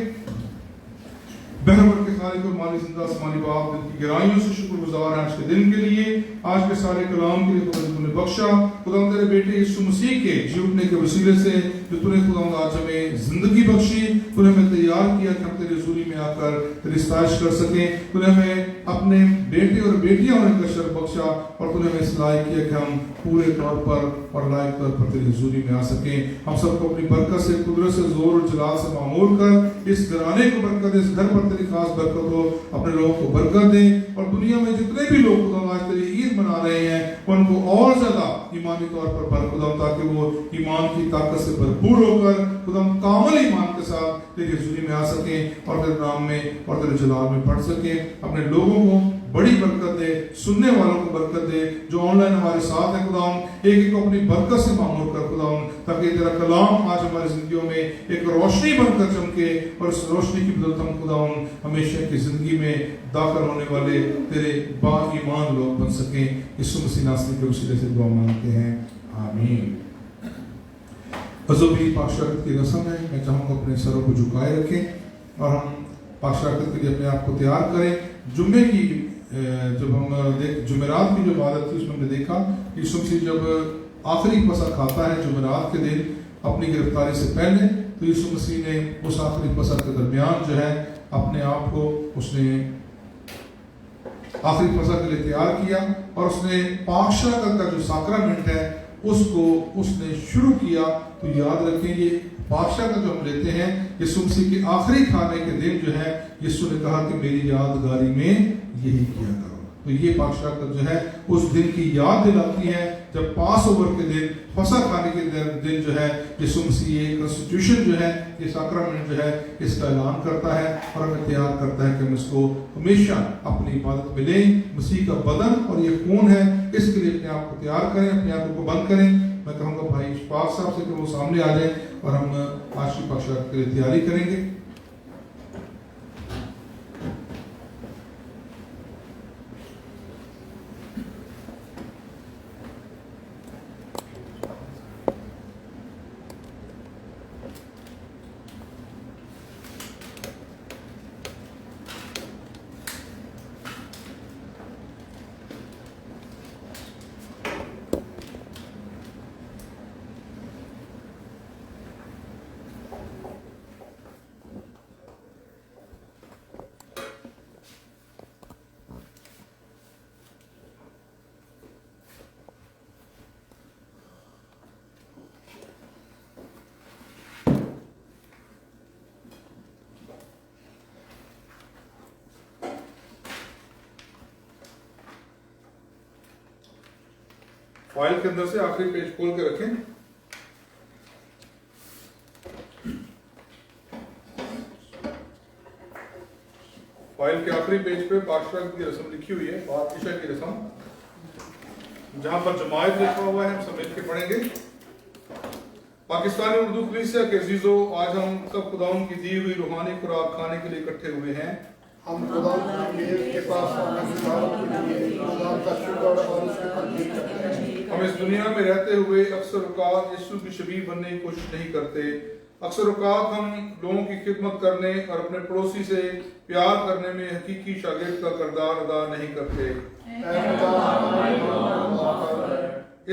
बहरवर के खालिक और मालिक जिंदा आसमानी बाप, दिल की गहराइयों से शुक्रगुजार हैं आज के दिन के लिए, आज के सारे कलाम के लिए खुदा तूने बख्शा। खुदा तेरे बेटे यीशु मसीह के जी उठने के वसीले से जो तूने खुदा आज हमें जिंदगी बख्शी, तूने हमें तैयार किया कि हम तेरी हुजूरी में आकर तेरी सताइश कर सकें। तूने हमें अपने बेटे और बेटियां होने का शर्फ बख्शा, और तूने हमें इस लायक किया कि हम पूरे तौर पर और लायक तौर पर तेरी हुजूरी में आ सकें। हम सबको अपनी बरकत से, कुदरत से, जोर और जलाल से मामूल कर, इस घराने को बरकत दे, इस घर पर तेरी खास बरकत हो, अपने लोगों को बरकत दे, और दुनिया में जितने भी लोग खुदा आज तेरी ईद मना रहे हैं उनको और ज्यादा ईमानी तौर पर बरकत, ताकि वो ईमान की ताकत से भरपूर होकर खुदा कामिल ईमान के साथ तेरी हुजूरी में आ सकें, और तेरे नाम में और तेरे जलाल में पढ़ सकें। अपने लोगों को बड़ी बरकत दे, सुनने वालों को बरकत दे, जो ऑनलाइन हमारे साथ है खुदावन, एक एक को अपनी बरकत से मामूर कर खुदावन, ताकि तेरा कलाम आज हमारी जिंदगियों में एक रोशनी बनकर चमके और उस रोशनी की बदौलत हम खुदावन हमेशा की जिंदगी में दाखिल होने वाले तेरे बा ईमान लोग बन सकें। यीशु मसीह नासरी के वसीले से दुआ मांगते हैं, आमीन। अज़ोबी पाकशागत की रस्म है, मैं चाहूँगा अपने सरों को झुकाए रखें और हम पाकशागत के लिए अपने आप को तैयार करें। जुम्मे की जब हम जुमेरात की जो इबादत थी उसमें हमने देखा यीशु मसीह जब आखिरी पसा खाता है जुमेरात के दिन अपनी गिरफ्तारी से पहले, तो यीशु मसीह ने उस आखिरी पसा के दरमियान जो है अपने आप को उसने आखिरी पसा के लिए तैयार किया और उसने पाकशागत का जो साक्रामेंट है उसको उसने शुरू किया। तो याद रखें ये पाकशागत जो हम लेते हैं यीशु मसीह के आखिरी खाने के दिन जो है यीशु ने कहा कि मेरी यादगारी में यही किया करो। तो ये पाकशागत जो है उस दिन की याद दिलाती है जब पास ओवर के दिन, फसा खाने के दिन जो है यीशु मसीह ये कॉन्स्टिट्यूशन जो है, ये साक्रामेंट जो है इसका ऐलान करता है और हमें तैयार करता है कि हम इसको हमेशा अपनी इबादत में लें। मसीह का बदन और ये खून है, इसके लिए अपने आप को तैयार करें, अपने आंखों को बंद करें। मैं कहूँगा भाई इशफाक साहब से कि वो सामने आ जाए और हम आज की पाकशागत के लिए तैयारी करेंगे। फाइल के अंदर से आखिरी पेज खोल के रखें। फाइल के आखिरी पेज पे पाकशागत की रस्म लिखी हुई है, पातशाह की रस्म, जहां पर जमायत लिखा हुआ है, हम सब मिलकर पढ़ेंगे। पाकिस्तानी उर्दू कलीसिया के अजीजों, आज हम सब खुदाउन की दी हुई रूहानी खुराक खाने के लिए इकट्ठे हुए हैं। हम खुदाउन के पास अपने खुदा का शुक्र और उसकी तकदीर करते हैं। हम इस दुनिया में रहते हुए अक्सर औकात यीशु की शबीह बनने की कोशिश नहीं करते। अक्सर औकात हम लोगों की खिदमत करने और अपने पड़ोसी से प्यार करने में हकीकी शागिर्द का किरदार अदा नहीं करते।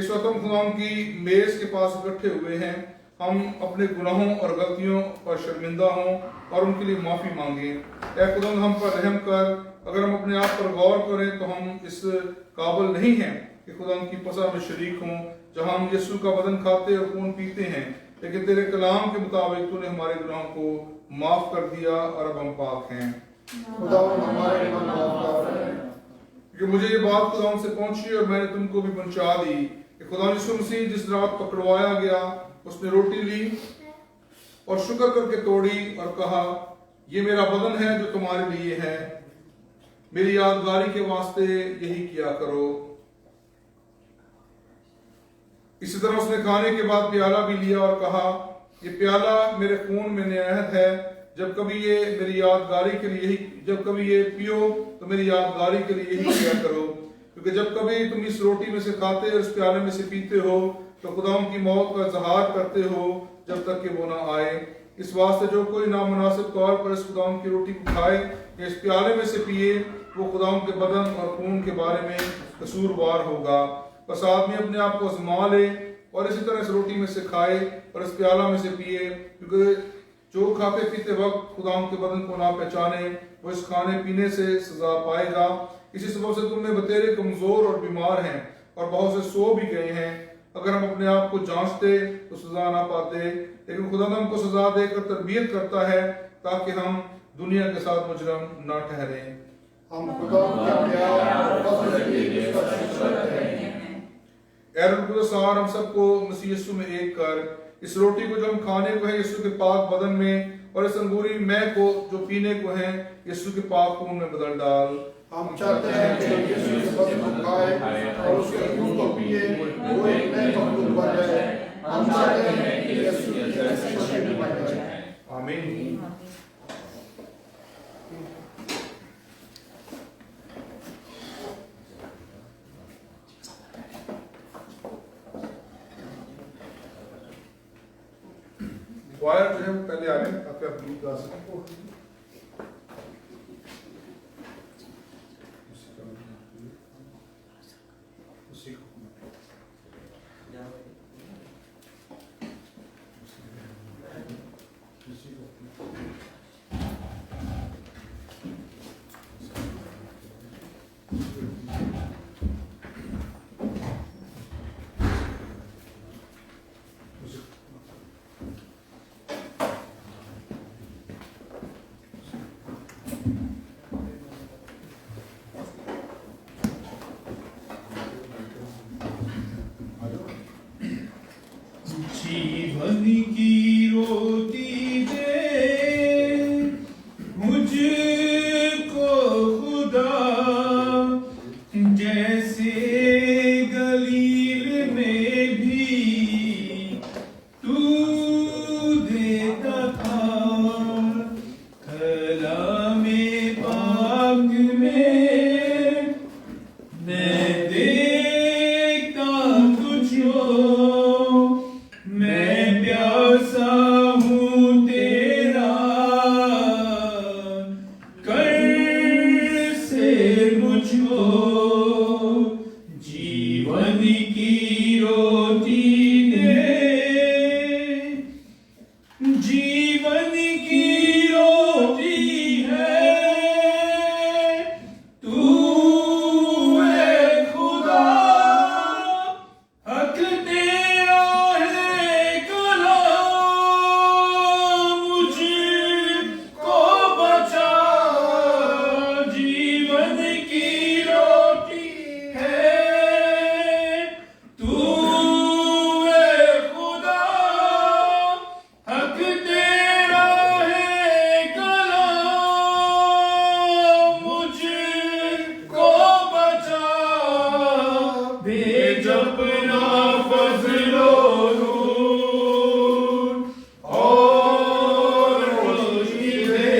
इस वक्त हम खुदा की मेज के पास इकट्ठे हुए हैं। हम अपने गुनाहों और गलतियों पर शर्मिंदा हों और उनके लिए माफ़ी मांगें। ऐ खुदा हम पर रहम कर। अगर हम अपने आप पर गौर करें तो हम इस काबिल नहीं हैं कि खुदा की पसा में शरीक हों, जहाँ हम यीशु का बदन खाते और खून पीते हैं। लेकिन तेरे कलाम के मुताबिक तूने हमारे गुनाहों को माफ़ कर दिया और अब हम पाक हैं। क्योंकि मुझे ये बात खुदा से पहुंची और मैंने तुमको भी पहुंचा दी कि खुदा यीशु मसीह जिस रात पकड़वाया गया उसने रोटी ली और शुक्र करके तोड़ी और कहा, ये मेरा बदन है जो तुम्हारे लिए है, मेरी यादगारी के वास्ते यही किया करो। इसी तरह उसने खाने के बाद प्याला भी लिया और कहा, ये प्याला मेरे खून में नियत है, जब कभी ये मेरी यादगारी के लिए जब कभी ये पियो तो मेरी यादगारी के लिए यही किया करो। क्योंकि जब कभी तुम इस रोटी में से खाते और इस प्याले में से पीते हो तो खुदाम की मौत का इज़हार करते हो जब तक कि वो ना आए। इस वास्ते जो कोई नामुनासिब तौर पर इस खुदाम की रोटी को खाए या इस प्याले में से पिए, वो खुदाम के बदन और खून के बारे में कसूरवार होगा। बस आदमी अपने आप को आजमा ले और इसी तरह इस रोटी में से खाए और इस प्याला में से पिए, क्योंकि जो खाते पीते वक्त खुदाम के बदन को ना पहचाने वो इस खाने पीने से सजा पाएगा। इसी सबब से तुम में बतेरे कमजोर और बीमार हैं और बहुत से सो भी गए हैं। अगर हम अपने आप को जांचते तो सजा ना पाते, लेकिन खुदा हमको सजा देकर तरबियत करता है ताकि हम दुनिया के साथ मुजरम ना ठहरे। हम खुदा के प्यार और फज़ल के लिए उसका शुक्र करते हैं। ऐ रूह कुद्दूस हम सबको मसीह यीशु में एक कर, इस रोटी को जो हम खाने को है यीशु के पाक बदन में और इस अंगूरी मैं को जो पीने को है यीशु के पाप खून में बदल डाल। हम चाहते हैं कि यीशु के बदन को खाए और उसके खून को पिए, वो एक नए मखलूक बन जाए। हम चाहते हैं कि यीशु की जैसी शरीर बन जाए। आमीन। वायर जो है वो पहले आ गए, आप अपनी गा सकते। जीवन की रोटी दे मुझको खुदा, जैसे गलील में भी तू देता था। कलामे पाक में मैं देखता तुझको, मैं प्यासा हूँ तेरा, कर से मुझको जीवन की रोटी दे। जीवन की रोटी है तू है खुदा, हक तेरा है कलाम, मुझको बचा। जीवन की रोटी है तू है खुदा, हक तेरा है कलाम, मुझको बचा। भेज अपना फजलो नूर और रोशनी दे,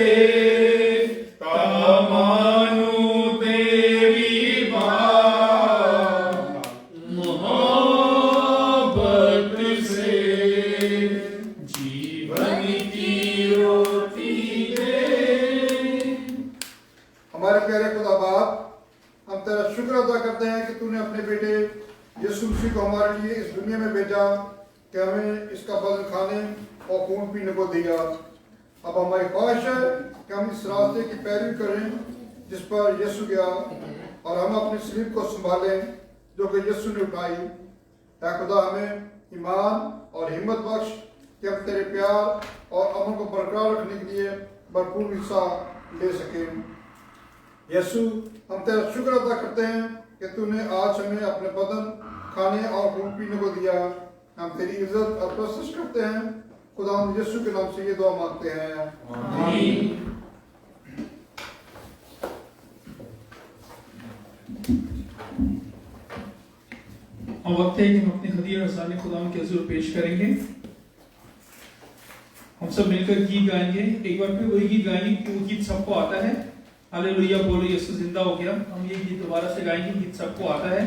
तामानू तेरी बात मोहब्बत से। जीवन की रोटी दे। हमारे प्यारे खुदा बाप, हम तेरा शुक्र अदा करते हैं कि तूने अपने बेटे यीशु मसीह को हमारे लिए इस दुनिया में भेजा, कि हमें इसका बदन खाने और खून पीने को दिया। अब हमारी ख्वाहिश है कि हम इस रास्ते की पैरवी करें जिस पर यीशु गया, और हम अपनी सलीब को संभालें जो कि यीशु ने उठाई। ऐ खुदा, हमें ईमान और हिम्मत बख्श कि हम तेरे प्यार और अमन को बरकरार रखने के लिए भरपूर हिस्सा ले सकें। यीशु, हम तेरा शुक्र अदा करते हैं कि तूने आज हमें अपने बदन खाने और खून पीने को दिया। हम तेरी इज्जत और प्रशंसा करते हैं। खुदा यीशु के नाम से ये दुआ मांगते हैं, आमीन। अब वक्त है कि हम अपने खदीर रसाने खुदा के हुजूर पेश करेंगे। हम सब मिलकर गीत गाएंगे। एक बार फिर वही गीत गाएंगे कि वो गीत सबको आता है। हालेलुया बोलो, यीशु जिंदा हो गया। हम ये गीत दोबारा से गाएंगे, गीत सबको आता है।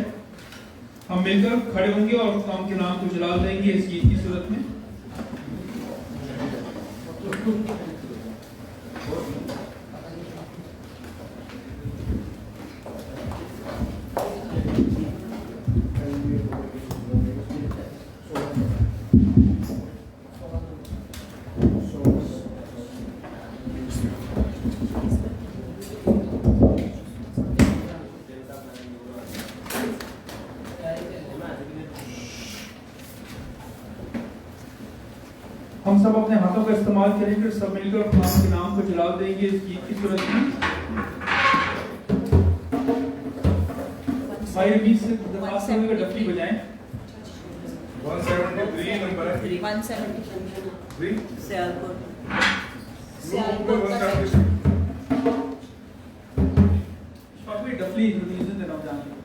हम मिलकर खड़े होंगे और खुदा के नाम को जलाल देंगे इस गीत की सूरत में। हम सब अपने हाथों का इस्तेमाल करेंगे, सब मिलकर खुदा के नाम को जलाल देंगे इस गीत की सूरत में। भाई बीच से दरवाज़ से मिलकर डफली बजाएं। 173 नंबर है। 173 सियालकोट। डफली इंट्रोड्यूस देना चाहते हैं।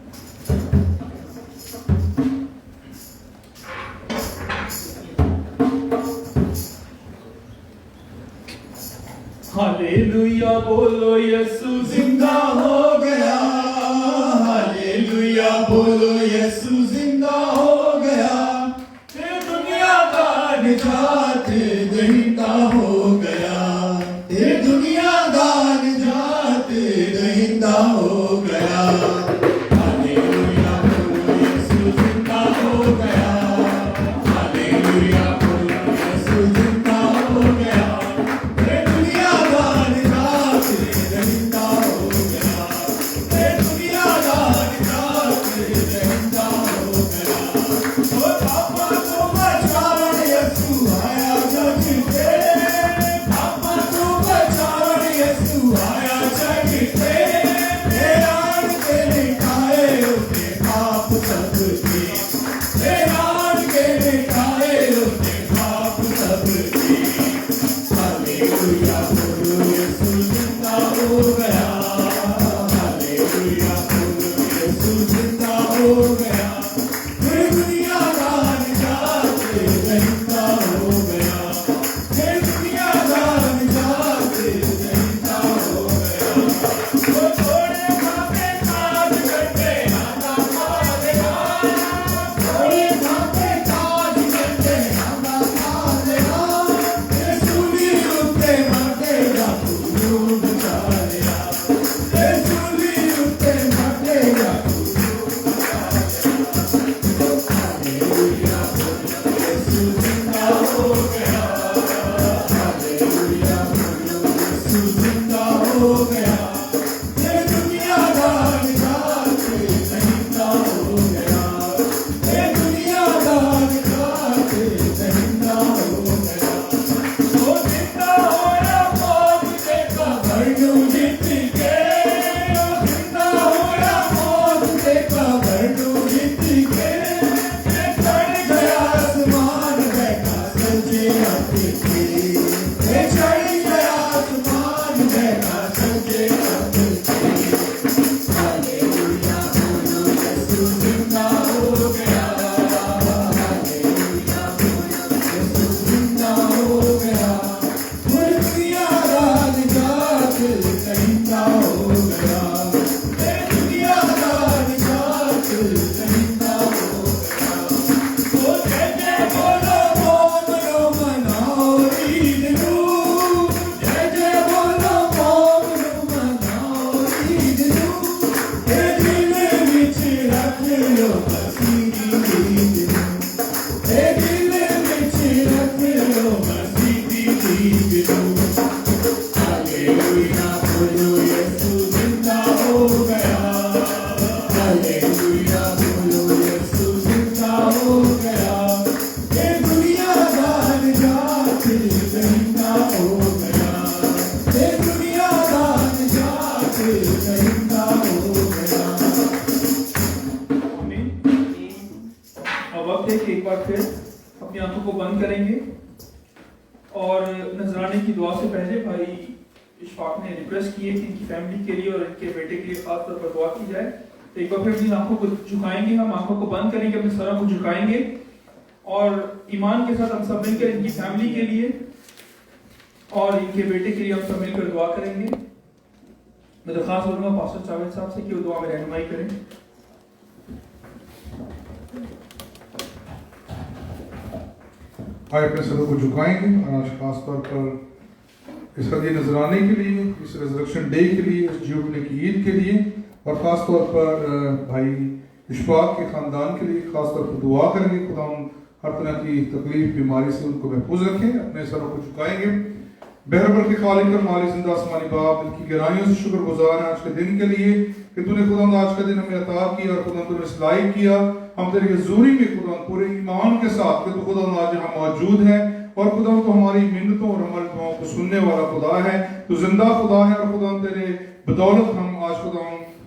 हालेलुया बोलो यीशु जिंदा हो गया, हालेलुया बोलो यीशु जिंदा हो गया, ये दुनिया का निजात दहिंदा हो गया, ये दुनिया का निजात दहिंदा हो गया। हालेलुया बोलो यीशु जिंदा हो गया, हालेलुया बोलो यीशु जिंदा हो गया, ये दुनिया का निजात दहिंदा हो गया, ये दुनिया का निजात दहिंदा हो गया। ओ पापा को बचाने यीशु आया जग पे, पापा को बचाने यीशु आया जग पे, ऐलान के मिटाए उसने पाप सबके, ऐलान के मिटाए उसने पाप सबके। हालेलुया बोलो यीशु जिंदा हो गया, हालेलुया बोलो यीशु जिंदा हो गया, ये दुनिया का निजात दहिंदा हो गया, ये दुनिया का निजात दहिंदा हो गया। वो थोड़े भापे काज करते आधा खा लेगा, थोड़े भापे काज करते आधा खा लेगा, ये सूली उत्ते मटेगा तू बचा लिया, ये सूली उत्ते मटेगा तू बचा लिया। हालेलुया बोलो यीशु जिंदा हो गया, हालेलुया बोलो यीशु जिंदा हो गया, ये दुनिया का निजात दहिंदा हो गया, ये दुनिया का निजात दहिंदा हो गया। वो जिंदा होया मौत के कब्र जीत के, वो जिंदा होया मौत के कब्र जीत के, ये चढ़ गया आसमान बैठा सच्चे हाथ पे, ये चढ़ गया आसमान बैठा सच्चे हाथ पे। हालेलुया बोलो यीशु जिंदा हो गया, हालेलुया बोलो यीशु जिंदा हो गया, ये दुनिया का निजात दहिंदा हो गया, ये दुनिया का निजात दहिंदा हो गया। ओ जय जय बोलो मोमनो मनाओ ईद नू, जय जय बोलो मोमनो मनाओ ईद नू, ये दिल विच रख लो मसीह दी ईद नू, ये दिल विच रख लो मसीह दी ईद नू। हालेलुया बोलो यीशु जिंदा हो गया, हालेलुया बोलो यीशु जिंदा हो गया, ये दुनिया का निजात दहिंदा हो गया, ये दुनिया का निजात दहिंदा हो गया। आमीन। अब वक्त है कि एक बार फिर अपनी आंखों को बंद करेंगे और नजराने की दुआ से पहले भाई इशफाक ने रिक्वेस्ट की है कि इनकी फैमिली के लिए और इनके बेटे के लिए खास तौर पर दुआ की जाए। तो एक बार फिर अपनी आंखों को झुकाएंगे, हम आंखों को बंद करेंगे, अपने सरों को झुकाएंगे और ईमान के साथ हम सब मिलकर इनकी फैमिली के लिए और इनके बेटे के लिए हम सब मिलकर दुआ करेंगे। मैं दरख्वास्त करूंगा पास्टर जावेद साहब से कि वो दुआ में रहनुमाई करें। आए अपने सरों को झुकाएंगे और आज खास तौर पर इस हदी नजराने के लिए, इस रिजरेक्शन डे के लिए, इस जी उठने की ईद के लिए और ख़ास तौर पर भाई इशफाक के ख़ानदान के लिए ख़ास तौर पर दुआ करेंगे। खुदा हर तरह की तकलीफ बीमारी से उनको महफूज रखें। अपने सरों को झुकाएंगे। बहरबर के खालिक और मालिक जिंदा आसमानी बाप, इनकी गहराइयों से शुक्रगुजार हैं आज के दिन के लिए कि तूने खुदा आज का दिन हमें अता किया और खुदा तूने इस्लाही किया। हम तेरी हजूरी में खुदा पूरे ईमान के साथ कि तू खुदा आज यहाँ मौजूद है और खुदा तो हमारी मिन्नतों और हमारी दुआओं को सुनने वाला खुदा है। तू जिंदा खुदा है और खुदा तेरे बदौलत हम आज खुदा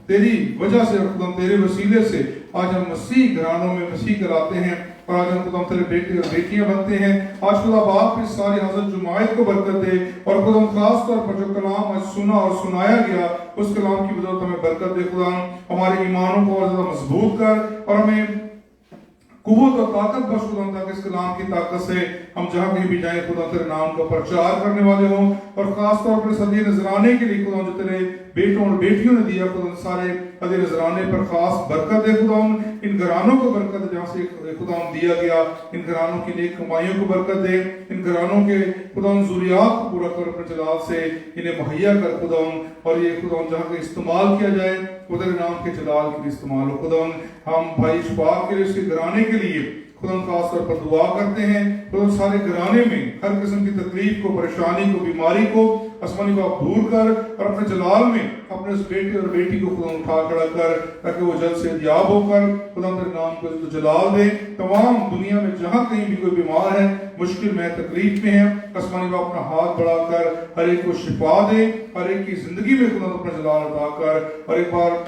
तेरी वजह से और खुदा तेरे वसीले से आज हम मसीह घरानों में मसीह कराते हैं। और आज हम खुदा तेरे बेटे और बेटियां बनते हैं। आज खुदा बाप इस सारी हज़रत जुमाइल को बरकत दे और खुदा खास तौर पर जो कलाम आज सुना और सुनाया गया उस कलाम की बदौलत हमें बरकत दे। खुदा हमारे ईमानों को और ज़्यादा मजबूत कर और हमें कुव्वत और ताकत बख्श खुदा ताकि इस कलाम की ताकत से हम जहाँ कहीं भी जाएं खुदा तेरे नाम का प्रचार करने वाले हों। और खास तौर पर सदी नजराने के लिए खुदा जो तेरे बेटों और बेटियों ने दिया खुदा सारे सदी नजराने पर खास बरकत दे। खुदा इन घरानों को बरकत दे जहाँ से खुदा दिया गया, इन घरानों की नेक कमाइयों को बरकत दे, इन घरानों के खुदा ज़ुरियात को पूरा कर अपने जलाल से इन्हें मुहैया कर खुदा। और ये खुदा जहाँ का इस्तेमाल किया जाए खुदा के नाम के जलाल के लिए इस्तेमाल हो। खुदा हम भाई शफाक के लिए उसके घराने के लिए खुदा खास तौर पर दुआ करते हैं। खुदा सारे घराने में हर किस्म की तकलीफ को, परेशानी को, बीमारी को आसमानी को आप दूर कर और अपने जलाल में अपने उस बेटे और बेटी को खुदा उठा खड़ा कर ताकि वो जल्द से याब होकर खुदा तेरे नाम को तो जलाल दे। तमाम दुनिया में जहाँ कहीं भी कोई बीमार है, मुश्किल में, तकलीफ में है, आसमानी को अपना हाथ बढ़ाकर हर एक को शिफा दे, हर एक की जिंदगी में खुदा अपना जलाल अता कर। और एक बार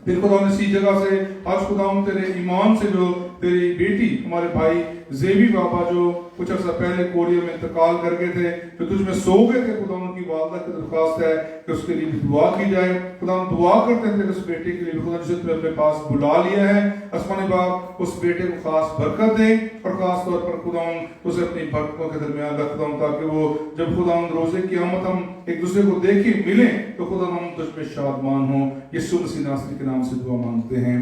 फिर खुदा इसी जगह से आज खुदा तेरे ईमान से जो तेरी बेटी हमारे भाई जेबी बाबा जो कुछ अर्सा पहले कोरिया में इंतकाल कर गए थे, जो तुझ में सो गए थे, खुदा उनकी वालदा की दरख्वास्त है कि उसके लिए भी दुआ की जाए। खुदा हम दुआ करते थे उस बेटे के लिए खुदा जिसे तूने अपने पास बुला लिया है, आसमानी बाप उस बेटे को खास बरकत दे और खास तौर पर खुदा उसे अपनी बरकतों के दरमियान रख खुदा ताकि वो जब खुदा रोज़े क़यामत हम एक दूसरे को देखें मिले तो खुदा हम तुझ पे शादमान हो। यीशु मसीह नासरी के नाम से दुआ मांगते हैं।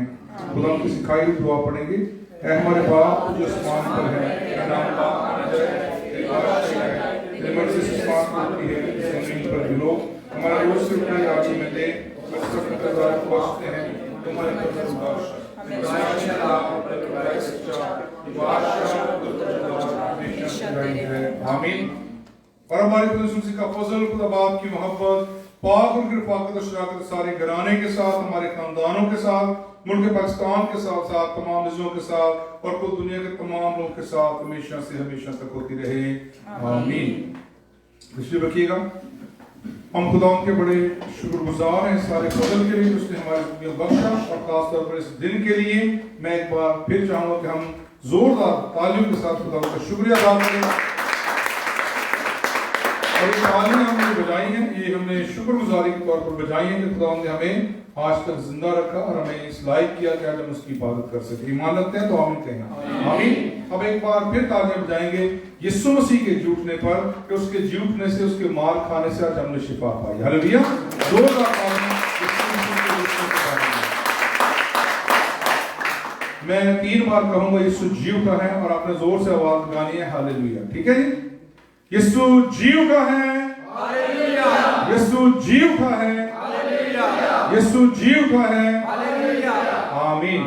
खुदा की सिखाई हुई दुआ पढ़ेंगे। ऐ हमारे बाप जो आसमान पर है, तेरा नाम पाक होना चाहिए, तेरी बादशाही आए, तेरी मर्ज़ी आसमान पर होती है ज़मीन पर भी हो। हमारा रोज़ से उठाई आज हमें दे, बस अपने कर्ज़दारों को बख्शते हैं, तुम्हारे कर्ज़ बख्श, हमें अल्लाह पर खुदाई सच्चा, बादशाह को हमेशा तेरे है। आमीन। और हमारे खुदा यीशु मसीह का फजल, खुदा बाप की मोहब्बत, पाक और रफ़ाकत और शराकत सारे घराने के साथ, हमारे खानदानों के साथ, मुल्क पाकिस्तान के साथ साथ, तमाम निज़ों के साथ और कुल दुनिया के तमाम लोगों के साथ हमेशा से हमेशा तक होती रहे। आमीन। इसलिए रखिएगा हम खुदा के बड़े शुक्रगुजार हैं सारे फजल के लिए उसने हमारे जिंदगी बख्शा और खास तौर पर इस दिन के लिए मैं एक बार फिर चाहूँगा कि हम जोरदार तालियों के साथ खुदा का शुक्रिया अदा करें। और ये तालियां हमने बजाई हैं, ये हमने शुक्रगुजारी के तौर पर बजाई हैं कि खुदा ने हमें आज तक जिंदा रखा और हमें इस लायक किया कि आज हम उसकी इबादत कर सके। ईमान रखते हैं तो आमीन कहें। आमीन। अब एक बार फिर तालियां बजाएंगे यीशु मसीह के जूटने पर कि उसके जूटने से, उसके मार खाने से आज हमने शिफा पाई। हालेलुया। जोरदार तालियां यीशु मसीह के जूटने के बारे में। मैं 3 बार कहूंगा यीशु जी उठा है और आपने जोर से आवाज गानी है हालेलुया। ठीक है जी? यीशु जी उठा है, हालेलुया। यीशु जी उठा है, हालेलुया। यीशु जी उठा है, हालेलुया। आमीन।